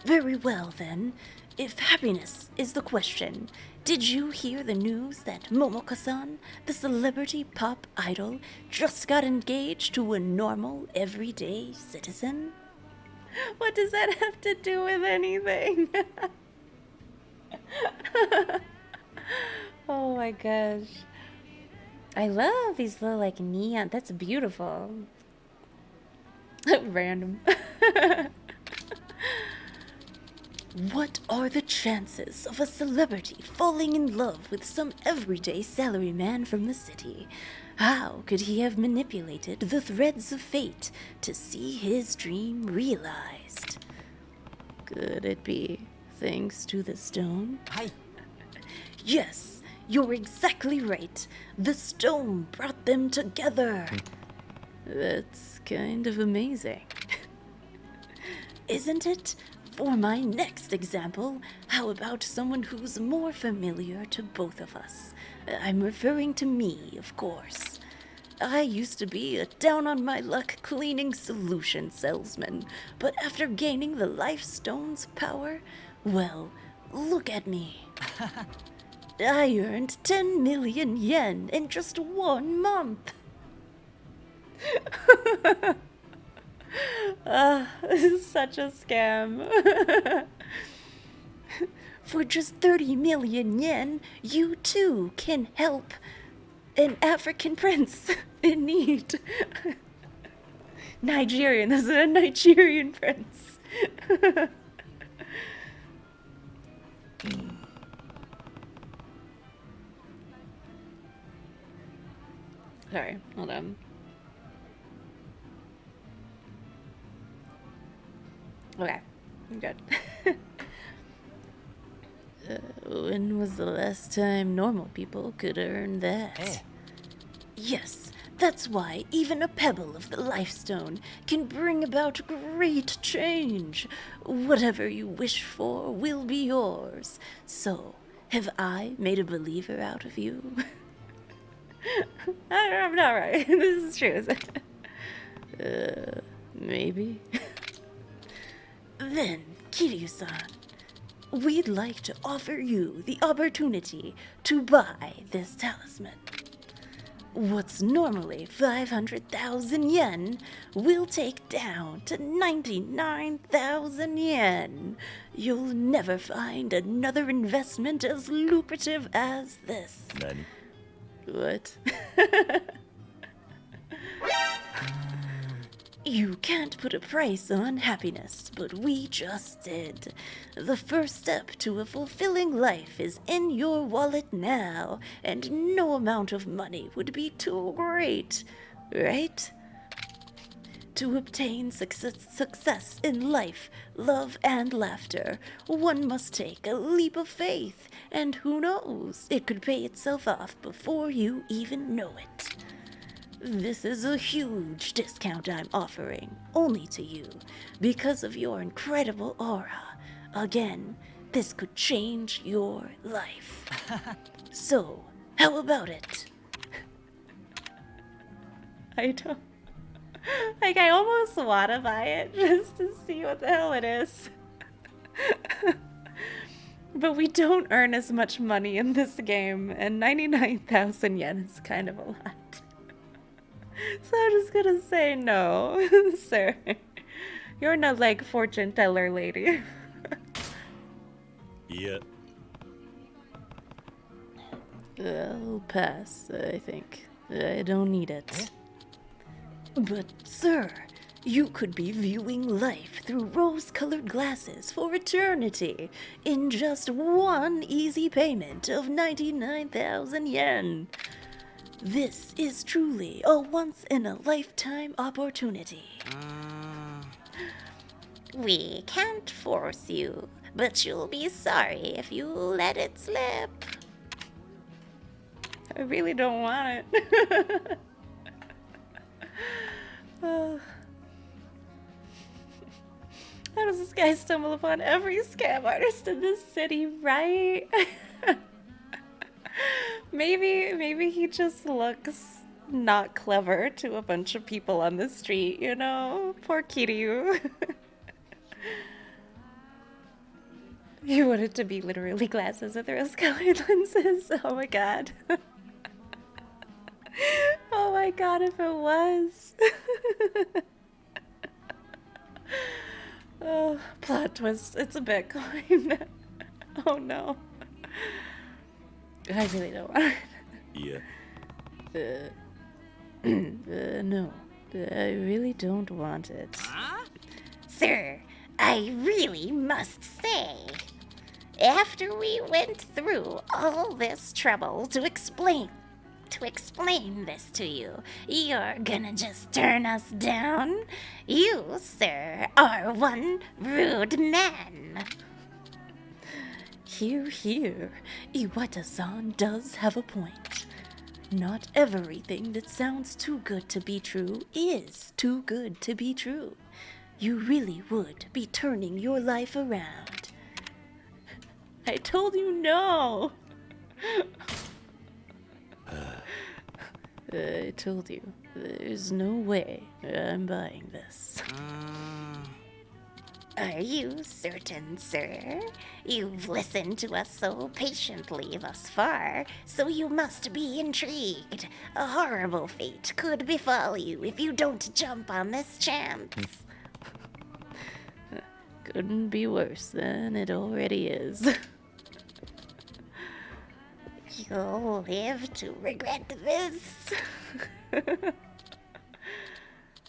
Very well, then. If happiness is the question, did you hear the news that Momoka-san, the celebrity pop idol, just got engaged to a normal, everyday citizen? What does that have to do with anything? Oh my gosh. I love these little, like, neon. That's beautiful. Random. What are the chances of a celebrity falling in love with some everyday salaryman from the city? How could he have manipulated the threads of fate to see his dream realized? Could it be thanks to the stone? Hi. Yes, you're exactly right. The stone brought them together. That's kind of amazing. Isn't it? For my next example, how about someone who's more familiar to both of us? I'm referring to me, of course. I used to be a down-on-my-luck cleaning solution salesman, but after gaining the Life Stone's power, well, look at me. I earned 10 million yen in just 1 month. This is such a scam. For just 30 million yen, you too can help an African prince in need. Nigerian, this is a Nigerian prince. Sorry, hold on. Okay, I'm good. When was the last time normal people could earn that? Hey. Yes, that's why even a pebble of the Life Stone can bring about great change. Whatever you wish for will be yours. So, have I made a believer out of you? I'm not right. This is true, is it? Maybe. Then, Kiryu-san, we'd like to offer you the opportunity to buy this talisman. What's normally 500,000 yen will take down to 99,000 yen. You'll never find another investment as lucrative as this. Nani? What? You can't put a price on happiness, but we just did. The first step to a fulfilling life is in your wallet now, and no amount of money would be too great, right? To obtain success in life, love, and laughter, one must take a leap of faith, and who knows, it could pay itself off before you even know it. This is a huge discount I'm offering, only to you, because of your incredible aura. Again, this could change your life. So, how about it? I don't... Like, I almost want to buy it just to see what the hell it is. But we don't earn as much money in this game, and 99,000 yen is kind of a lot. So I'm just gonna say no, sir. You're not like fortune teller lady. Yeah. I'll pass, I think. I don't need it. But, sir, you could be viewing life through rose-colored glasses for eternity in just one easy payment of 99,000 yen. This is truly a once-in-a-lifetime opportunity. We can't force you, but you'll be sorry if you let it slip. I really don't want it. Oh. How does this guy stumble upon every scam artist in this city, right? Maybe he just looks not clever to a bunch of people on the street, you know? Poor Kiryu. You wanted to be literally glasses with rose-colored lenses. Oh my god. Oh my god, if it was. Oh, plot twist. It's a Bitcoin. Oh no. I really don't want it. Yeah. No. I really don't want it. Sir, I really must say, after we went through all this trouble to explain this to you, you're gonna just turn us down? You, sir, are one rude man. Hear, hear. Iwata-san does have a point. Not everything that sounds too good to be true is too good to be true. You really would be turning your life around. I told you no! I told you, there's no way I'm buying this. Are you certain, sir? You've listened to us so patiently thus far, so you must be intrigued. A horrible fate could befall you if you don't jump on this chance. Couldn't be worse than it already is. You'll live to regret this.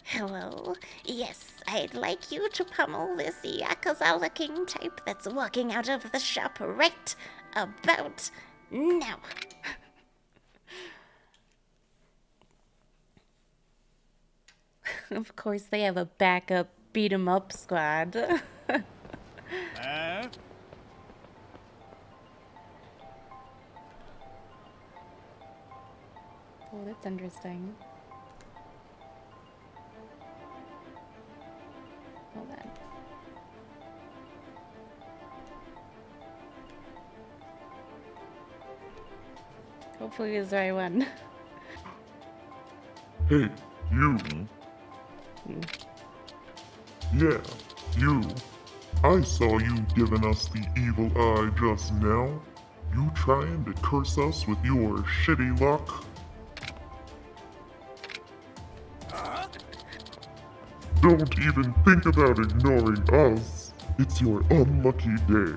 Hello? Yes, I'd like you to pummel this Yakuza King type that's walking out of the shop right about now. Of course, they have a backup beat-em-up squad. Oh, that's interesting. Hold on. Hopefully it's the right one. Hey, you. Yeah, you. I saw you giving us the evil eye just now. You trying to curse us with your shitty luck? Don't even think about ignoring us. It's your unlucky day.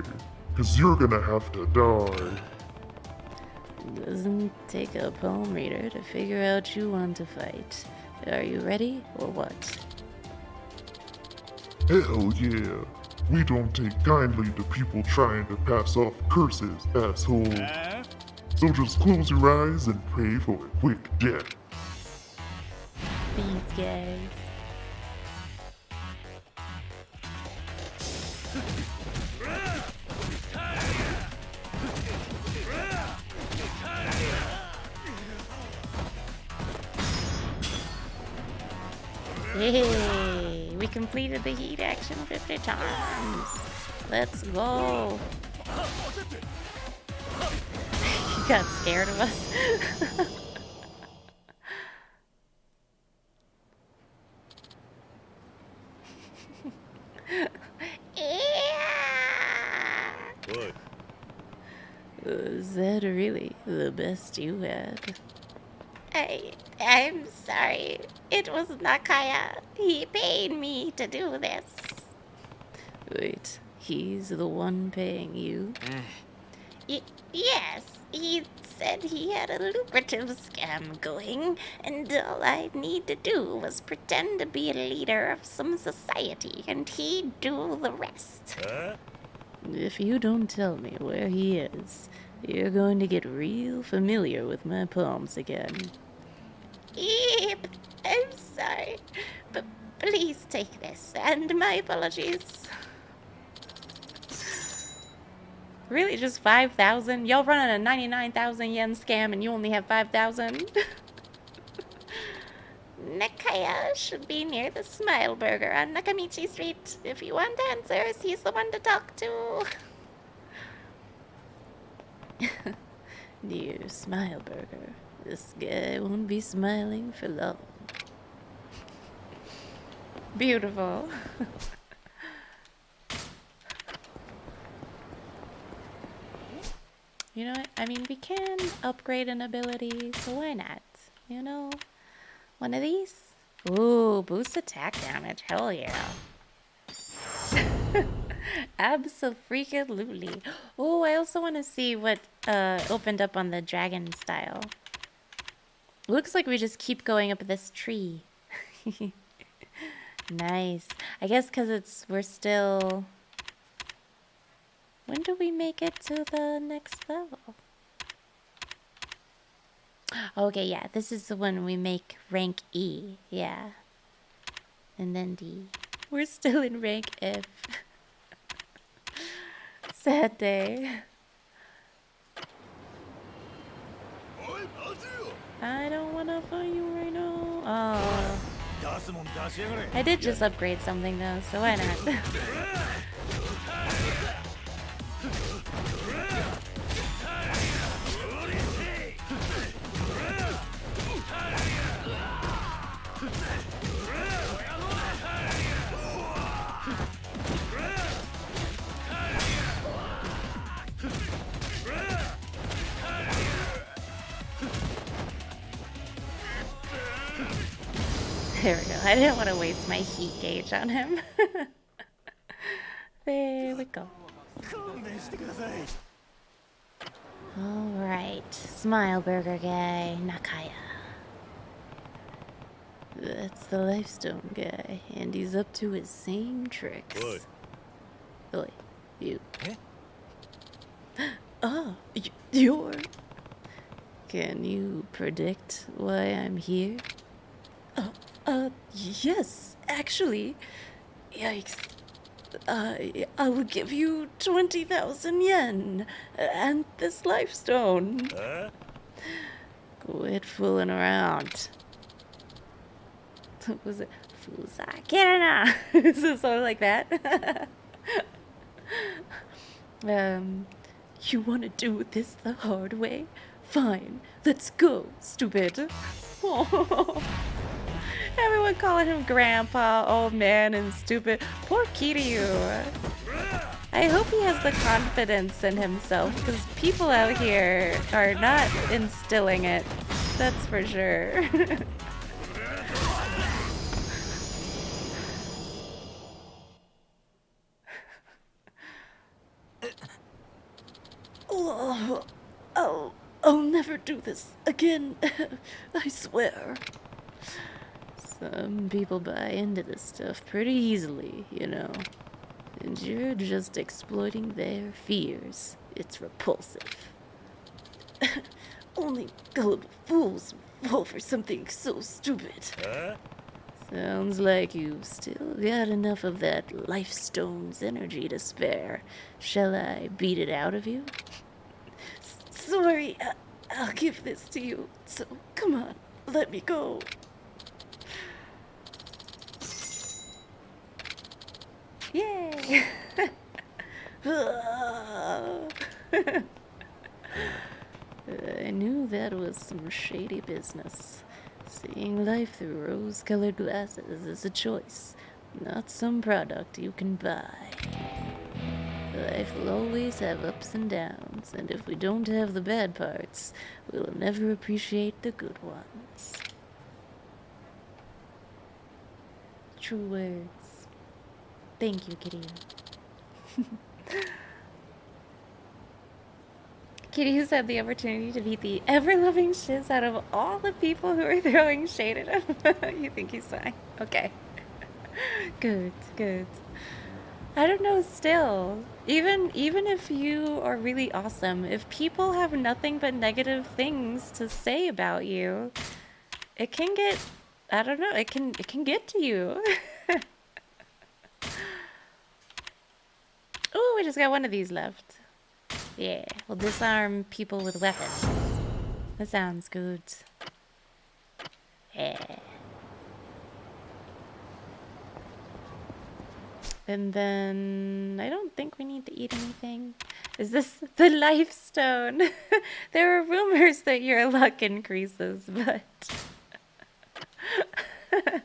'Cause you're gonna have to die. Doesn't take a palm reader to figure out you want to fight. Are you ready or what? Hell yeah. We don't take kindly to people trying to pass off curses, asshole. So just close your eyes and pray for a quick death. These guys. Hey, we completed the heat action 50 times. Let's go. He got scared of us. What? Is that really the best you had? I'm sorry. It was Nakaya. He paid me to do this. Wait, he's the one paying you? Yes, he said he had a lucrative scam going, and all I'd need to do was pretend to be a leader of some society, and he'd do the rest. Huh? If you don't tell me where he is, you're going to get real familiar with my palms again. Yep, I'm sorry, but please take this, and my apologies. Really, just 5,000? Y'all running a 99,000 yen scam and you only have 5,000? Nakaya should be near the Smile Burger on Nakamichi Street. If you want answers, he's the one to talk to. Dear Smile Burger, this guy won't be smiling for long. Beautiful. You know what? I mean, we can upgrade an ability, so why not? You know? One of these? Ooh, boost attack damage. Hell yeah. Absolutely. Oh, I also want to see what opened up on the dragon style. Looks like we just keep going up this tree. Nice. I guess because we're still... When do we make it to the next level? Okay, yeah, this is the one we make rank E. Yeah. And then D. We're still in rank F. Sad day. I don't wanna fight you right now. Oh. I did just upgrade something though, so why not? There we go. I didn't want to waste my heat gauge on him. There we go. Alright. Smile Burger guy, Nakaya. That's the Lifestone guy, and he's up to his same tricks. Oi, you. Ah, you're... Can you predict why I'm here? Yes, actually. Yikes. I will give you 20,000 yen and this lifestone. Quit fooling around. Was it Fuzakirana? Is it something like that? You want to do this the hard way? Fine, let's go, stupid. Oh. Everyone calling him grandpa, old man, and stupid. Poor Kiryu. I hope he has the confidence in himself, because people out here are not instilling it. That's for sure. I'll never do this again. I swear. Some people buy into this stuff pretty easily, you know. And you're just exploiting their fears. It's repulsive. Only gullible fools fall for something so stupid. Sounds like you've still got enough of that Lifestone's energy to spare. Shall I beat it out of you? Sorry, I'll give this to you. So, come on, let me go. Yay! I knew that was some shady business. Seeing life through rose-colored glasses is a choice, not some product you can buy. Life will always have ups and downs, and if we don't have the bad parts, we'll never appreciate the good ones. True words. Thank you, Kiryu. Kiryu's had the opportunity to beat the ever-loving shiz out of all the people who are throwing shade at him. You think he's fine? Okay. Good, good. I don't know, still. Even if you are really awesome, if people have nothing but negative things to say about you, it can get, I don't know, it can get to you. Oh, we just got one of these left. Yeah, we'll disarm people with weapons. That sounds good. Yeah. And then I don't think we need to eat anything. Is this the life stone? There are rumors that your luck increases, but is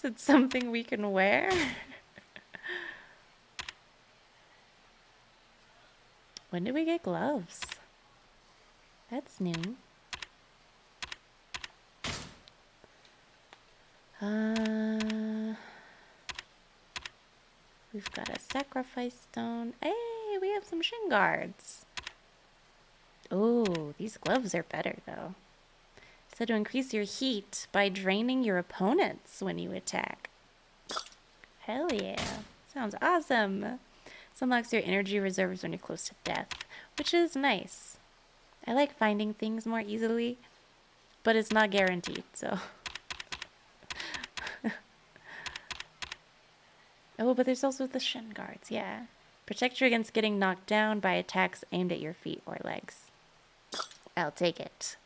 it something we can wear? When did we get gloves? That's new. We've got a sacrifice stone. Hey, we have some shin guards. Oh, these gloves are better though. Said to increase your heat by draining your opponents when you attack. Hell yeah. Sounds awesome. This unlocks your energy reserves when you're close to death, which is nice. I like finding things more easily, but it's not guaranteed, so. Oh, but there's also the shin guards, yeah. Protect you against getting knocked down by attacks aimed at your feet or legs. I'll take it.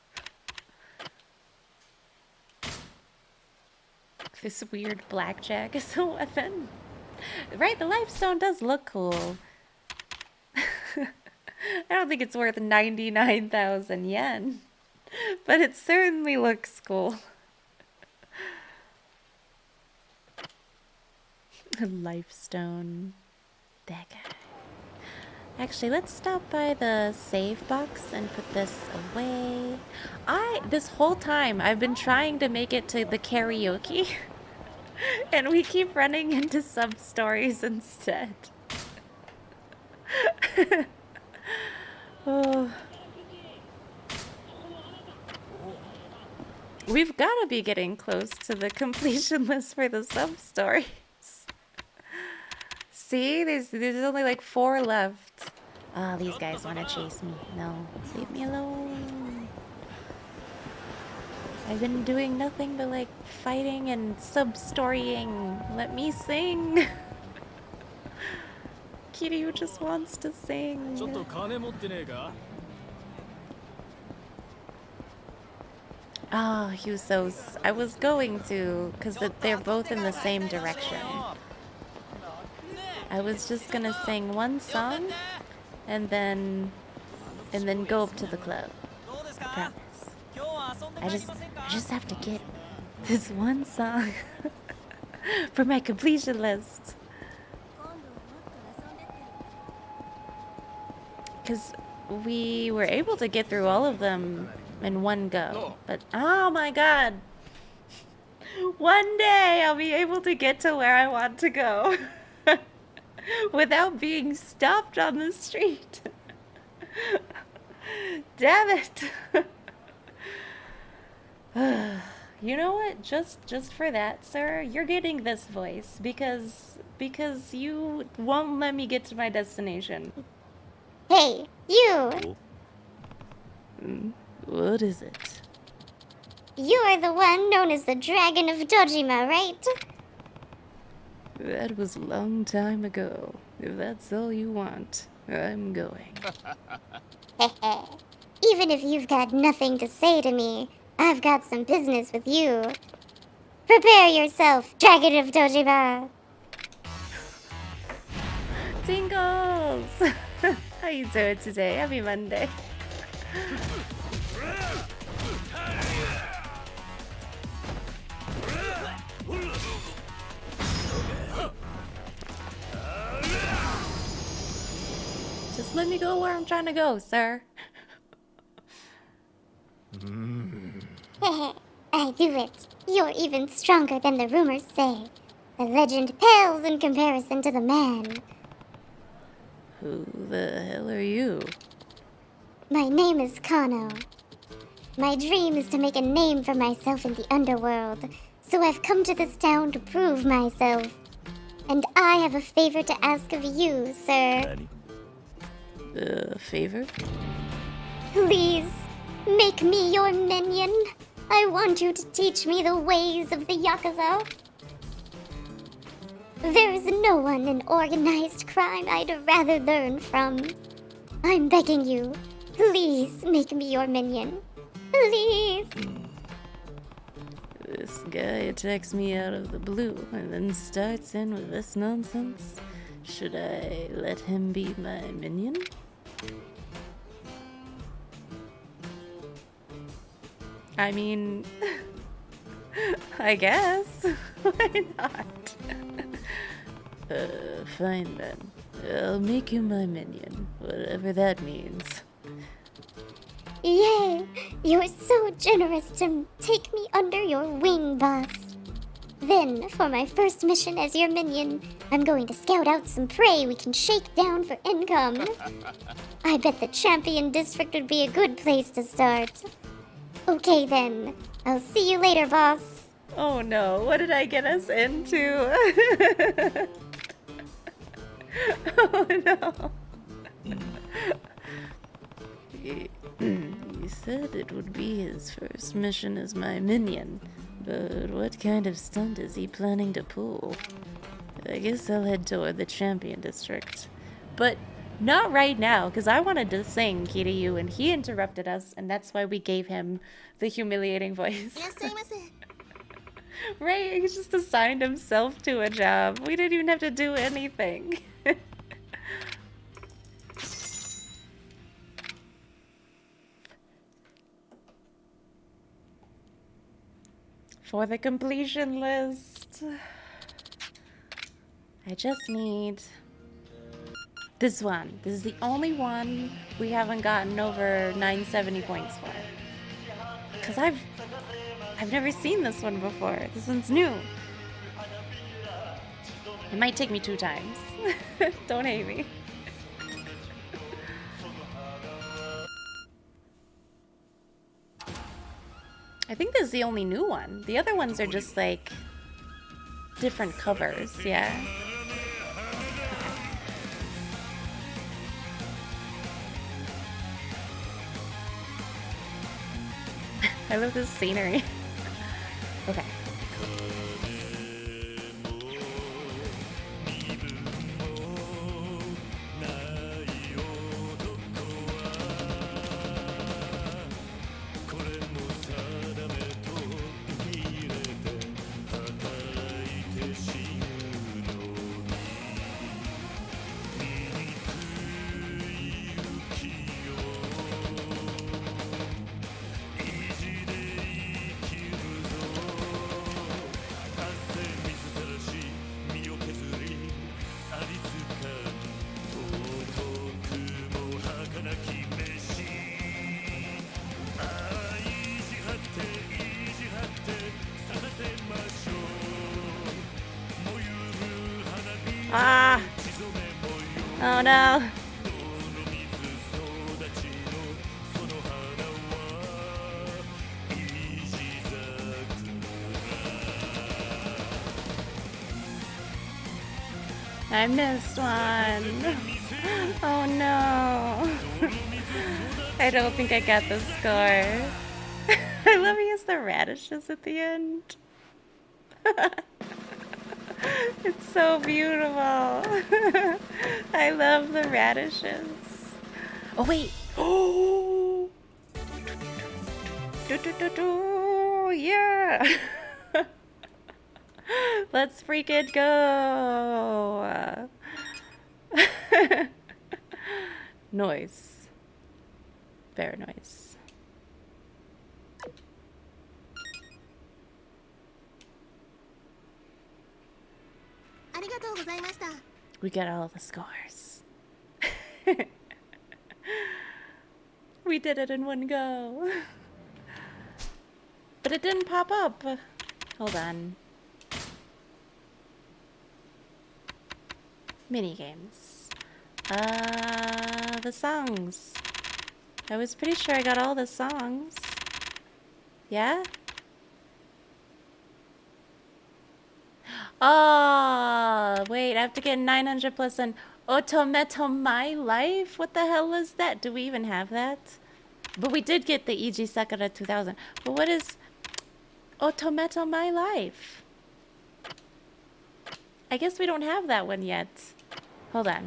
This weird blackjack is a weapon. Right, the lifestone does look cool. I don't think it's worth 99,000 yen, but it certainly looks cool. Lifestone. That guy. Actually, let's stop by the save box and put this away. This whole time, I've been trying to make it to the karaoke. And we keep running into Substories instead. Oh. We've got to be getting close to the completion list for the Substories. See, there's only like 4 left. Oh, these guys want to chase me. No, leave me alone. I've been doing nothing but like fighting and sub-storying. Let me sing. Kiryu just wants to sing. Oh, Husos. I was going to, because they're both in the same direction. I was just gonna sing one song and then go up to the club. I promise. I just have to get this one song for my completion list. Because we were able to get through all of them in one go. But oh my god. One day I'll be able to get to where I want to go. Without being stopped on the street. Damn it. You know what? Just for that, sir, you're getting this voice because you won't let me get to my destination. Hey, you! What is it? You're the one known as the Dragon of Dojima, right? That was a long time ago. If that's all you want, I'm going. Even if you've got nothing to say to me, I've got some business with you. Prepare yourself, Dragon of Dojima! Tingles! How you doing today? Happy Monday. Just let me go where I'm trying to go, sir. I knew it. You're even stronger than the rumors say. The legend pales in comparison to the man. Who the hell are you? My name is Kano. My dream is to make a name for myself in the underworld, so I've come to this town to prove myself. And I have a favor to ask of you, sir. Favor? Please, make me your minion. I want you to teach me the ways of the Yakuza. There is no one in organized crime I'd rather learn from. I'm begging you. Please make me your minion. Please. This guy attacks me out of the blue and then starts in with this nonsense. Should I let him be my minion? I mean, I guess. Why not? Fine then. I'll make you my minion, whatever that means. Yay! You're so generous to take me under your wing, boss. Then, for my first mission as your minion, I'm going to scout out some prey we can shake down for income. I bet the Champion District would be a good place to start. Okay then, I'll see you later, boss. Oh no, what did I get us into? Oh no. He said it would be his first mission as my minion, but what kind of stunt is he planning to pull? I guess I'll head toward the Champion District. But not right now, because I wanted to sing Kiryu, and he interrupted us, and that's why we gave him the humiliating voice. Right? He just assigned himself to a job. We didn't even have to do anything. For the completion list, I just need this one. This is the only one we haven't gotten over 970 points for. Because I've never seen this one before. This one's new. It might take me 2 times. Don't hate me. I think this is the only new one. The other ones are just like different covers, yeah. I love this scenery. Okay. Ah! Oh no! I missed one. Oh no. I don't think I got the score. I love he has the radishes at the end. It's so beautiful. I love the radishes. Oh wait. Oh. Yeah. Let's freaking go. Noise. Bear noise. We got all the scores. We did it in one go. But it didn't pop up. Hold on. Minigames. The songs. I was pretty sure I got all the songs. Yeah? Oh, wait, I have to get 900 plus an Otometo My Life? What the hell is that? Do we even have that? But we did get the E.G. Sakura 2000. But what is Otometo My Life? I guess we don't have that one yet. Hold on.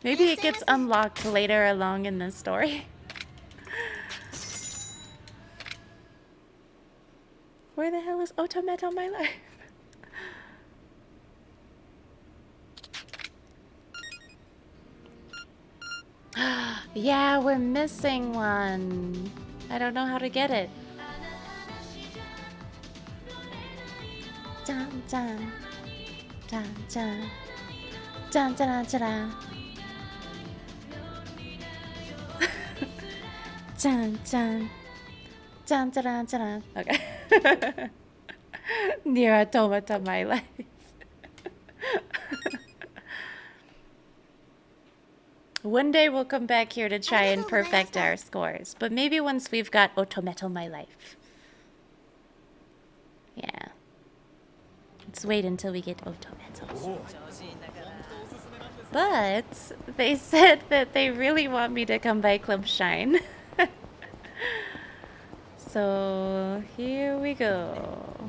Maybe it gets unlocked later along in the story. Where the hell is Otometo my life? Yeah, we're missing one. I don't know how to get it. Dun dun. Dun dun. Dun dun dun dun. Dun dun. Dun dun dun dun. Okay. Near Automata my life. One day we'll come back here to try and perfect our scores, but maybe once we've got Otometo my life. Yeah. Let's wait until we get Otometo. But they said that they really want me to come by Club Shine. So here we go.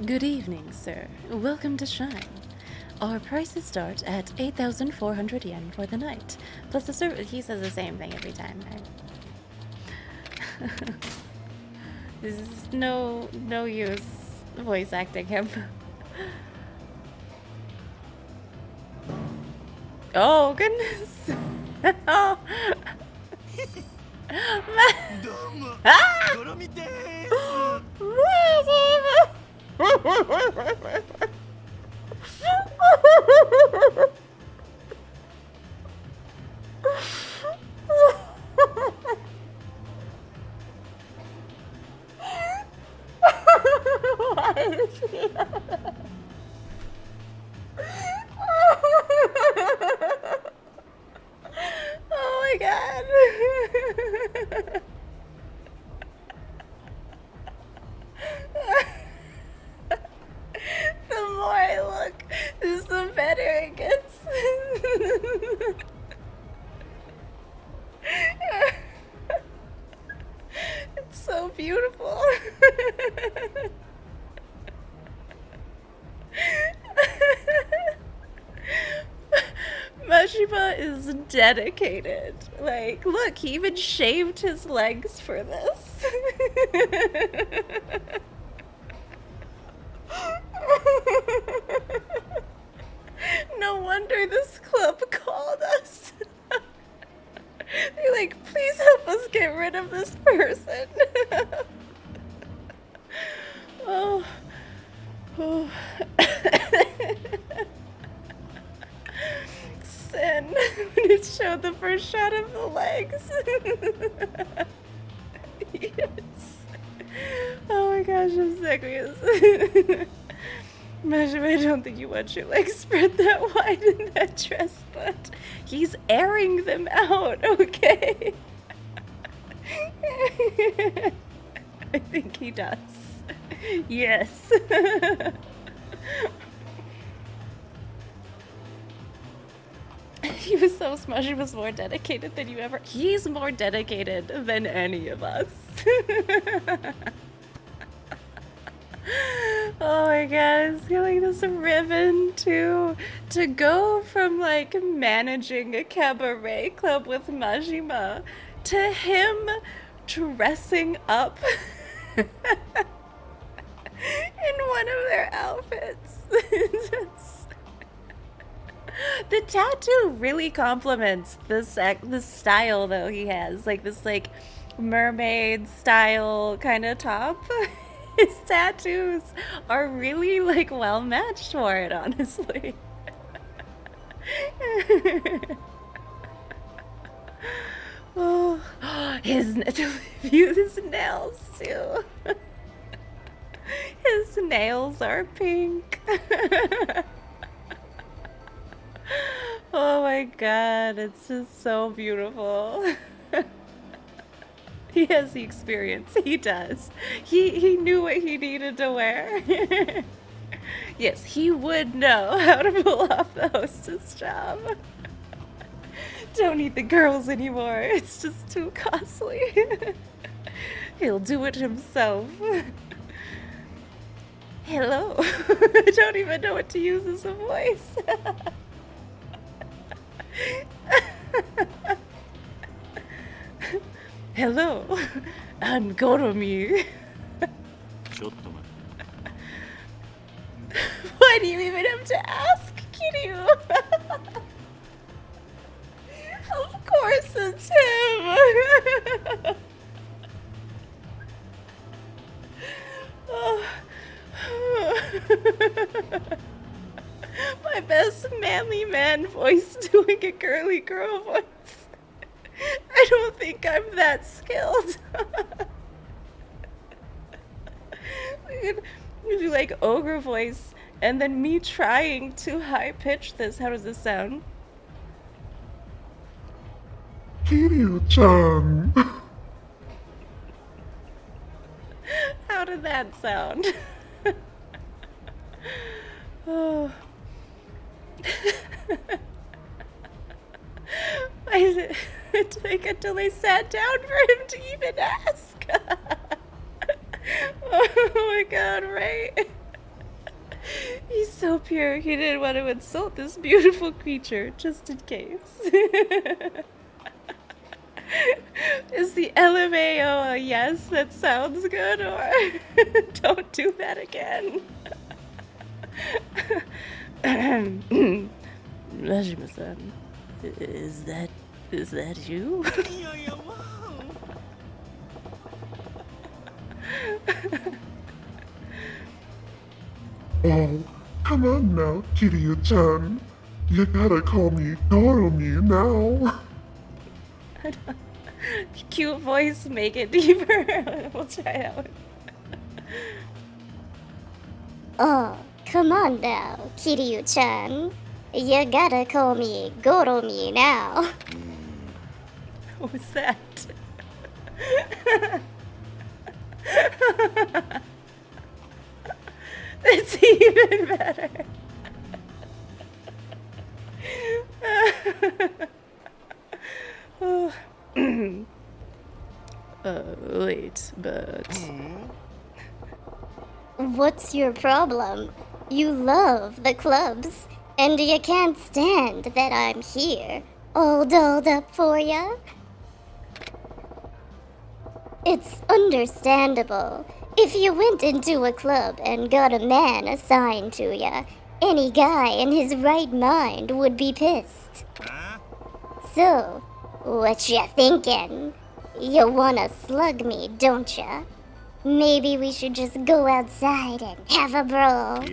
Good evening, sir. Welcome to Shine. Our prices start at 8,400 yen for the night. Plus the service. He says the same thing every time. This is no use voice acting him. Oh goodness. Oh. Why is he? Oh my god. The more I look, the better it gets. It's so beautiful. Majima is dedicated. Like, look, he even shaved his legs for this. No wonder this club called us. They're like, please help us get rid of this person. Oh. Oh. Sin, when it showed the first shot of the legs. Yes. Oh my gosh, I'm serious. Imagine, I don't think you want your legs spread that wide in that dress, but he's airing them out, okay? I think he does. Yes. He was so smart. He was more dedicated than you ever. He's more dedicated than any of us. Oh my god, it's feeling this ribbon to go from like managing a cabaret club with Majima to him dressing up in one of their outfits. The tattoo really complements this style though he has, like this like mermaid style kind of top. His tattoos are really like well matched for it, honestly. Oh, his nails too. His nails are pink. Oh my god, it's just so beautiful. He has the experience. He does. He knew what he needed to wear. Yes, he would know how to pull off the hostess job. Don't need the girls anymore. It's just too costly. He'll do it himself. Hello. I don't even know what to use as a voice. Hello. I'm Goromi. Why do you even have to ask, Kiryu? Of course it's him. Oh. My best manly man voice doing a girly girl voice. I don't think I'm that skilled. We do like ogre voice and then me trying to high pitch this. How does this sound? Kiryu-chan. How did that sound? Oh. Why did it take until I sat down for him to even ask? Oh my god, right? He's so pure, he didn't want to insult this beautiful creature, just in case. Is the LMAO a yes, that sounds good, or don't do that again? Rajima-san, is that you? Oh, come on now, Kiryu-chan. You gotta call me Goromi now. Cute voice, make it deeper. We'll try that one. Oh, come on now, Kiryu-chan. You gotta call me Goromi now. What was that? That's even better. Oh. Wait, but... What's your problem? You love the clubs, and you can't stand that I'm here, all dolled up for ya? It's understandable. If you went into a club and got a man assigned to ya, any guy in his right mind would be pissed. So, what ya thinking? You wanna slug me, don't ya? Maybe we should just go outside and have a brawl.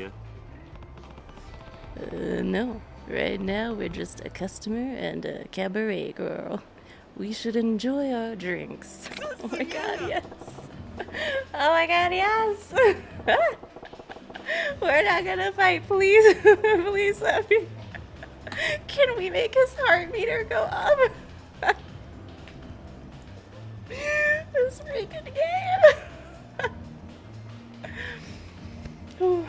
No. Right now, we're just a customer and a cabaret girl. We should enjoy our drinks. Oh my god, yes. Oh my god, yes. We're not gonna fight, please. Please let me. Can we make his heart meter go up? This freaking game.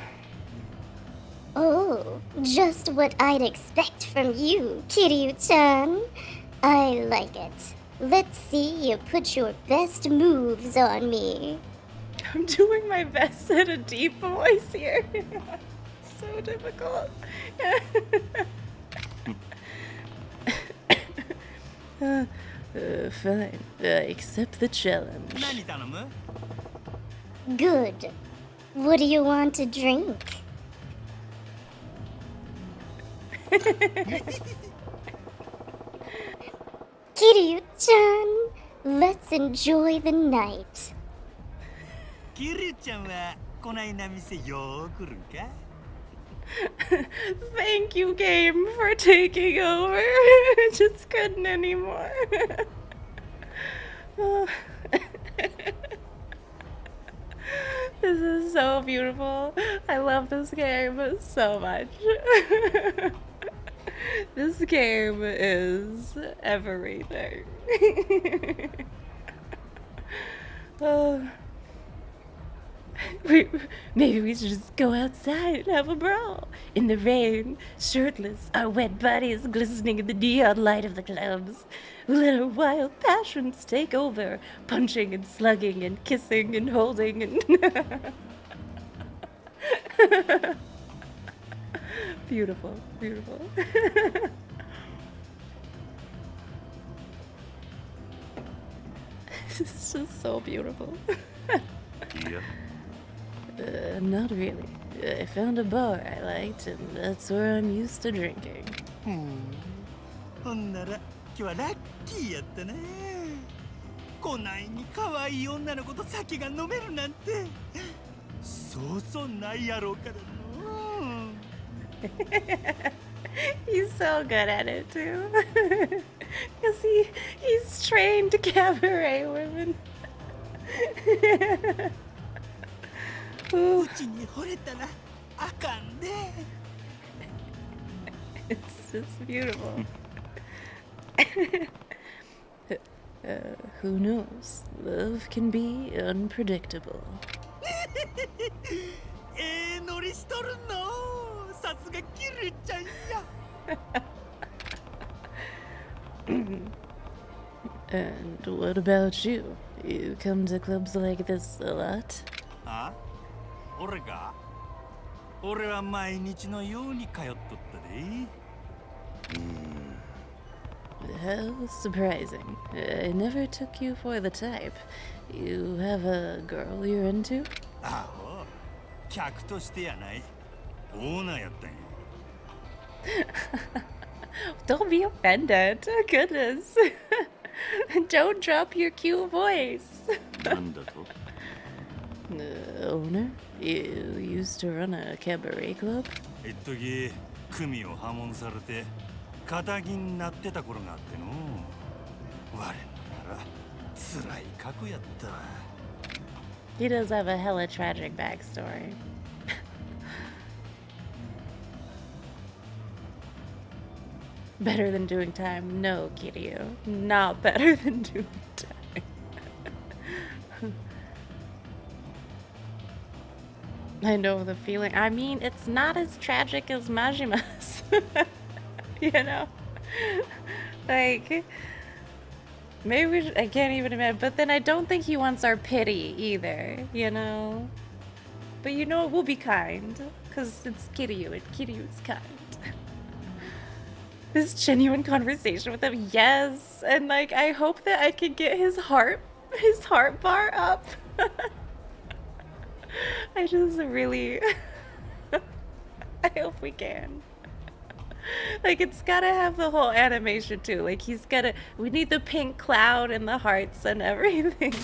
Oh, just what I'd expect from you, Kiryu-chan. I like it. Let's see you put your best moves on me. I'm doing my best at a deep voice here. So difficult. Fine. Accept the challenge. Good. What do you want to drink? Kiryu-chan, let's enjoy the night. Kiryu-chan wa konai na mise yo kuru ka? Thank you, game, for taking over. I just couldn't anymore. This is so beautiful. I love this game so much. This game is everything. Maybe we should just go outside and have a brawl. In the rain, shirtless, our wet bodies glistening in the neon light of the clubs. We let our wild passions take over, punching and slugging and kissing and holding and... Beautiful, beautiful. It's just so beautiful. Yeah. Not really. I found a bar I liked, and that's where I'm used to drinking. ほんなら今日はラッキーやったね。こないに可愛い女の子と酒が飲めるなんてそうそうないやろうからの。He's so good at it too. Because he's trained cabaret women. うちに惚れたらあかんで。It's just beautiful. Who knows? Love can be unpredictable. ノリしとるの。さすがキルちゃんや。And what about you? You come to clubs like this a lot? あ？俺が？俺は毎日のように通っとったで。How surprising. I never took you for the type. You have a girl you're into? ああ、客としてやない。オーナーやったんや。Don't be offended. Goodness. Don't drop your cute voice. なんだと？ Owner, you used to run a cabaret club? 一時組を破門されて仇になってた頃があっての。我なら辛い過去やったわ。 He does have a hella tragic backstory. Better than doing time? No, Kiryu. Not better than doing time. I know the feeling. I mean, it's not as tragic as Majima's. You know? Like, maybe we should, I can't even imagine. But then I don't think he wants our pity either, you know? But you know, we'll be kind. Because it's Kiryu, and Kiryu is kind. This genuine conversation with him, yes. And like, I hope that I can get his heart bar up. I just really, I hope we can. Like, it's gotta have the whole animation too. Like, we need the pink cloud and the hearts and everything.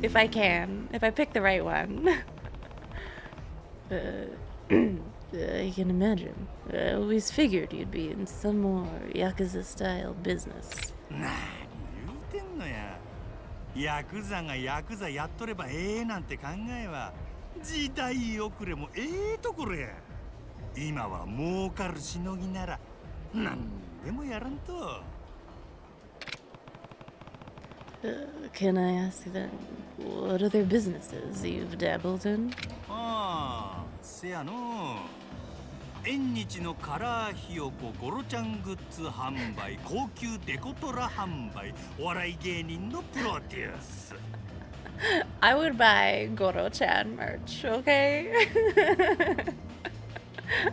If I pick the right one. I can imagine. I always figured you'd be in some more Yakuza-style business. 何言うてんのや。ヤクザがヤクザやっとればええなんて考えは時代遅れもええところや。今は儲かるしのぎなら何でもやらんと。Can I ask then, what other businesses you've dabbled in? ああ、せやの。縁日のカラーひよこゴロちゃんグッズ販売、高級デコトラ販売、お笑い芸人のプロデュース。I would buy Goro-chan merch, okay?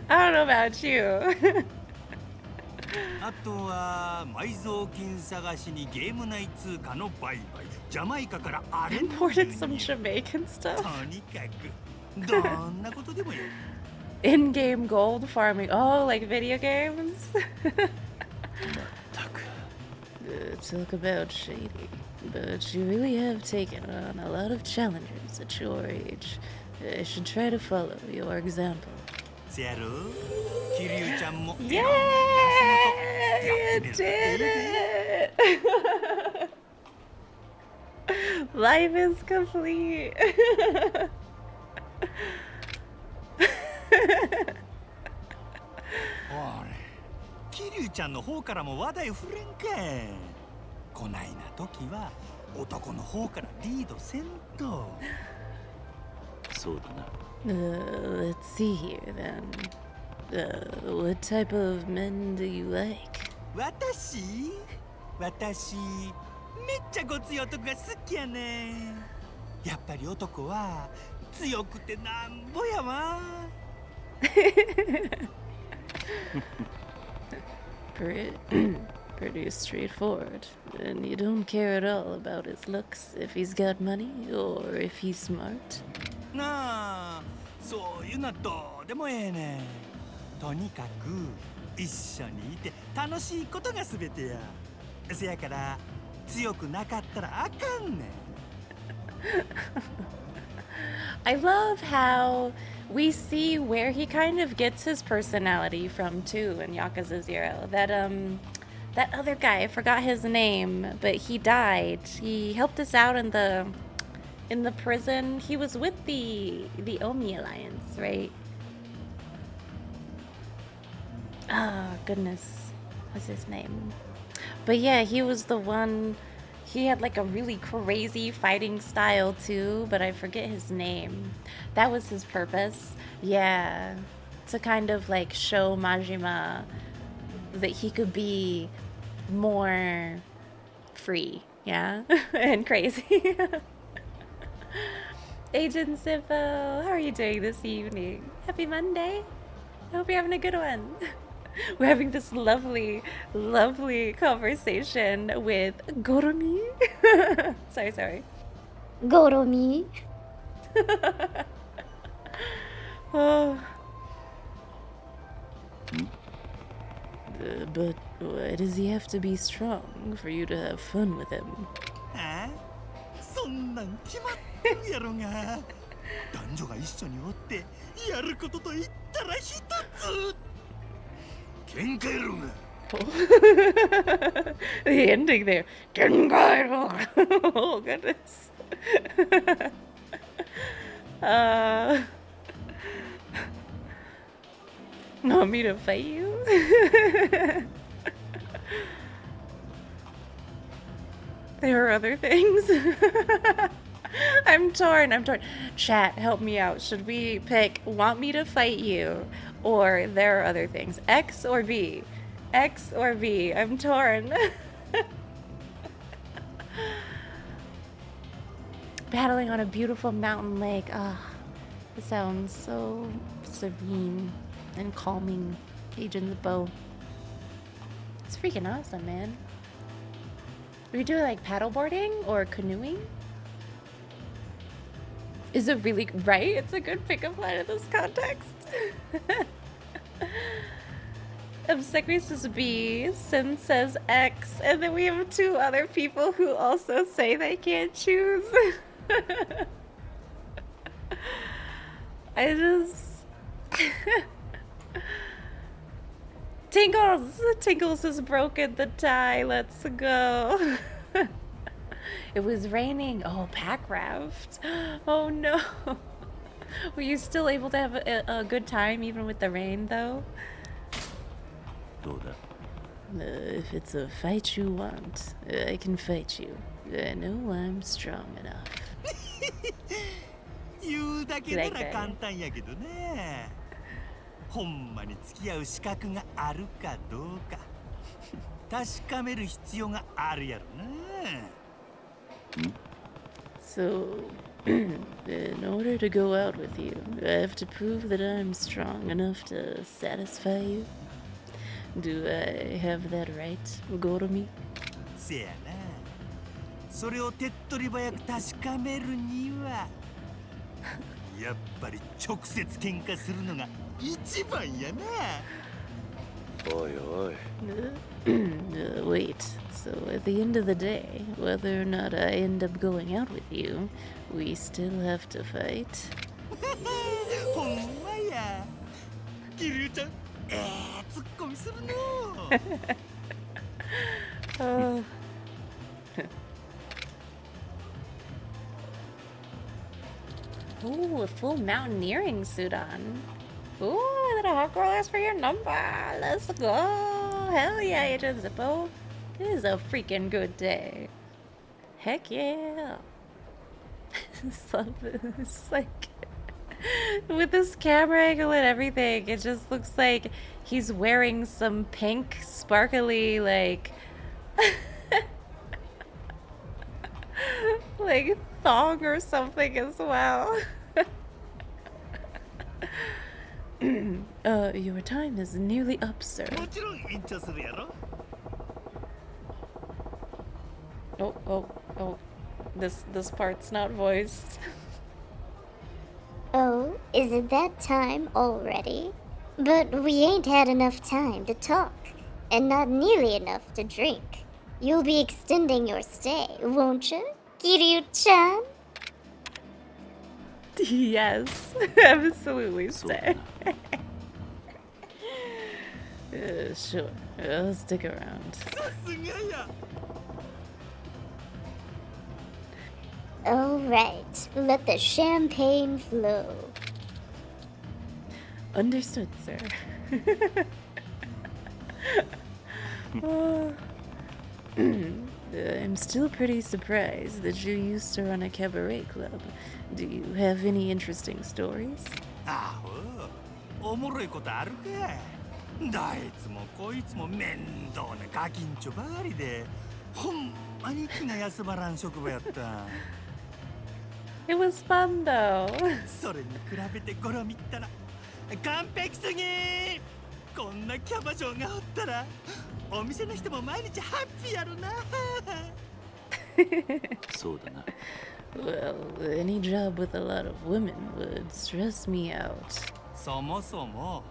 I don't know about you. あとは埋蔵金探しにゲーム内通貨の売買、ジャマイカからアレンジ Imported some Jamaican stuff. とにかくどんなことでもいい。In-game gold farming. Oh, like video games? Talk about shady. But you really have taken on a lot of challenges at your age. I should try to follow your example. せやろ？キリュウちゃんも。Yay! You did it! Life is complete. おれ、キリュウちゃんの方からも話題振れんか。こないな時は男の方からリードせんと。そうだな。Let's see here then. What type of men do you like? 私めっちゃごつい男が好きやね。やっぱり男は強くてなんぼやわ。Pretty straightforward. And you don't care at all about his looks, if he's got money or if he's smart. なあ、そういうのはどうでもええねん。とにかく一緒にいて楽しいことがすべてや。せやから強くなかったらあかんねん。I love how we see where he kind of gets his personality from too in Yakuza 0. That other guy, I forgot his name, but he died. He helped us out in the prison. He was with the Omi Alliance, right? Oh, goodness. What's his name? But yeah, he was the one. He had like a really crazy fighting style too, but I forget his name. That was his purpose. Yeah. To kind of like show Majima that he could be more free. Yeah. And crazy. Agent Zippo, how are you doing this evening? Happy Monday. I hope you're having a good one. We're having this lovely, lovely conversation with Goromi. sorry. Goromi. Oh. But why does he have to be strong for you to have fun with him? そんなん決まってるやろが。男女が一緒におってやることと言ったら一つ。喧嘩やろが。The ending there. Oh goodness. Want me to fight you? There are other things. I'm torn. Chat, help me out. Should we pick want me to fight you or there are other things? X or B? X or B? I'm torn. Battling on a beautiful mountain lake. Ah, it sounds so serene and calming. Agent the bow. It's freaking awesome, man. Are you doing like paddleboarding or canoeing? Is it really right? It's a good pickup line in this context. Obsequious says B, Sin says X, and then we have two other people who also say they can't choose. I just... Tingles has broken the tie. Let's go. It was raining. Oh, pack raft. Oh no. Were you still able to have a good time even with the rain though? If it's a fight you want, I can fight you. I know I'm strong enough. 言うだけなら簡単やけどね。ほんまに付き合う資格があるかどうか確かめる必要があるやろな。So, in order to go out with you, I have to prove that I'm strong enough to satisfy you. Do I have that right, Goromi? せやな。それを手っ取り早く確かめるにはやっぱり直接喧嘩するのが一番やな。おいおい。Wait, so at the end of the day, whether or not I end up going out with you, we still have to fight? ほんまや。kiryu-chan、ツッコミするの。Oh. Ooh, a full mountaineering suit on. Ooh, that a hot girl asked for your number. Let's go. Hell yeah, Agent Zippo. It is a freaking good day. Heck yeah. It's like, with this camera angle and everything, it just looks like he's wearing some pink, sparkly, like, like thong or something as well. Your time is nearly up, sir. もちろん延長するやろ。 Oh. This part's not voiced. Oh, is it that time already? But we ain't had enough time to talk, and not nearly enough to drink. You'll be extending your stay, won't you, Kiryu-chan? Yes, absolutely stay. Sure, I'll stick around. さすがや。 All right, let the champagne flow. Understood, sir. I'm still pretty surprised that you used to run a cabaret club. Do you have any interesting stories? あお、おもろいことあるか。どいつもこいつも面倒なガキンチョばかりで、ほんまに気が休まらん職場やった。 It was fun though. それに比べてゴロ見ったら完璧すぎ。こんなキャバ嬢がおったらお店の人も毎日ハッピーやろな。そうだな。 Well, any job with a lot of women would stress me out. そもそも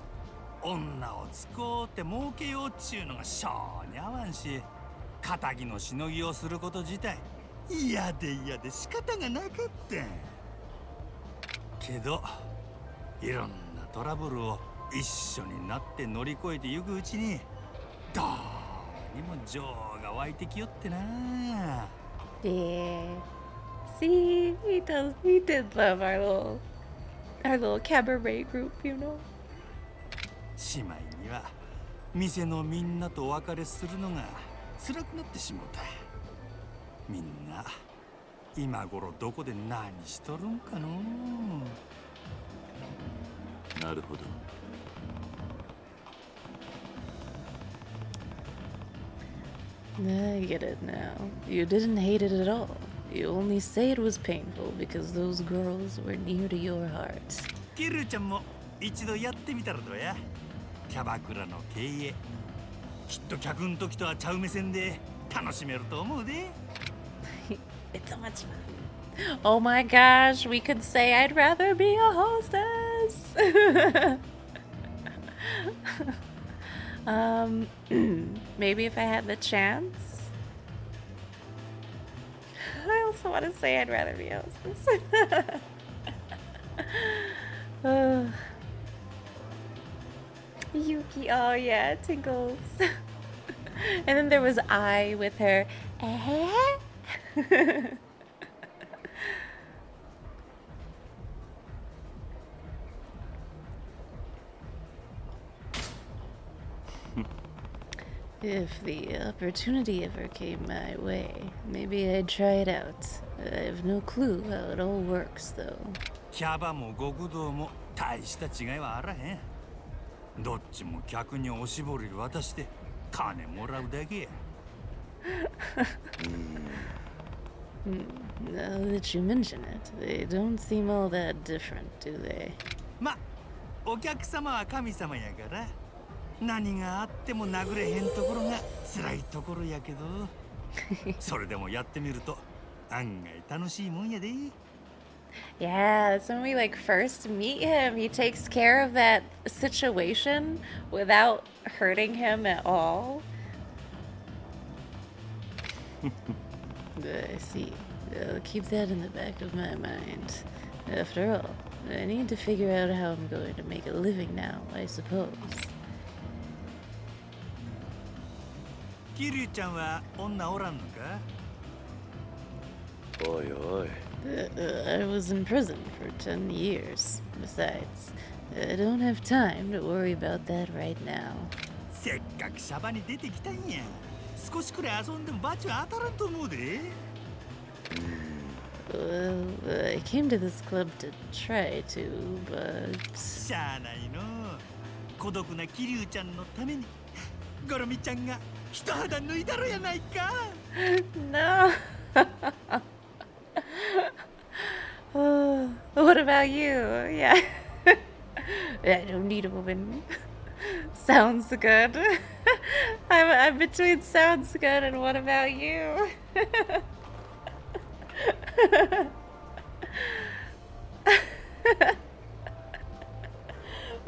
女を使おうって儲けようっちゅうのが性に合わんし、仇のしのぎをすること自体嫌で仕方がなかった。けどいろんなトラブルを一緒になって乗り越えてゆくうちにどうにも情が湧いてきよってな。 Yeah. See, he did love our little cabaret group, you know. しまいには店のみんなとお別れするのが辛くなってしもうた。みんな今頃どこで何しとるんかの。なるほど。 I get it now. You didn't hate it at all. You only say it was painful because those girls were near to your heart. キルちゃんも一度やってみたらどうや。キャバクラの経営。きっと客ん時とはちゃう目線で楽しめると思うで。 It's so much fun. Oh my gosh, we could say I'd rather be a hostess. Maybe if I had the chance. I also want to say I'd rather be a hostess. Yuki, oh yeah, it tinkles. And then there was I with her. If the opportunity ever came my way, maybe I'd try it out. I have no clue how it all works, though. キャバも極道も大した違いはあらへん。どっちも客におしぼり渡して金もらうだけや。Now that you mention it, they don't seem all that different, do they? ま、お客様は神様やから何があっても殴れへんところが辛いところやけどそれでもやってみると案外楽しいもんやで。 Yeah, that's when we first meet him. He takes care of that situation without hurting him at all. I see. I'll keep that in the back of my mind. After all, I need to figure out how I'm going to make a living now, I suppose. キリュウちゃんは女おらんのか。おいおい。 I was in prison for 10 years. Besides, I don't have time to worry about that right now. せっかくシャバに出てきたんや。少しくらい遊んでもバチは当たらんと思うで。 Well, I came to this club to try to, but... しゃあないの。孤独なキリュウちゃんのために、ゴロミちゃんが一肌脱いだろやないか。No! What about you? Yeah. I don't need a woman. Sounds good. I'm between sounds good and what about you?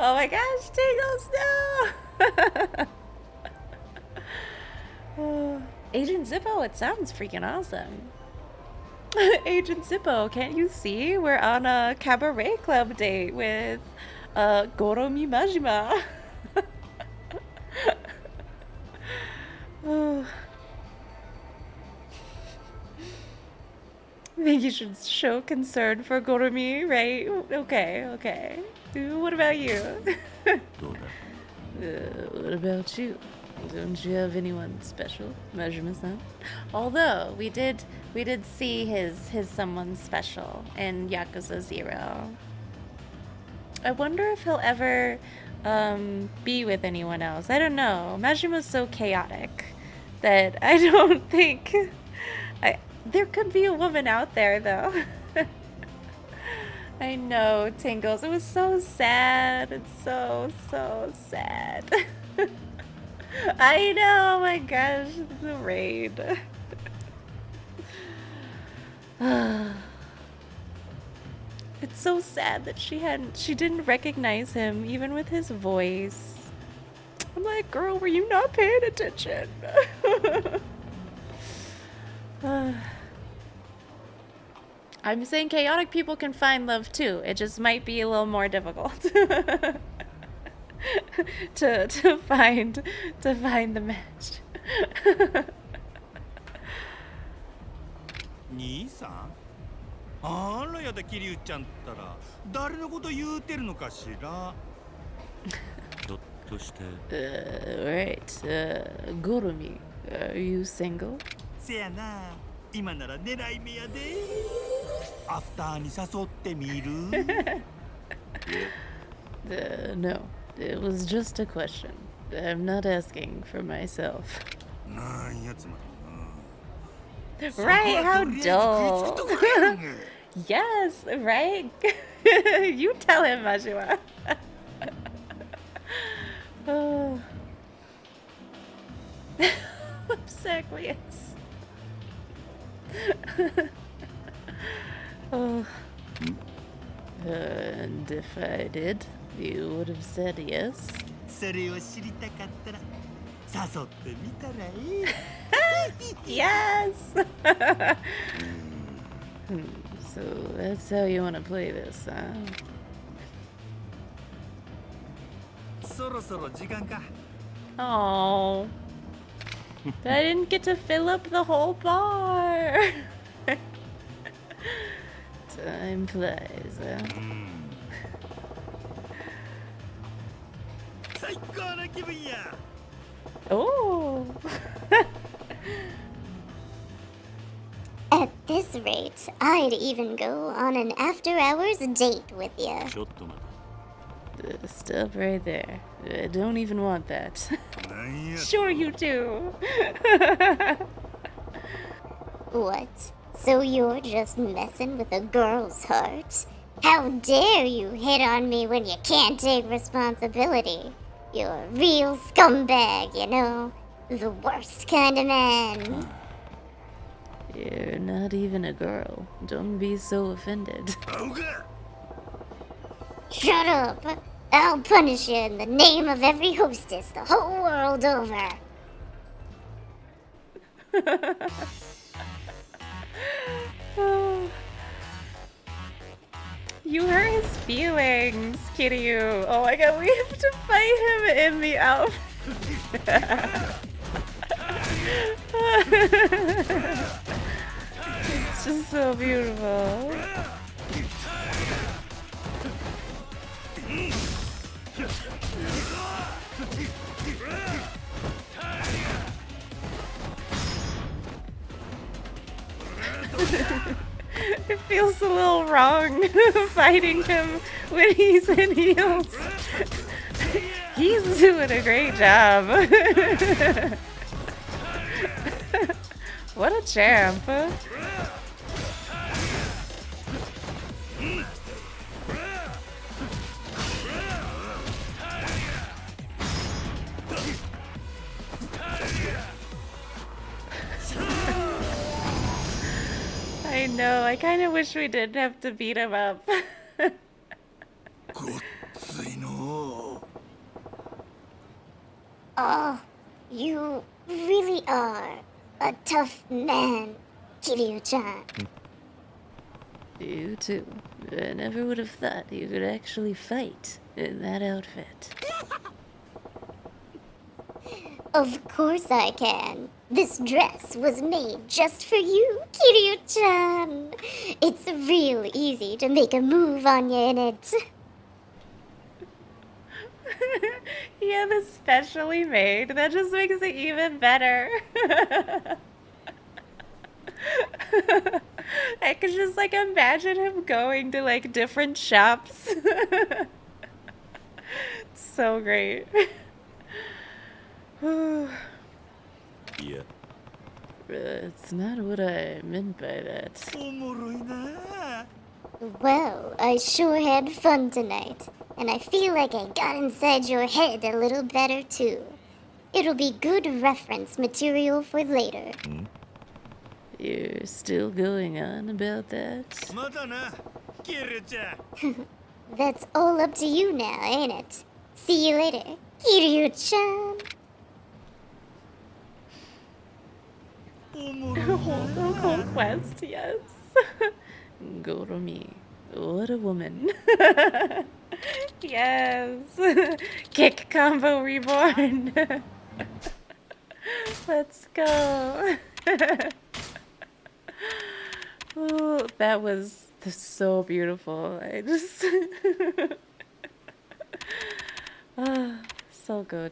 Oh my gosh, Tingles, no! Oh, Agent Zippo, it sounds freaking awesome. Agent Zippo, can't you see? We're on a cabaret club date with Goromi Majima. Oh. I think you should show concern for Goromi, right? Okay. What about you? What about you? Don't you have anyone special, Majima-san? Although we did see his someone special in Yakuza 0. I wonder if he'll ever be with anyone else. I don't know. Majima's so chaotic that I don't think there could be a woman out there though. I know, Tingles. It was so sad. It's so sad. I know, oh my gosh, the raid. It's so sad that she didn't recognize him, even with his voice. I'm like, girl, were you not paying attention? I'm saying chaotic people can find love too. It just might be a little more difficult to find the match. 兄さん、あらやだ桐生ちゃんったら誰のこと言うてるのかしら。ひょっとして。Right. Goromi, are you single? せやな。今なら狙い目やで。アフターに誘ってみる？No. It was just a question. I'm not asking for myself. なんやつま Right? How dull. Yes, right? You tell him, Majima. Oh. Obsequious. Oh. And if I did, you would have said yes. それを知りたかったら誘ってみたらいい。Yes! So that's how you want to play this, huh? そろそろ時間か。Oh. But I didn't get to fill up the whole bar. Time flies, huh? 最高な気分や。Oh. At this rate, I'd even go on an after-hours date with you. ちょっと待て。 Stop right there. I don't even want that. Sure you do. What? So you're just messing with a girl's heart? How dare you hit on me when you can't take responsibility? You're a real scumbag, you know? The worst kind of man. You're not even a girl. Don't be so offended. Shut up! I'll punish you in the name of every hostess the whole world over. You hurt his feelings, Kiryu. Oh my god, we have to fight him in the outfit. It's just so beautiful. It feels a little wrong fighting him when he's in heels. He's doing a great job. What a champ. know. I kind of wish we didn't have to beat him up. Oh, you really are a tough man, Kiryu-chan. You too. I never would have thought you could actually fight in that outfit. Of course I can. This dress was made just for you, Kiryu-chan. It's real easy to make a move on you in it. Yeah, this specially made. That just makes it even better. I could just like imagine him going to like different shops. It's so great. Yeah. It's not what I meant by that. Well, I sure had fun tonight, and I feel like I got inside your head a little better too. It'll be good reference material for later. You're still going on about that? That's all up to you now, ain't it? See you later, Kiryu-chan. Conquest, yes. Go to me. What a woman. Yes. Kick combo reborn. Let's go. Oh, that was so beautiful. I just ah, so good.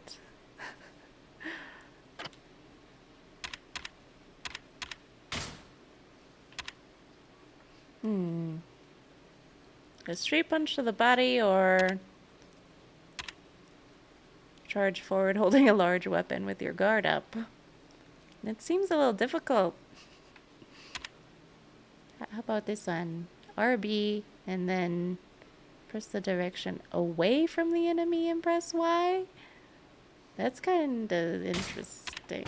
A straight punch to the body or charge forward holding a large weapon with your guard up. It seems a little difficult. How about this one? RB and then press the direction away from the enemy and press Y? That's kind of interesting.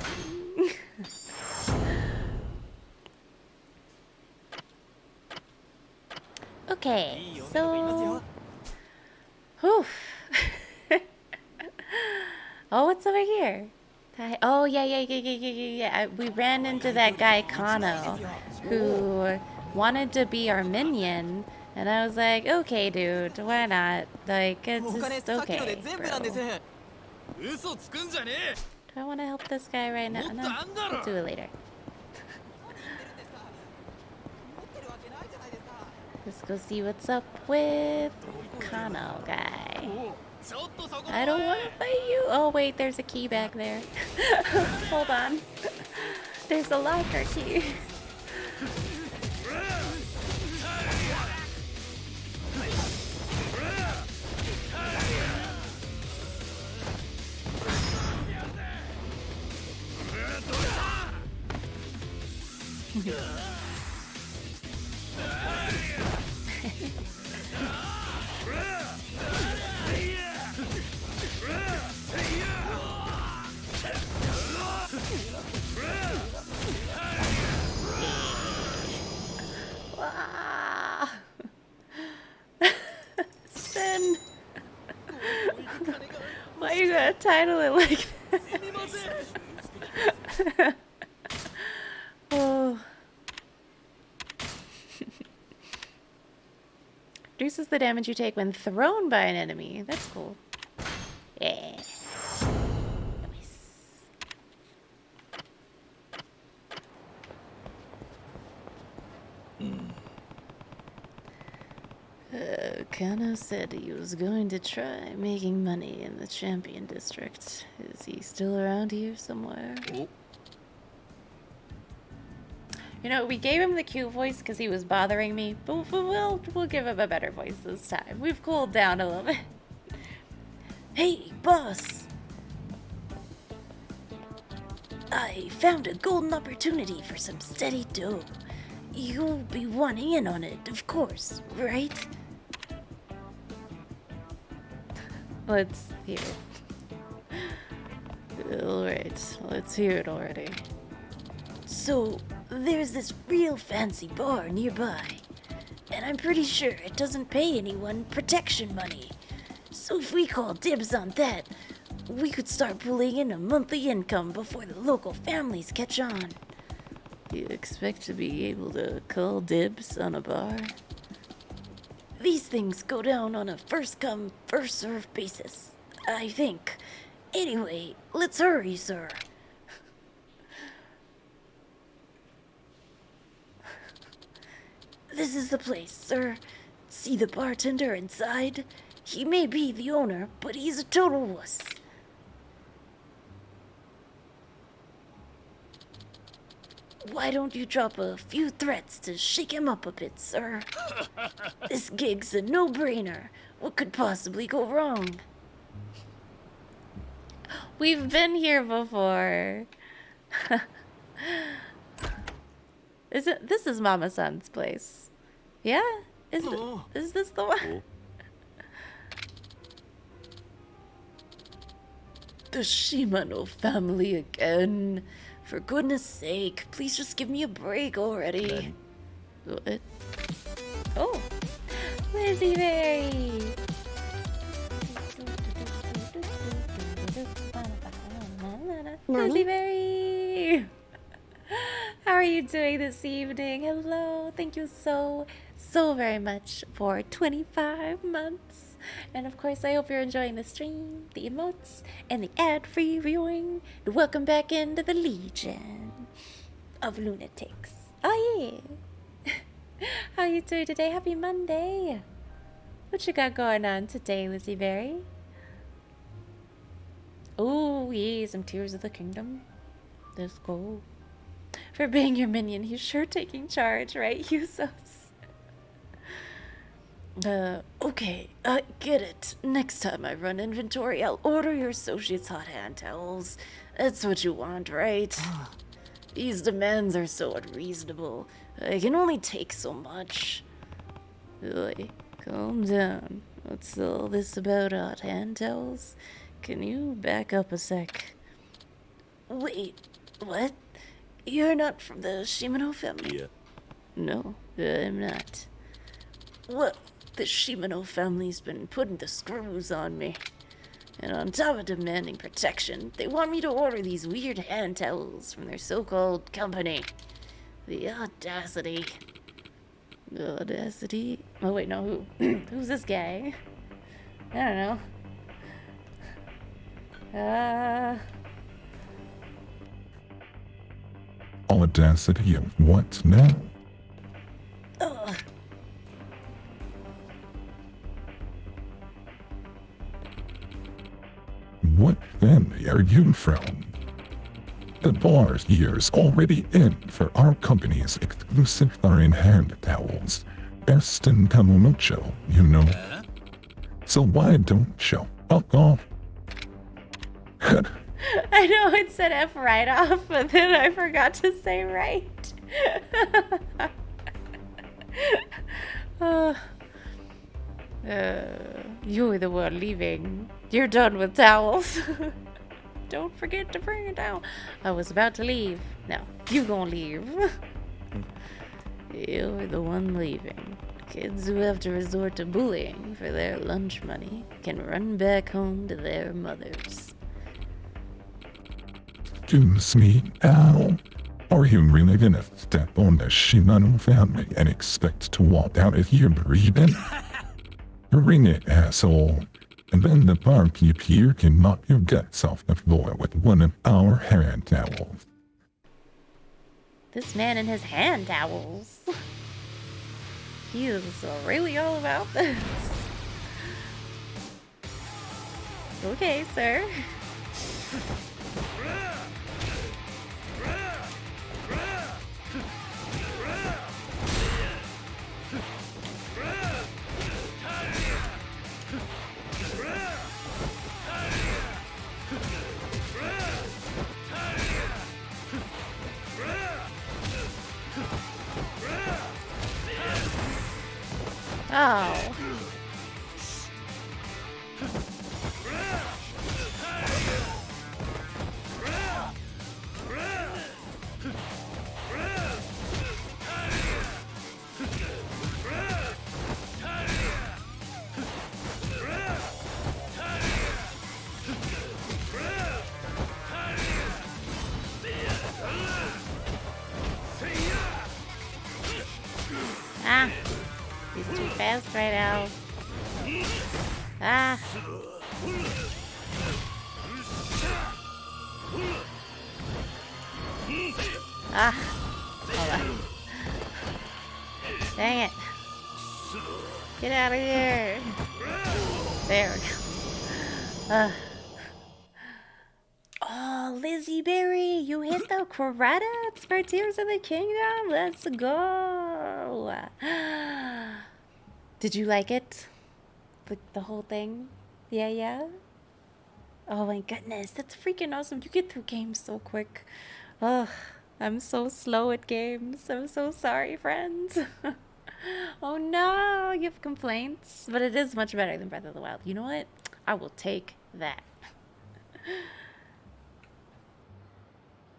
Okay, so... Whew. Oh, what's over here? Oh, yeah. We ran into that guy, Kano, who wanted to be our minion, and I was like, okay, dude, why not? Like, it's just okay, bro. Do I want to help this guy right now? No, we'll do it later. Let's go see what's up with Kano guy. I don't want to fight you. Oh, wait, there's a key back there. Hold on. There's a locker key. Sin. Why you gotta title it like that? Oh. Reduces the damage you take when thrown by an enemy. That's cool. Yeah. Kano said he was going to try making money in the Champion District. Is he still around here somewhere? Oh. You know, we gave him the cute voice because he was bothering me, but we'll give him a better voice this time. We've cooled down a little bit. Hey, boss! I found a golden opportunity for some steady dough. You'll be wanting in on it, of course, right? Let's hear it. Alright, let's hear it already. So, there's this real fancy bar nearby, and I'm pretty sure it doesn't pay anyone protection money. So if we call dibs on that, we could start pulling in a monthly income before the local families catch on. Do you expect to be able to call dibs on a bar? These things go down on a first-come, first-served basis, I think. Anyway, let's hurry, sir. This is the place, sir. See the bartender inside? He may be the owner, but he's a total wuss. Why don't you drop a few threats to shake him up a bit, sir? This gig's a no-brainer. What could possibly go wrong? We've been here before. This is Mama-san's place. Yeah? Is this the one? The Shimano family again. For goodness sake, please just give me a break already. What? Oh, Lizzie Berry! Lizzie Berry! How are you doing this evening? Hello, thank you so very much for 25 months. And of course, I hope you're enjoying the stream, the emotes, and the ad-free viewing. And welcome back into the Legion of Lunatics. Oh yeah! How you doing today? Happy Monday! What you got going on today, Lizzie Berry? Oh yeah, some Tears of the Kingdom. Let's go. For being your minion, he's sure taking charge, right, Usos? Okay, I get it. Next time I run inventory, I'll order your associates hot hand towels. That's what you want, right? These demands are so unreasonable. I can only take so much. Oi, calm down. What's all this about hot hand towels? Can you back up a sec? Wait, what? You're not from the Shimano family? Yeah. No, I'm not. Well, the Shimano family's been putting the screws on me. And on top of demanding protection, they want me to order these weird hand towels from their so-called company. The audacity. The audacity? Oh wait, no, who? Who's this guy? I don't know. Audacity of what now? What family are you from? The bar's year's already in for our company's exclusive foreign hand towels. Best in Kamunocho, you know. So why don't show up off? I know it said F right off, but then I forgot to say right. You're the one leaving. You're done with towels. Don't forget to bring it down. I was about to leave. No, you gonna leave. You're the one leaving. Kids who have to resort to bullying for their lunch money can run back home to their mothers. Excuse me, Al. Are you really gonna step on the Shimano family and expect to walk out of here breathing? Ring it, asshole. And then the barkeep here can knock your guts off the floor with one of our hand towels. This man and his hand towels. He is really all about this. Okay, sir. Oh. Ah! He's too fast right now. Ah! Ah! Hold on. Dang it. Get out of here. There we go. Oh, Lizzie Berry, you hit the credits for Tears of the Kingdom. Let's go. Did you like it? The whole thing? Yeah? Oh my goodness, that's freaking awesome. You get through games so quick. Ugh, I'm so slow at games. I'm so sorry, friends. Oh no, you have complaints. But it is much better than Breath of the Wild. You know what? I will take that.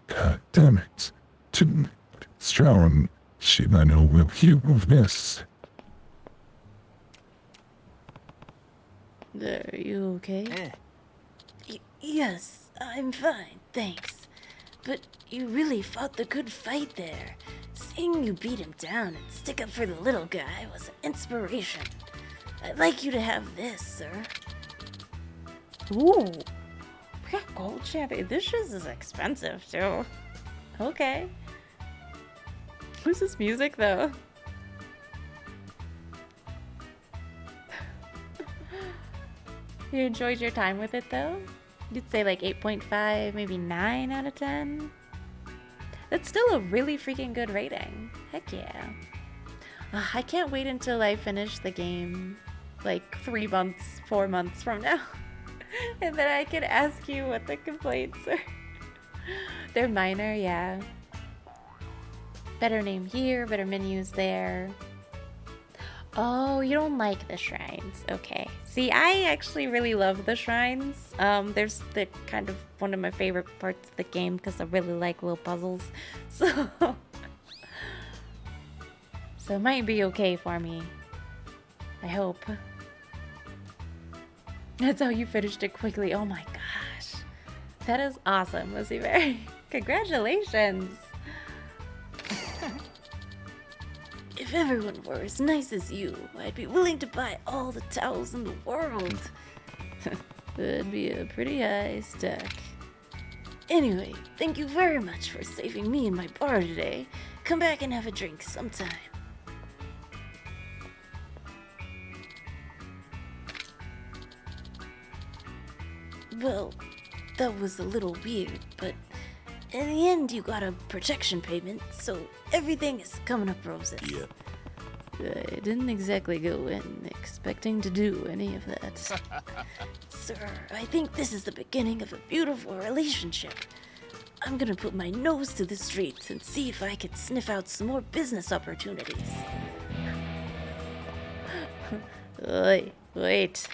God damn it. Tonight, Strown, Shimano will hear of this. Are you okay? Yes, I'm fine, thanks. But you really fought the good fight there. Seeing you beat him down and stick up for the little guy was an inspiration. I'd like you to have this, sir. Ooh, we got gold champion. This shit is expensive, too. Okay. Who's this music, though? You enjoyed your time with it, though? You'd say like 8.5, maybe 9 out of 10? That's still a really freaking good rating. Heck yeah. I can't wait until I finish the game like 3 months, 4 months from now. And then I can ask you what the complaints are. They're minor, yeah. Better name here, better menus there. Oh, you don't like the shrines. Okay. See, I actually really love the shrines. There's the kind of one of my favorite parts of the game because I really like little puzzles. So it might be okay for me. I hope. That's how you finished it quickly. Oh my gosh. That is awesome, Lizzie Mary. Congratulations. If everyone were as nice as you, I'd be willing to buy all the towels in the world. That'd be a pretty high stack. Anyway, thank you very much for saving me and my bar today. Come back and have a drink sometime. Well, that was a little weird, but in the end you got a protection payment, so everything is coming up roses. Yeah. I didn't exactly go in expecting to do any of that. Sir, I think this is the beginning of a beautiful relationship. I'm gonna put my nose to the streets and see if I can sniff out some more business opportunities. Wait.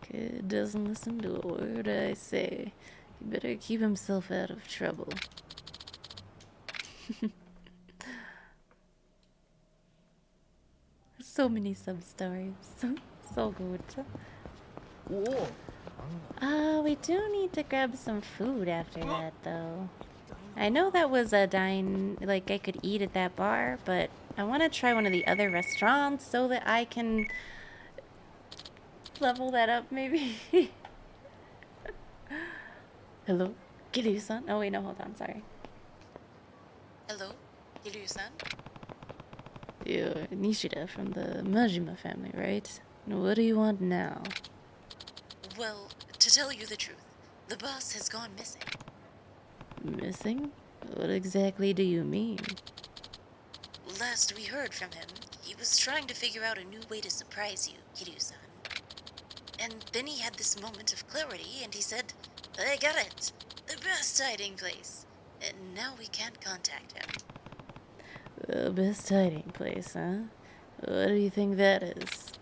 Kid doesn't listen to a word I say. He better keep himself out of trouble. So many sub-stories. So good. We do need to grab some food after that, though. I know that was a like I could eat at that bar, but I want to try one of the other restaurants so that I can level that up, maybe. Hello? Kiryu-san? Oh, wait, no, hold on, sorry. Hello? Kiryu-san? You're Nishida from the Majima family, right? What do you want now? Well, to tell you the truth, the boss has gone missing. Missing? What exactly do you mean? Last we heard from him, he was trying to figure out a new way to surprise you, Kiryu-san. And then he had this moment of clarity and he said, I got it! The best hiding place! And now we can't contact him. The best hiding place, huh? What do you think that is?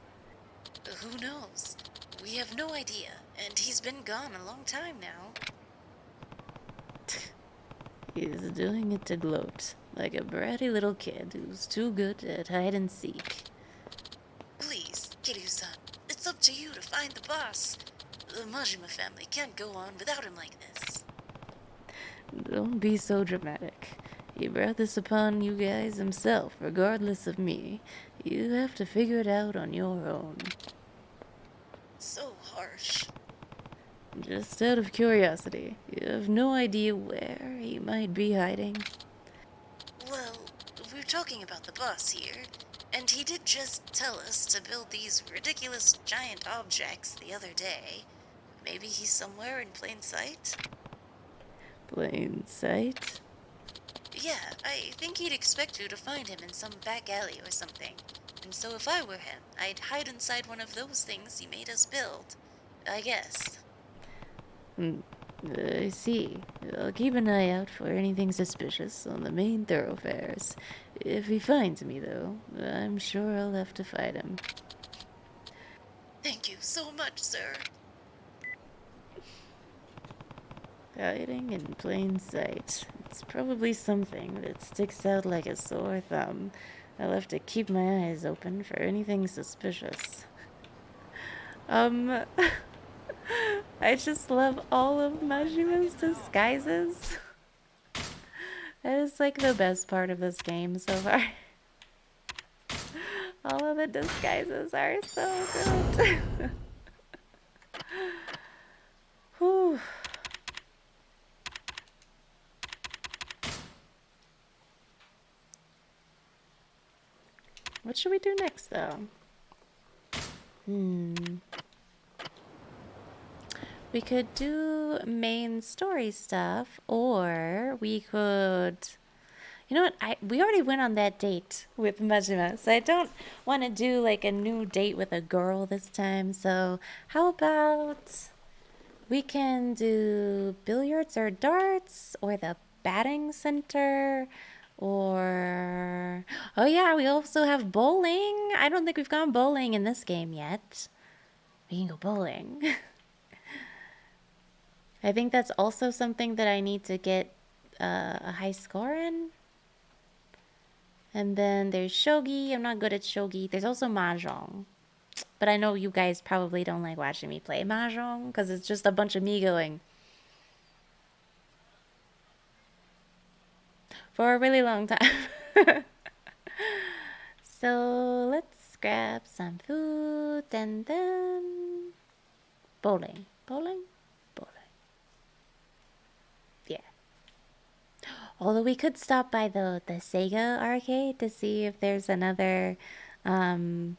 Who knows? We have no idea, and he's been gone a long time now. He's doing it to gloat, like a bratty little kid who's too good at hide and seek. Please, Kiryu-san, it's up to you to find the boss. The Majima family can't go on without him like this. Don't be so dramatic. He brought this upon you guys himself, regardless of me. You have to figure it out on your own. So harsh. Just out of curiosity, you have no idea where he might be hiding? Well, we're talking about the boss here, and he did just tell us to build these ridiculous giant objects the other day. Maybe he's somewhere in plain sight? Plain sight? Yeah, I think he'd expect you to find him in some back alley or something. And so if I were him, I'd hide inside one of those things he made us build. I guess. I see. I'll keep an eye out for anything suspicious on the main thoroughfares. If he finds me, though, I'm sure I'll have to fight him. Thank you so much, sir. Hiding in plain sight. It's probably something that sticks out like a sore thumb. I'll have to keep my eyes open for anything suspicious. I just love all of Majima's disguises. That is like the best part of this game so far. All of the disguises are so good. Whew. What should we do next, though? We could do main story stuff, or we could... You know what? We already went on that date with Majima, so I don't want to do like a new date with a girl this time. So how about we can do billiards or darts, or the batting center, or... Oh yeah, we also have bowling. I don't think we've gone bowling in this game yet. We can go bowling. I think that's also something that I need to get a high score in. And then there's shogi. I'm not good at shogi. There's also mahjong. But I know you guys probably don't like watching me play mahjong because it's just a bunch of me going for a really long time. So let's grab some food and then bowling. Bowling? Bowling. Yeah. Although we could stop by the Sega arcade to see if there's another thing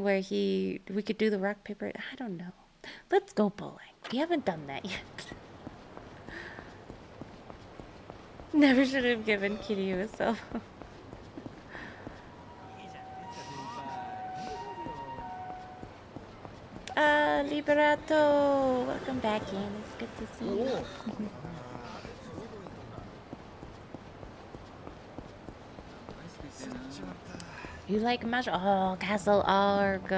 where we could do the rock, paper. I don't know. Let's go bowling. We haven't done that yet. Never should have given Kiryu a cell phone. Liberato! Welcome back in. It's good to see you. You like mahjong? Oh, Castle Arg.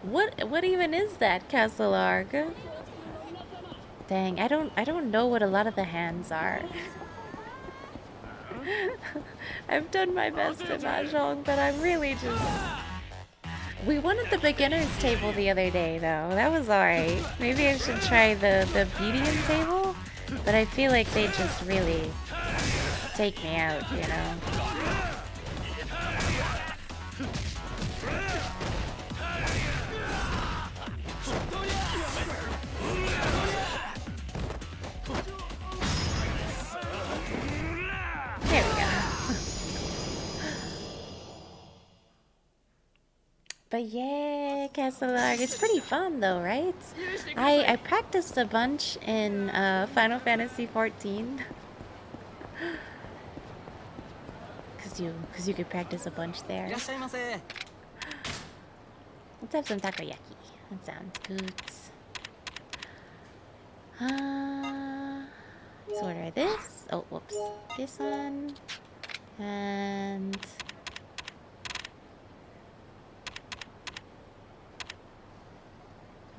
What even is that, Castle Arg? Dang, I don't know what a lot of the hands are. I've done my best at mahjong, but I'm really just... We won at the beginner's table the other day, though. That was alright. Maybe I should try the medium table, but I feel like they just really take me out, you know? There we go. But yeah, Castle Arg, it's pretty fun though, right? I practiced a bunch in Final Fantasy 14. Cause you could practice a bunch there. Let's have some takoyaki. That sounds good. Let's order this. Oh, whoops. This one. And...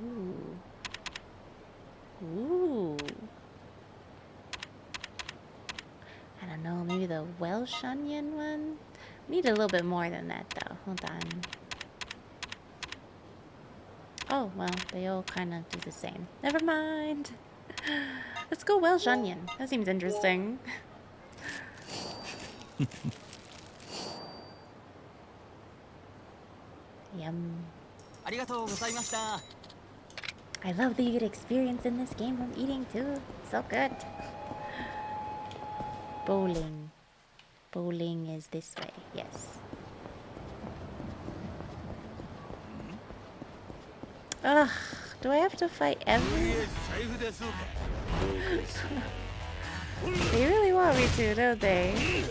Ooh. Ooh. I don't know, maybe the Welsh onion one? We need a little bit more than that, though. Hold on. Oh, well, they all kind of do the same. Never mind. Let's go Welsh onion. That seems interesting. Yum. I love that you get experience in this game from eating too. So good. Bowling. Bowling is this way, yes. Ugh, do I have to fight every... They really want me to, don't they?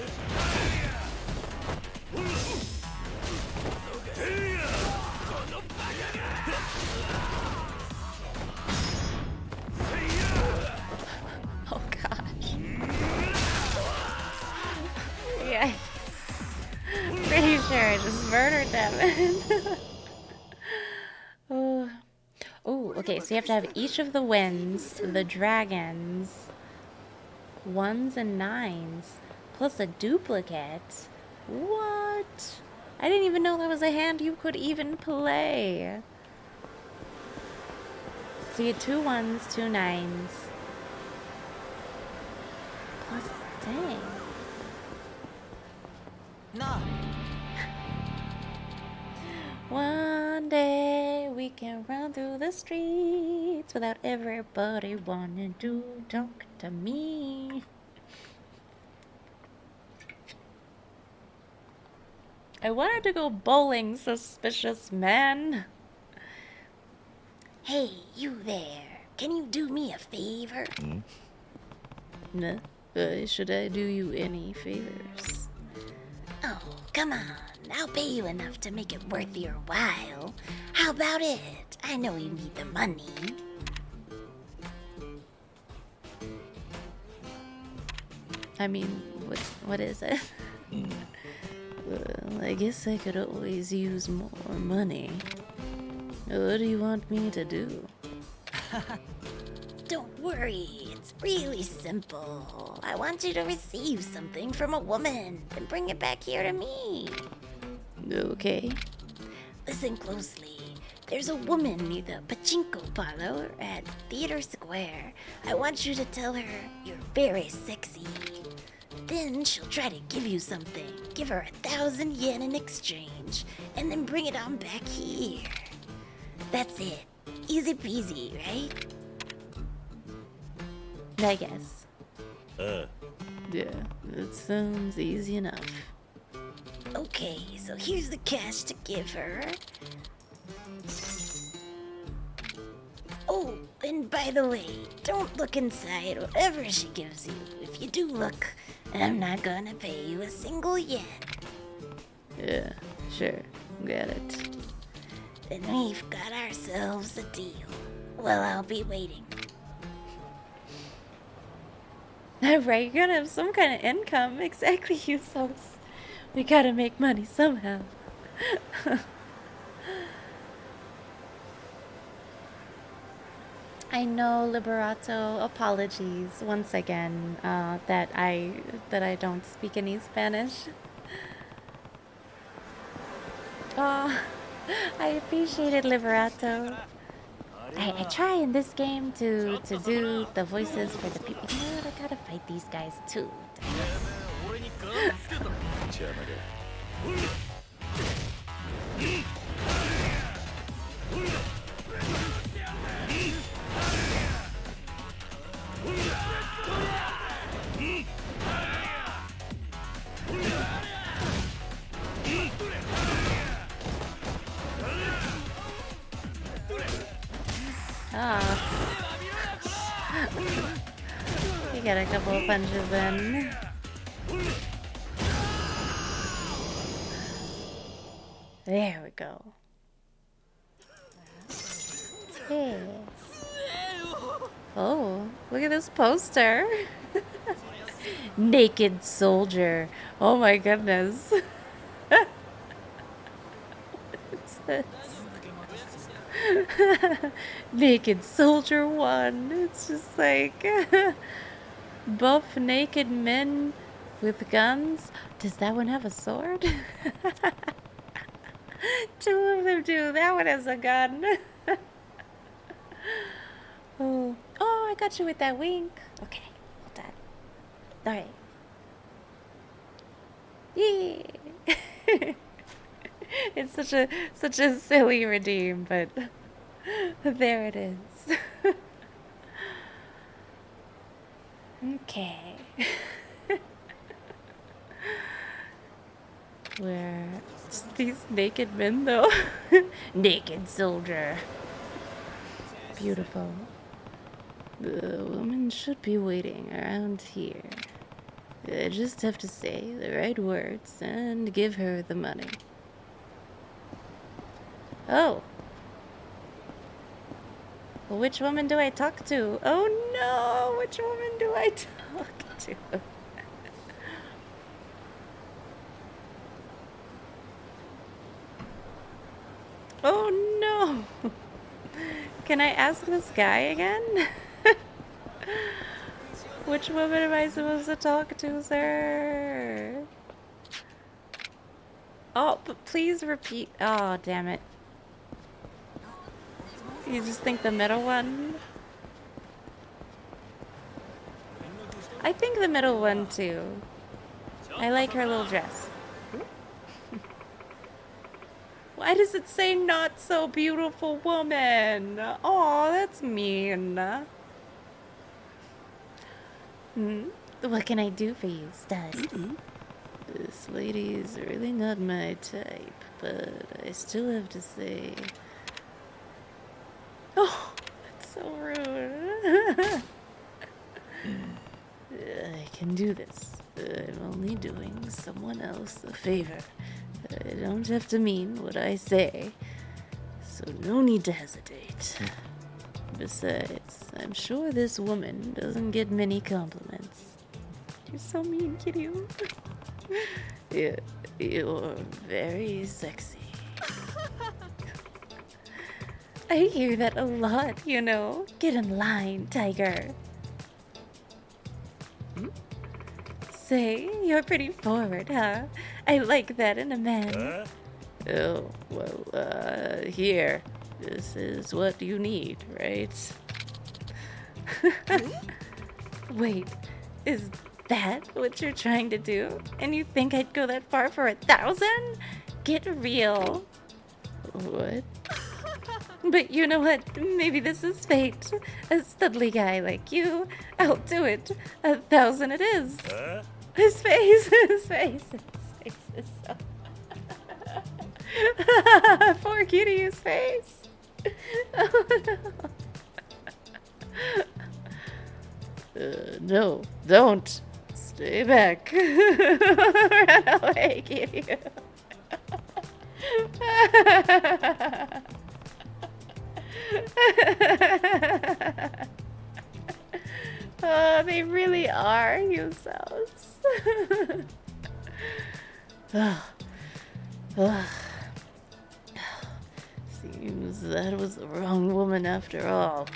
Oh gosh. Yes. Pretty sure I just murdered them. Oh. Oh, okay, so you have to have each of the winds, the dragons, 1s and 9s, plus a duplicate. What? I didn't even know that was a hand you could even play. So you had 2 1s, 2 9s. Plus, dang. Nah. One day we can run through the streets without everybody wanting to talk to me. I wanted to go bowling, suspicious man. Hey, you there. Can you do me a favor? Nah, should I do you any favors? Oh, come on. I'll pay you enough to make it worth your while. How about it? I know you need the money. I mean, what is it? Well, I guess I could always use more money. What do you want me to do? Don't worry, it's really simple. I want you to receive something from a woman and bring it back here to me. Okay. Listen closely. There's a woman near the pachinko parlor at Theater Square. I want you to tell her you're very sexy. Then she'll try to give you something. Give her 1,000 yen in exchange, and then bring it on back here. That's it. Easy peasy, right? I guess. Uh. Yeah, it sounds easy enough. Okay, so here's the cash to give her. Oh, and by the way, don't look inside whatever she gives you. If you do look, I'm not gonna pay you a single yen. Yeah, sure. Got it. Then we've got ourselves a deal. Well, I'll be waiting. Right, you're gonna have some kind of income. Exactly, you folks. We gotta make money somehow. I know, Liberato. Apologies once again that I don't speak any Spanish. Oh, I appreciate it, Liberato. I try in this game to do the voices for the people. You know what? I gotta fight these guys too. Ah. You get a couple of punches in. There we go. Yes. Oh, look at this poster. Naked soldier. Oh my goodness. What's this? Naked Soldier 1. It's just like buff naked men with guns. Does that one have a sword? Two of them do. That one has a gun. Oh, I I got you with that wink. Okay, hold on. Alright. Yeah. It's such a silly redeem, but there it is. Okay. Where these naked men though? Naked soldier. Beautiful. The woman should be waiting around here. I just have to say the right words and give her the money. Oh. Well, which woman do I talk to? Oh no! Which woman do I talk to? Oh no! Can I ask this guy again? Which woman am I supposed to talk to, sir? Oh, but please repeat. Oh, damn it. You just think the middle one? I think the middle one too. I like her little dress. Why does it say not so beautiful woman? Oh, that's mean. What can I do for you, stud? This lady is really not my type, but I still have to say... Oh, that's so rude. I can do this. I'm only doing someone else a favor. I don't have to mean what I say, so no need to hesitate. Besides, I'm sure this woman doesn't get many compliments. You're so mean, Kiryu. You're very sexy. I hear that a lot, you know. Get in line, tiger. Say, you're pretty forward, huh? I like that in a man. Oh, well, here. This is what you need, right? Wait, is that what you're trying to do? And you think I'd go that far for 1,000? Get real. What? But you know what? Maybe this is fate. A studly guy like you. I'll do it. 1,000 it is. His face is so... Poor Kiryu's face. Oh no. No, don't. Stay back. Run away, Kiryu. Oh, they really are yourselves. Seems that was the wrong woman after all.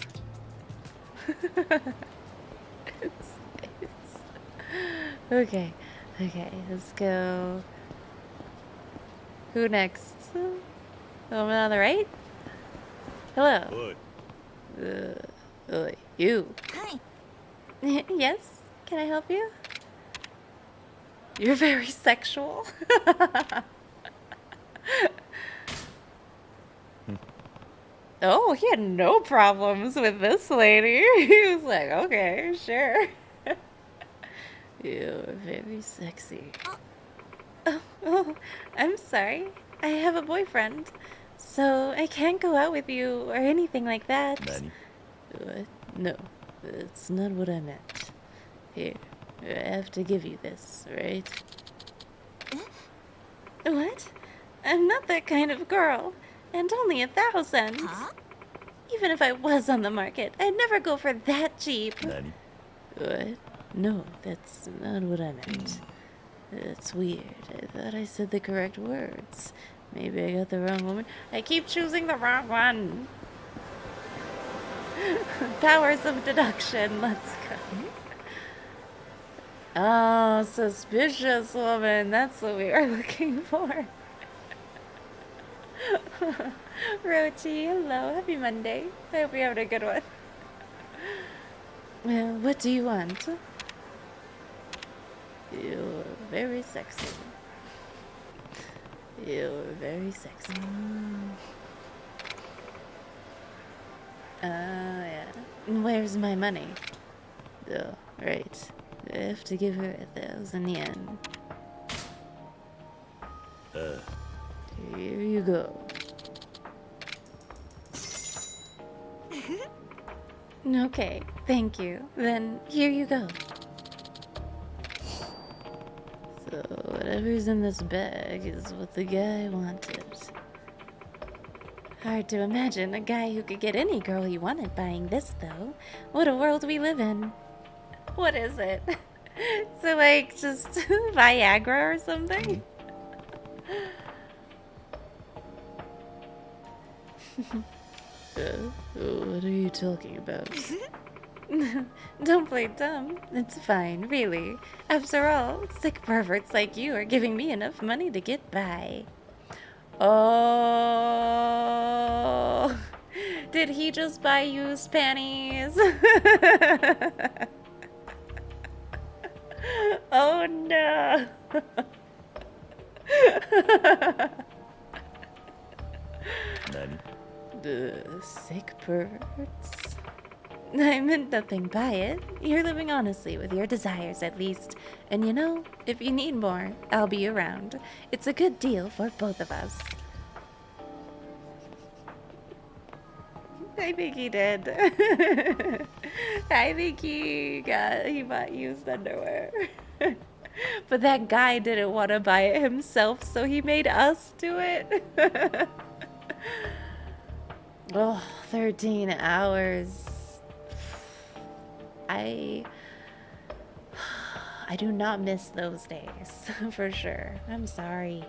Okay, let's go. Who next? The woman on the right? Hello. You. Hi. Yes? Can I help you? You're very sexual. Oh, he had no problems with this lady. He was like, okay, sure. You're very sexy. Oh, I'm sorry. I have a boyfriend, so I can't go out with you or anything like that. Nani? What? No, that's not what I meant. Here, I have to give you this, right? What? I'm not that kind of girl, and only 1,000. Huh? Even if I was on the market, I'd never go for that cheap. Nani? What? No, that's not what I meant. That's weird. I thought I said the correct words. Maybe I got the wrong woman. I keep choosing the wrong one. Powers of deduction. Let's go. Oh, suspicious woman. That's what we were looking for. Rochi, hello. Happy Monday. I hope you're having a good one. Well, what do you want? You're very sexy. You're very sexy. Yeah. Where's my money? Oh, right. I have to give her 1,000 yen. Here you go. Okay, thank you. Then here you go. So whatever's in this bag is what the guy wanted. Hard to imagine a guy who could get any girl he wanted buying this, though. What a world we live in. What is it? So, like, just Viagra or something? What are you talking about? Don't play dumb. It's fine, really. After all, sick perverts like you are giving me enough money to get by. Oh, did he just buy used panties? Oh no. Sick perverts. I meant nothing by it. You're living honestly with your desires, at least. And you know, if you need more, I'll be around. It's a good deal for both of us. I think he did. I think he bought used underwear. But that guy didn't want to buy it himself, so he made us do it. Oh, 13 hours. I do not miss those days, for sure. I'm sorry.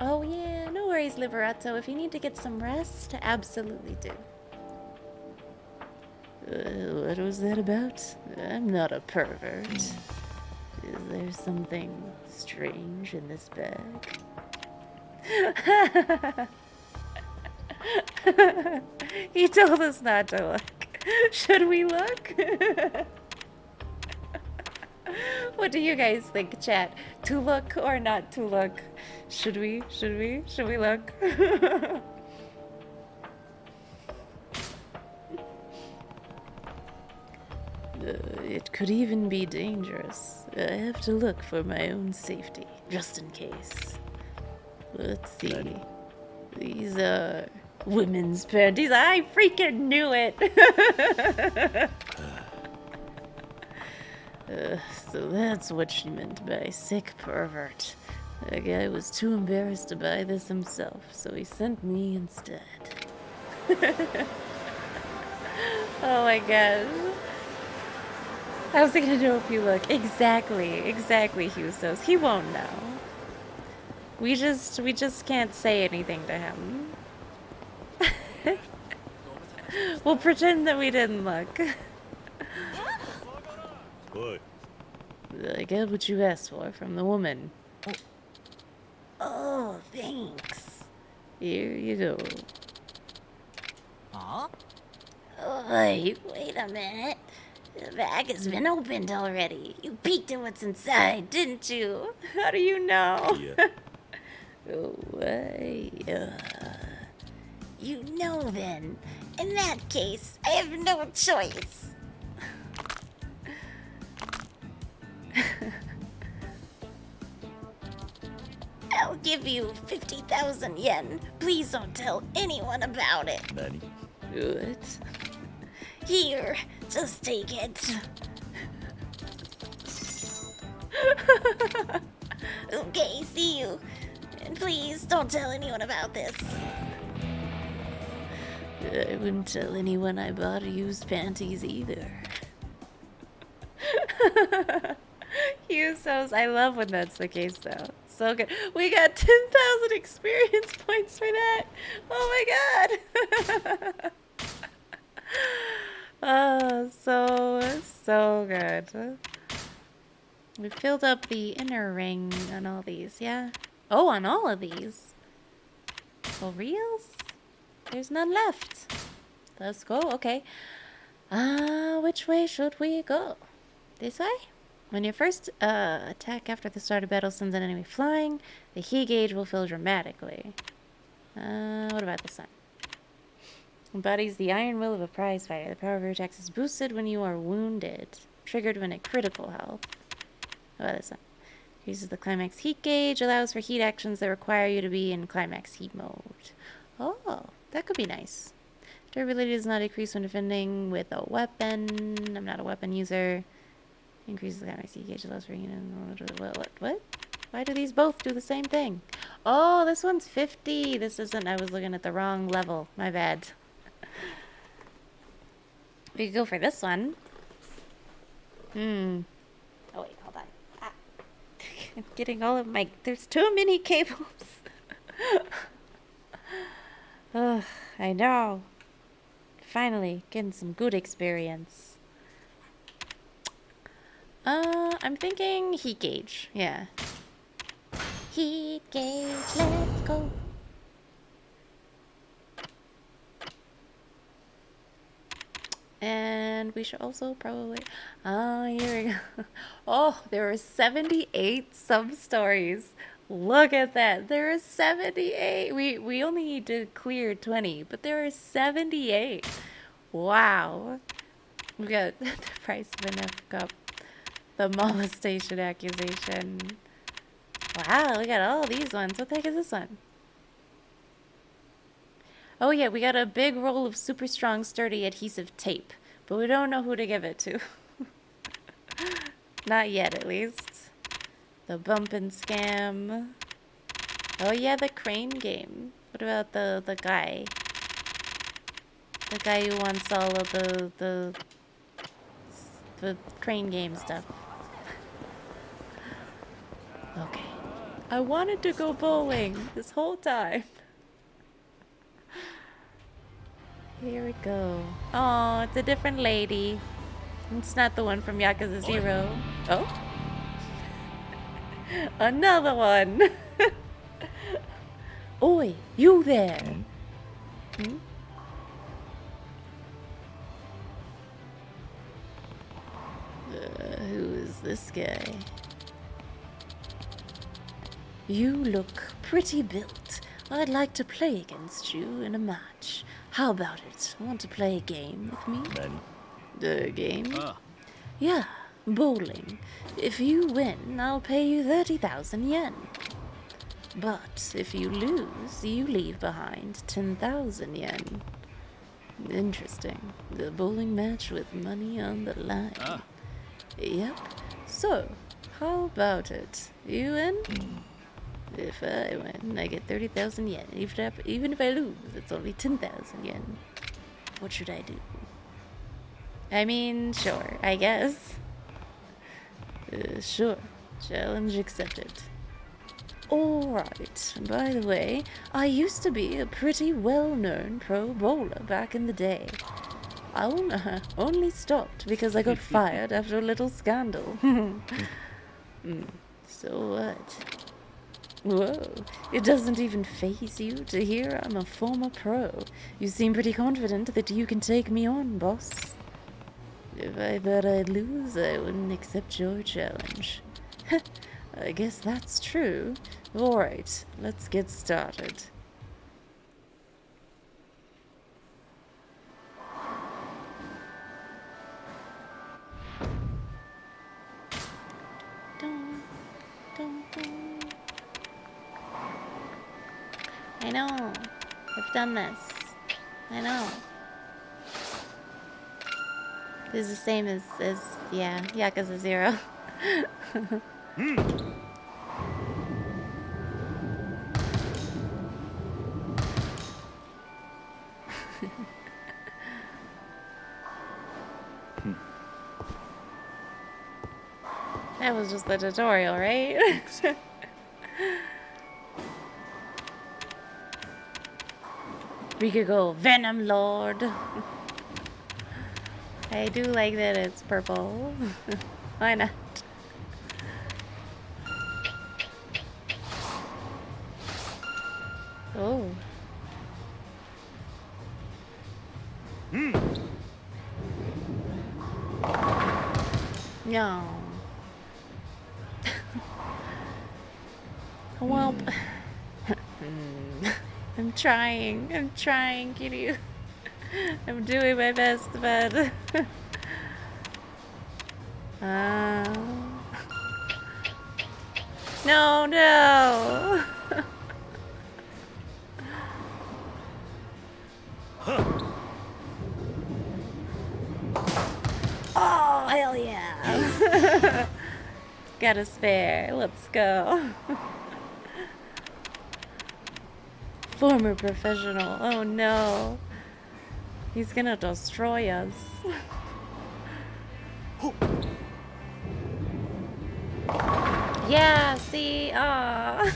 Oh yeah, no worries, Liberato. If you need to get some rest, absolutely do. What was that about? I'm not a pervert. Is there something strange in this bag? He told us not to look. Should we look? What do you guys think, chat? To look or not to look? Should we look? It could even be dangerous. I have to look for my own safety, just in case. Let's see. These are women's panties. I freaking knew it! So that's what she meant by sick pervert. That guy was too embarrassed to buy this himself, so he sent me instead. Oh my god. How's he gonna know if you look? Exactly, Husos. He won't know. We just can't say anything to him. We'll pretend that we didn't look. I get what you asked for from the woman. Oh, thanks. Here you go. Huh? Oh, wait a minute. The bag has been opened already. You peeked at what's inside, didn't you? How do you know? Yeah. Oh, you know then. In that case, I have no choice. I'll give you 50,000 yen. Please don't tell anyone about it. Nani? What? Here, just take it. Okay, see you. And please don't tell anyone about this. I wouldn't tell anyone I bought used panties either. Husos, I love when that's the case though. So good. We got 10,000 experience points for that. Oh my god. Oh, so good. We filled up the inner ring on all these, yeah? Oh, on all of these. For reals? There's none left. Let's go, okay. Which way should we go? This way? When you first attack after the start of battle sends an enemy flying, the heat gauge will fill dramatically. What about this one? Embodies the iron will of a prize fighter. The power of your attacks is boosted when you are wounded. Triggered when at critical health. How about this one? Uses the climax heat gauge. Allows for heat actions that require you to be in climax heat mode. Oh, that could be nice. Durability does not decrease when defending with a weapon. I'm not a weapon user. Increases the climax heat gauge. Allows for what? Why do these both do the same thing? Oh, this one's 50. This isn't. I was looking at the wrong level. My bad. We could go for this one. Oh, wait, hold on. I'm getting all of my... There's too many cables. Ugh, I know. Finally, getting some good experience. I'm thinking heat gauge. Yeah. Heat gauge, let's go. And we should also probably... Oh, here we go. Oh, there are 78 sub-stories. Look at that. There are 78. We only need to clear 20, but there are 78. Wow. We got the price of an F-cup. The Molestation Accusation. Wow, we got all these ones. What the heck is this one? Oh yeah, we got a big roll of super strong, sturdy adhesive tape. But we don't know who to give it to. Not yet, at least. The bump and scam. Oh yeah, the crane game. What about the guy? The guy who wants all of the crane game stuff. Okay. I wanted to go bowling this whole time. Here we go. Oh, it's a different lady. It's not the one from Yakuza 0. Oh? Another one. Oi, you there. Hmm? Who is this guy? You look pretty built. I'd like to play against you in a match. How about it? Want to play a game with me? The game? Yeah, bowling. If you win, I'll pay you 30,000 yen. But if you lose, you leave behind 10,000 yen. Interesting. The bowling match with money on the line. Yep. So, how about it? You win? If I win, I get 30,000 yen. Even if I lose, it's only 10,000 yen. What should I do? I mean, sure, I guess. Sure. Challenge accepted. Alright. By the way, I used to be a pretty well-known pro bowler back in the day. I only stopped because I got fired after a little scandal. So what? Whoa, it doesn't even faze you to hear I'm a former pro. You seem pretty confident that you can take me on, boss. If I thought I'd lose, I wouldn't accept your challenge. I guess that's true. Alright, let's get started. I know. I've done this. I know. This is the same as yeah, Yakuza 0. That was just the tutorial, right? We could go Venom Lord. I do like that it's purple. Why not? Oh. No. Well, I'm trying, Kiryu. I'm doing my best, but no. Oh, hell yeah. Got a spare. Let's go. Former professional. Oh no. He's gonna destroy us. Yeah, see? Aw.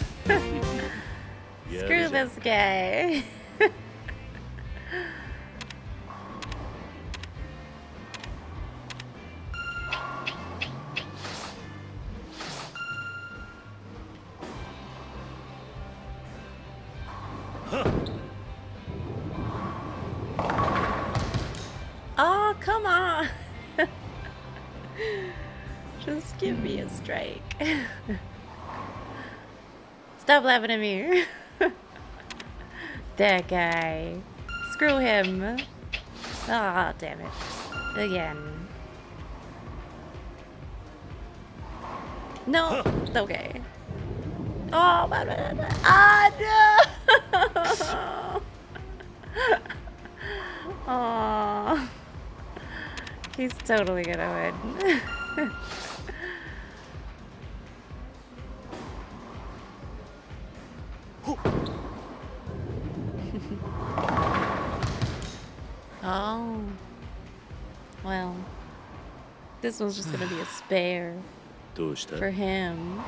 Screw this guy. Oh, come on. Just give me a strike. Stop laughing at me. That guy. Screw him. Ah, oh, damn it. Again. No. Okay. Oh, bad. Ah, no. Oh. He's totally gonna win. Oh. Well. This one's just gonna be a spare. For him.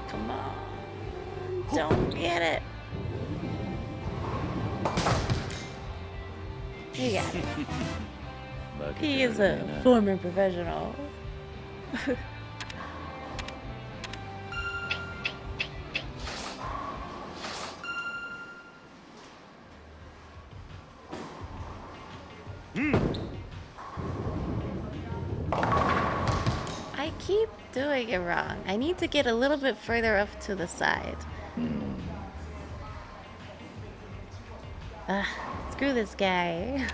Come on. Don't get it. You got it. He is a former professional. I keep doing it wrong. I need to get a little bit further up to the side. Screw this guy.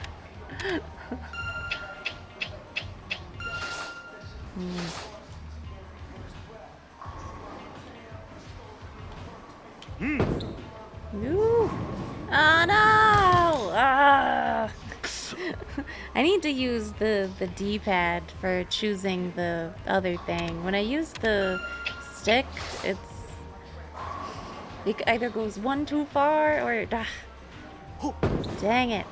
No. Oh no! I need to use the D-pad for choosing the other thing. When I use the stick, it either goes one too far or dang it.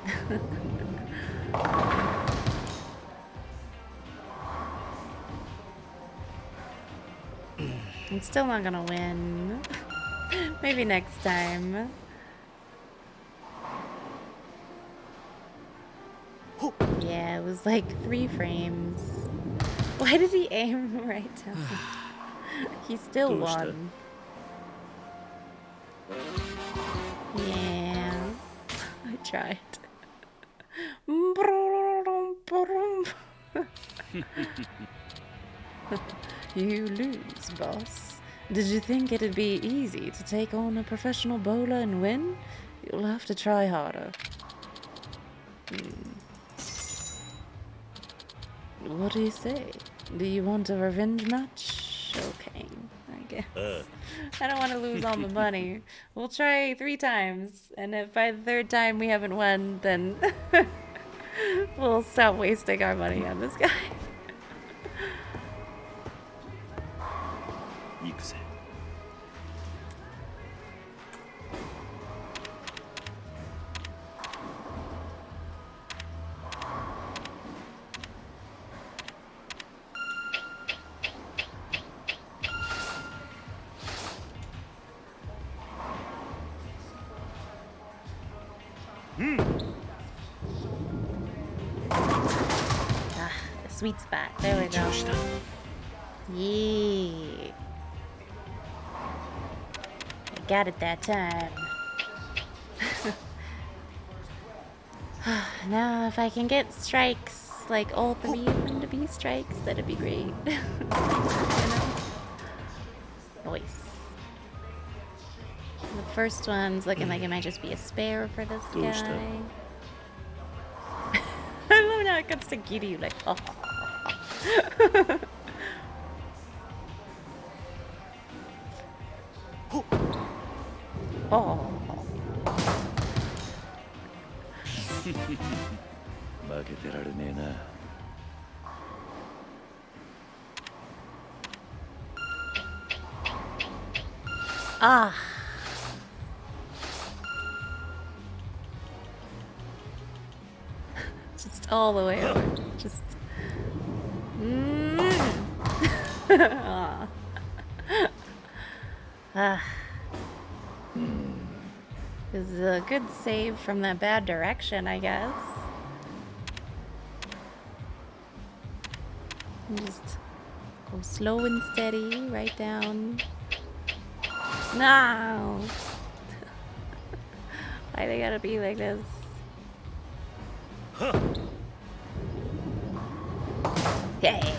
I'm still not gonna win. Maybe next time. Yeah, it was like 3 frames. Why did he aim right down? He still won. Yeah, I tried. You lose, boss. Did you think it'd be easy to take on a professional bowler and win? You'll have to try harder. What do you say? Do you want a revenge match? Okay, I guess. I don't want to lose all the money. We'll try 3 times, and if by the 3rd time we haven't won, then we'll stop wasting our money on this guy. Sweet spot. There we go. Yeah. I got it that time. Now, if I can get strikes, like all three of them to be strikes, that'd be great. You know? Nice. The first one's looking like it might just be a spare for this guy. I love how it cuts to Kiryu, like, oh. Oh. 負けてられねえな。Ah. Just all the way over. Just. Ah. Ah. This is a good save from that bad direction, I guess. Just go slow and steady, right down. No! Why they gotta be like this? Yay!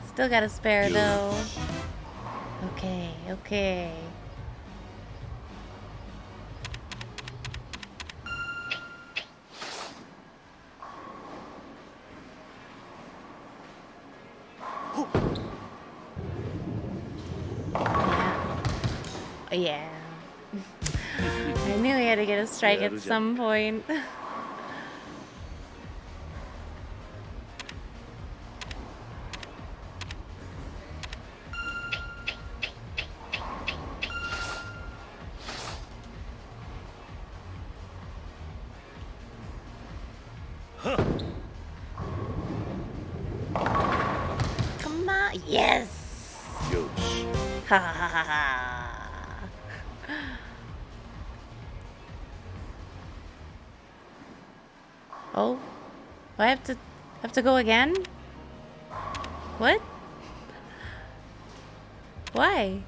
Still got a spare though. Okay, okay. Yeah. I knew he had to get a strike at some point. Come on, yes! Ha ha ha ha. Oh, I have to go again? What? Why?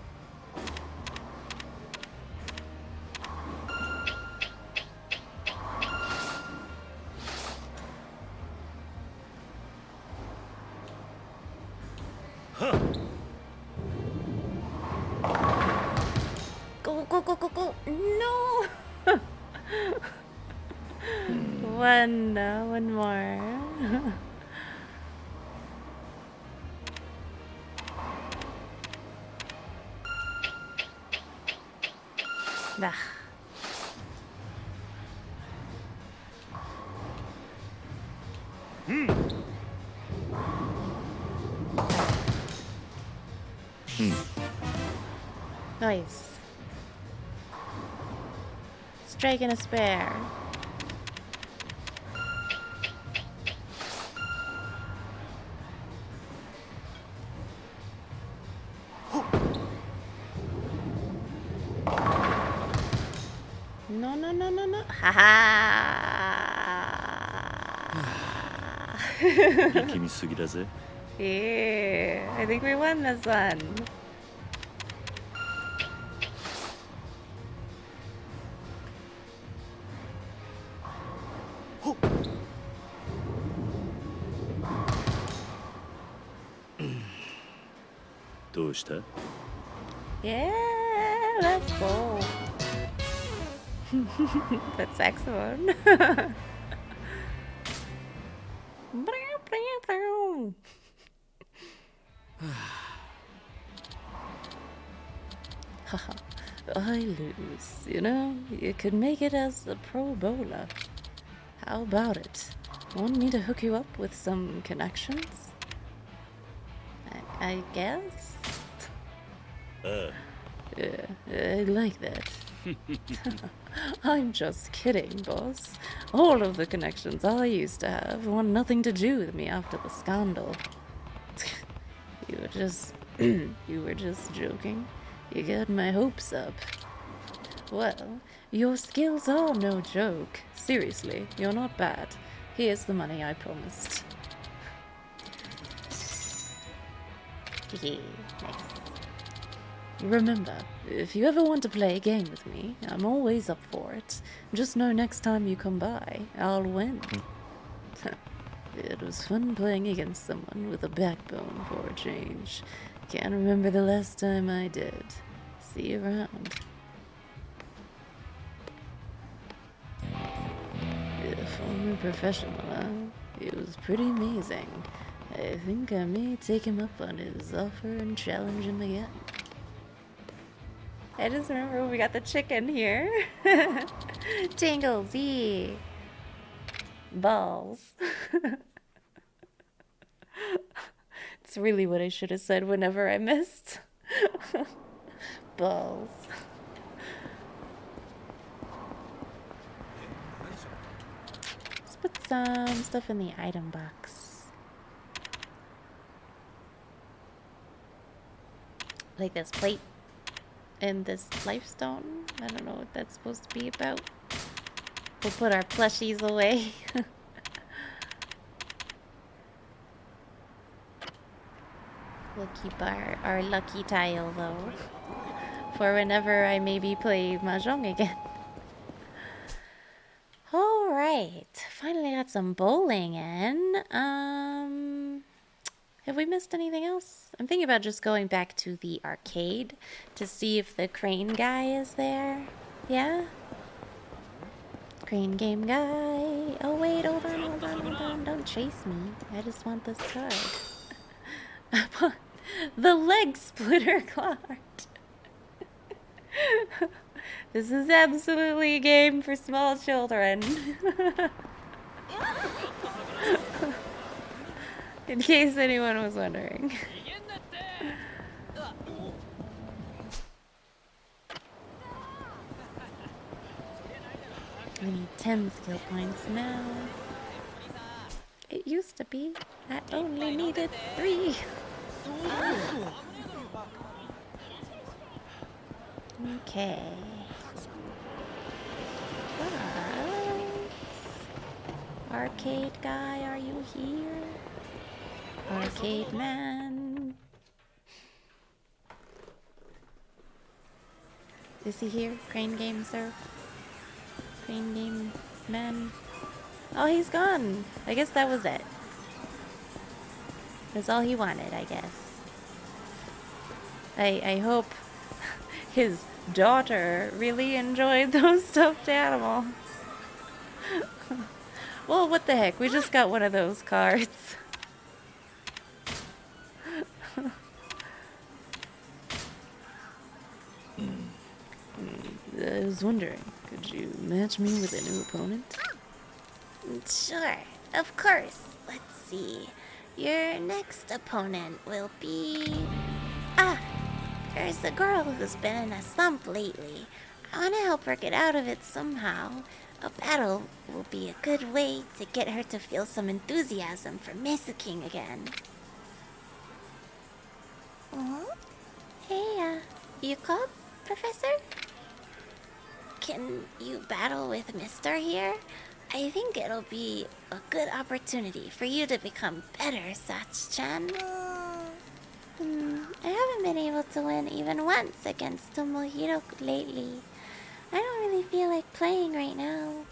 Go, go, go, go, go. No. One more. Ah. Nice. Strike and a spare. No, no, no, no, no. Ha ha. Yeah, I think we won this one. Yeah, let's go. That saxophone. I lose, you know? You could make it as a pro bowler. How about it? Want me to hook you up with some connections? I guess? Yeah, I like that. I'm just kidding, boss. All of the connections I used to have want nothing to do with me after the scandal. You were just joking. You got my hopes up. Well, your skills are no joke. Seriously, you're not bad. Here's the money I promised. Nice. Remember, if you ever want to play a game with me, I'm always up for it. Just know next time you come by, I'll win. It was fun playing against someone with a backbone for a change. Can't remember the last time I did. See you around. A former professional, huh? It was pretty amazing. I think I may take him up on his offer and challenge him again. I just remember when we got the chicken here. Tingles, yee. Balls. It's really what I should have said whenever I missed. Balls. Let's put some stuff in the item box. Like this plate and this lifestone. I don't know what that's supposed to be about. We'll put our plushies away. We'll keep our lucky tile though, for whenever I maybe play Mahjong again. Alright, finally got some bowling in. Have we missed anything else? I'm thinking about just going back to the arcade to see if the crane guy is there. Yeah? Crane game guy. Oh wait, hold on. Don't chase me. I just want this card. I want the leg splitter card. This is absolutely a game for small children. In case anyone was wondering. I need 10 skill points now. It used to be I only needed 3. Okay. But arcade guy, are you here? Arcade man. Is he here? Crane game, sir? Crane game man. Oh, he's gone. I guess that was it. That's all he wanted, I guess. I hope his daughter really enjoyed those stuffed animals. Well, what the heck? We just got one of those cards. I was wondering, could you match me with a new opponent? Sure, of course. Let's see. Your next opponent will be... there's a girl who's been in a slump lately. I want to help her get out of it somehow. A battle will be a good way to get her to feel some enthusiasm for King again. Hey, you called, Professor? Can you battle with Mister here? I think it'll be a good opportunity for you to become better, Sach-chan. I haven't been able to win even once against Tomohiro lately. I don't really feel like playing right now.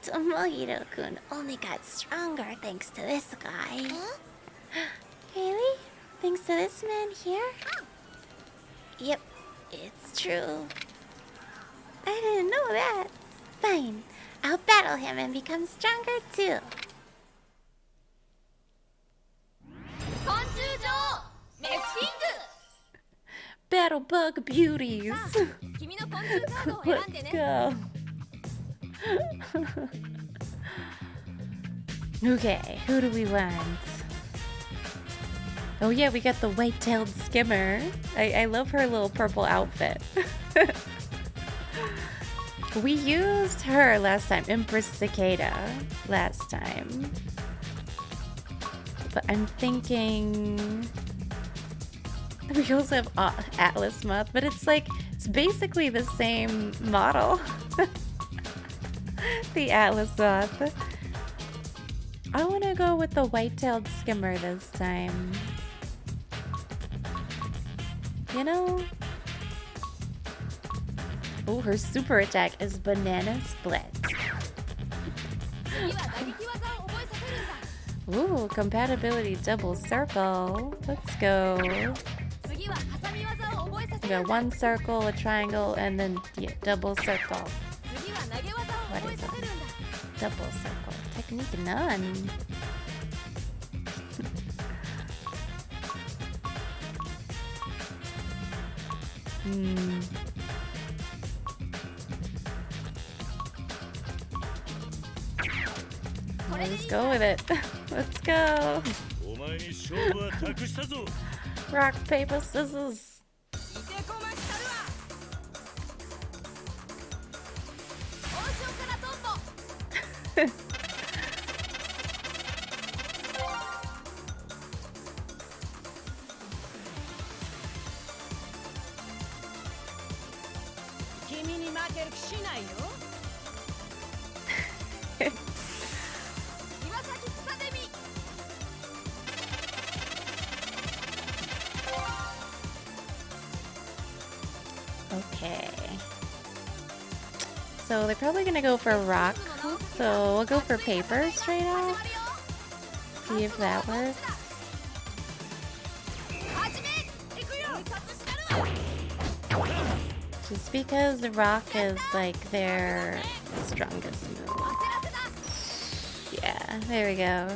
Tomohiro-kun only got stronger thanks to this guy. Really? Thanks to this man here? Yep, it's true. I didn't know that. Fine, I'll battle him and become stronger too. Battle bug beauties. Let's go. Okay, who do we want? Oh yeah, we got the white-tailed skimmer. I love her little purple outfit. We used her last time, Empress Cicada, last time. But I'm thinking... We also have Atlas Moth, but it's like, it's basically the same model. The Atlas Moth. I want to go with the white-tailed skimmer this time. You know? Oh, her super attack is Banana Split. Ooh, compatibility double circle. Let's go. We got one circle, a triangle, and then double circle. What is it? Double circle. Technique none. Let's go with it. Let's go. Rock, paper, scissors. Okay. So they're probably gonna go for rock. So we'll go for paper straight off. See if that works. Just because the rock is like their strongest move. Yeah, there we go.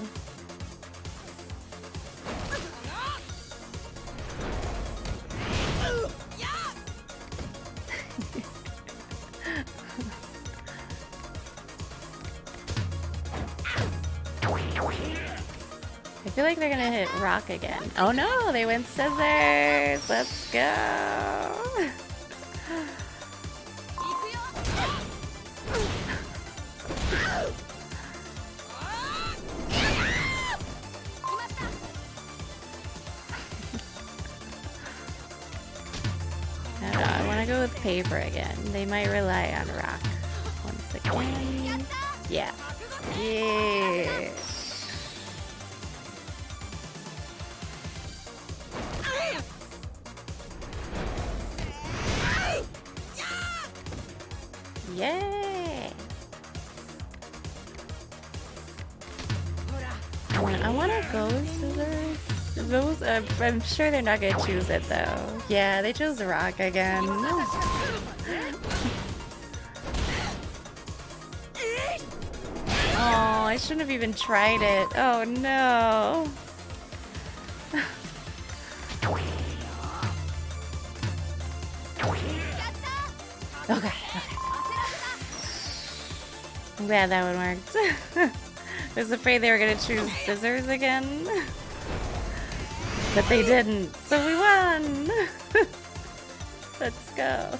I feel like they're gonna hit rock again. Oh no, they went scissors. Let's go. I want to go with paper again. They might rely on rock once again. Yeah. Yeah. Yay! I want to go scissors. Those, I'm sure they're not gonna choose it though. Yeah, they chose rock again. Oh, I shouldn't have even tried it. Oh no. Okay. I'm glad that one worked. I was afraid they were gonna choose scissors again. But they didn't, so we won! Let's go.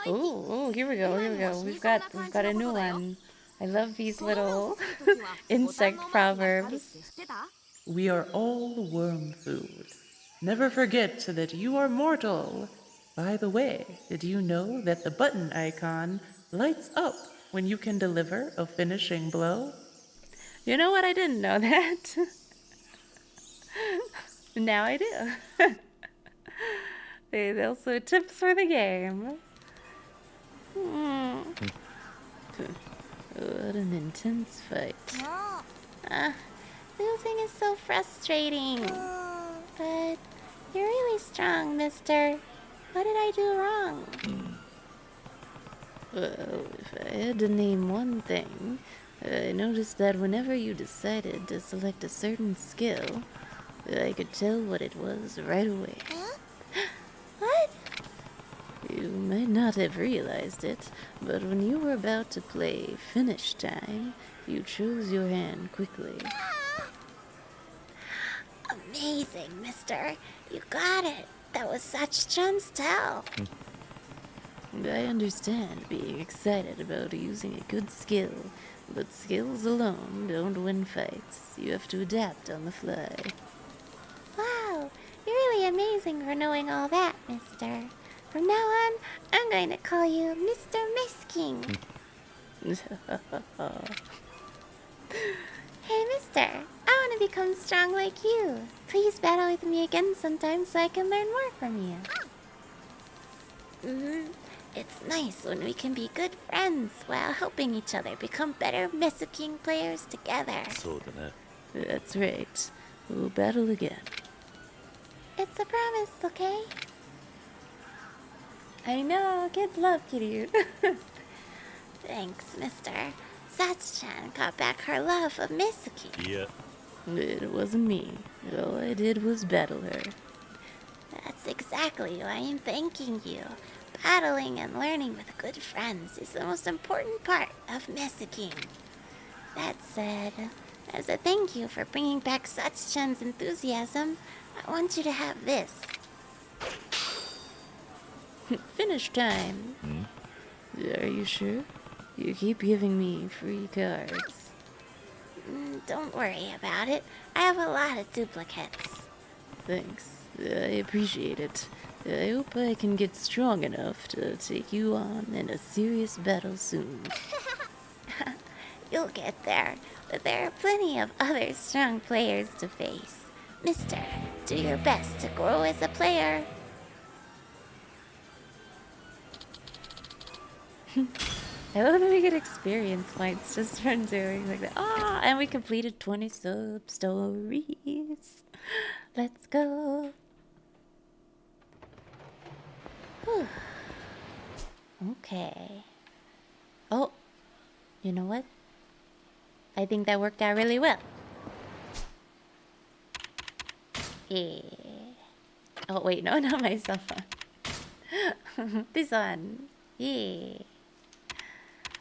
Ooh, here we go, here we go. We've got a new one. I love these little insect proverbs. We are all worm food. Never forget that you are mortal. By the way, did you know that the button icon lights up when you can deliver a finishing blow? You know what? I didn't know that. Now I do. They also tips for the game. What an intense fight. Losing is so frustrating. But you're really strong, mister. What did I do wrong? Well, if I had to name one thing, I noticed that whenever you decided to select a certain skill, I could tell what it was right away. What? You might not have realized it, but when you were about to play Finish Time, you chose your hand quickly. Amazing, mister. You got it. That was such Chun's tell. I understand being excited about using a good skill, but skills alone don't win fights. You have to adapt on the fly. Wow, you're really amazing for knowing all that, mister. From now on, I'm going to call you Mr. Misking. Hey, mister, I want to become strong like you. Please battle with me again sometime so I can learn more from you. It's nice when we can be good friends while helping each other become better Mesa King players together. That's right. We'll battle again. It's a promise, okay? I know, kids love Kiryu. Thanks, mister. Satsu-chan got back her love of Misaki. Yeah. It wasn't me. All I did was battle her. That's exactly why I'm thanking you. Battling and learning with good friends is the most important part of Misaki. That said, as a thank you for bringing back Satsu-chan's enthusiasm, I want you to have this. Finish time. Are you sure? You keep giving me free cards. Don't worry about it. I have a lot of duplicates. Thanks. I appreciate it. I hope I can get strong enough to take you on in a serious battle soon. You'll get there, but there are plenty of other strong players to face. Mister, do your best to grow as a player. I love that we get experience points just from doing like that. Ah, and we completed 20 sub-stories. Let's go. Whew. Okay. Oh, you know what? I think that worked out really well. Yeah. Oh, wait, no, not my cell phone. This one. Yeah.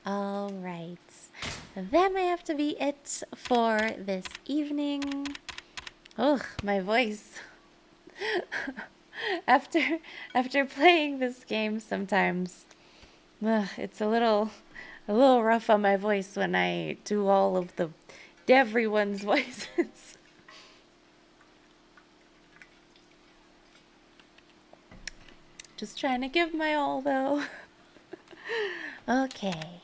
Alright. That may have to be it for this evening. Oh, my voice. After playing this game sometimes, it's a little rough on my voice when I do all of everyone's voices. Just trying to give my all though. Okay.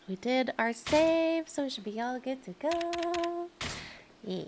We did our save, so we should be all good to go. Yeah.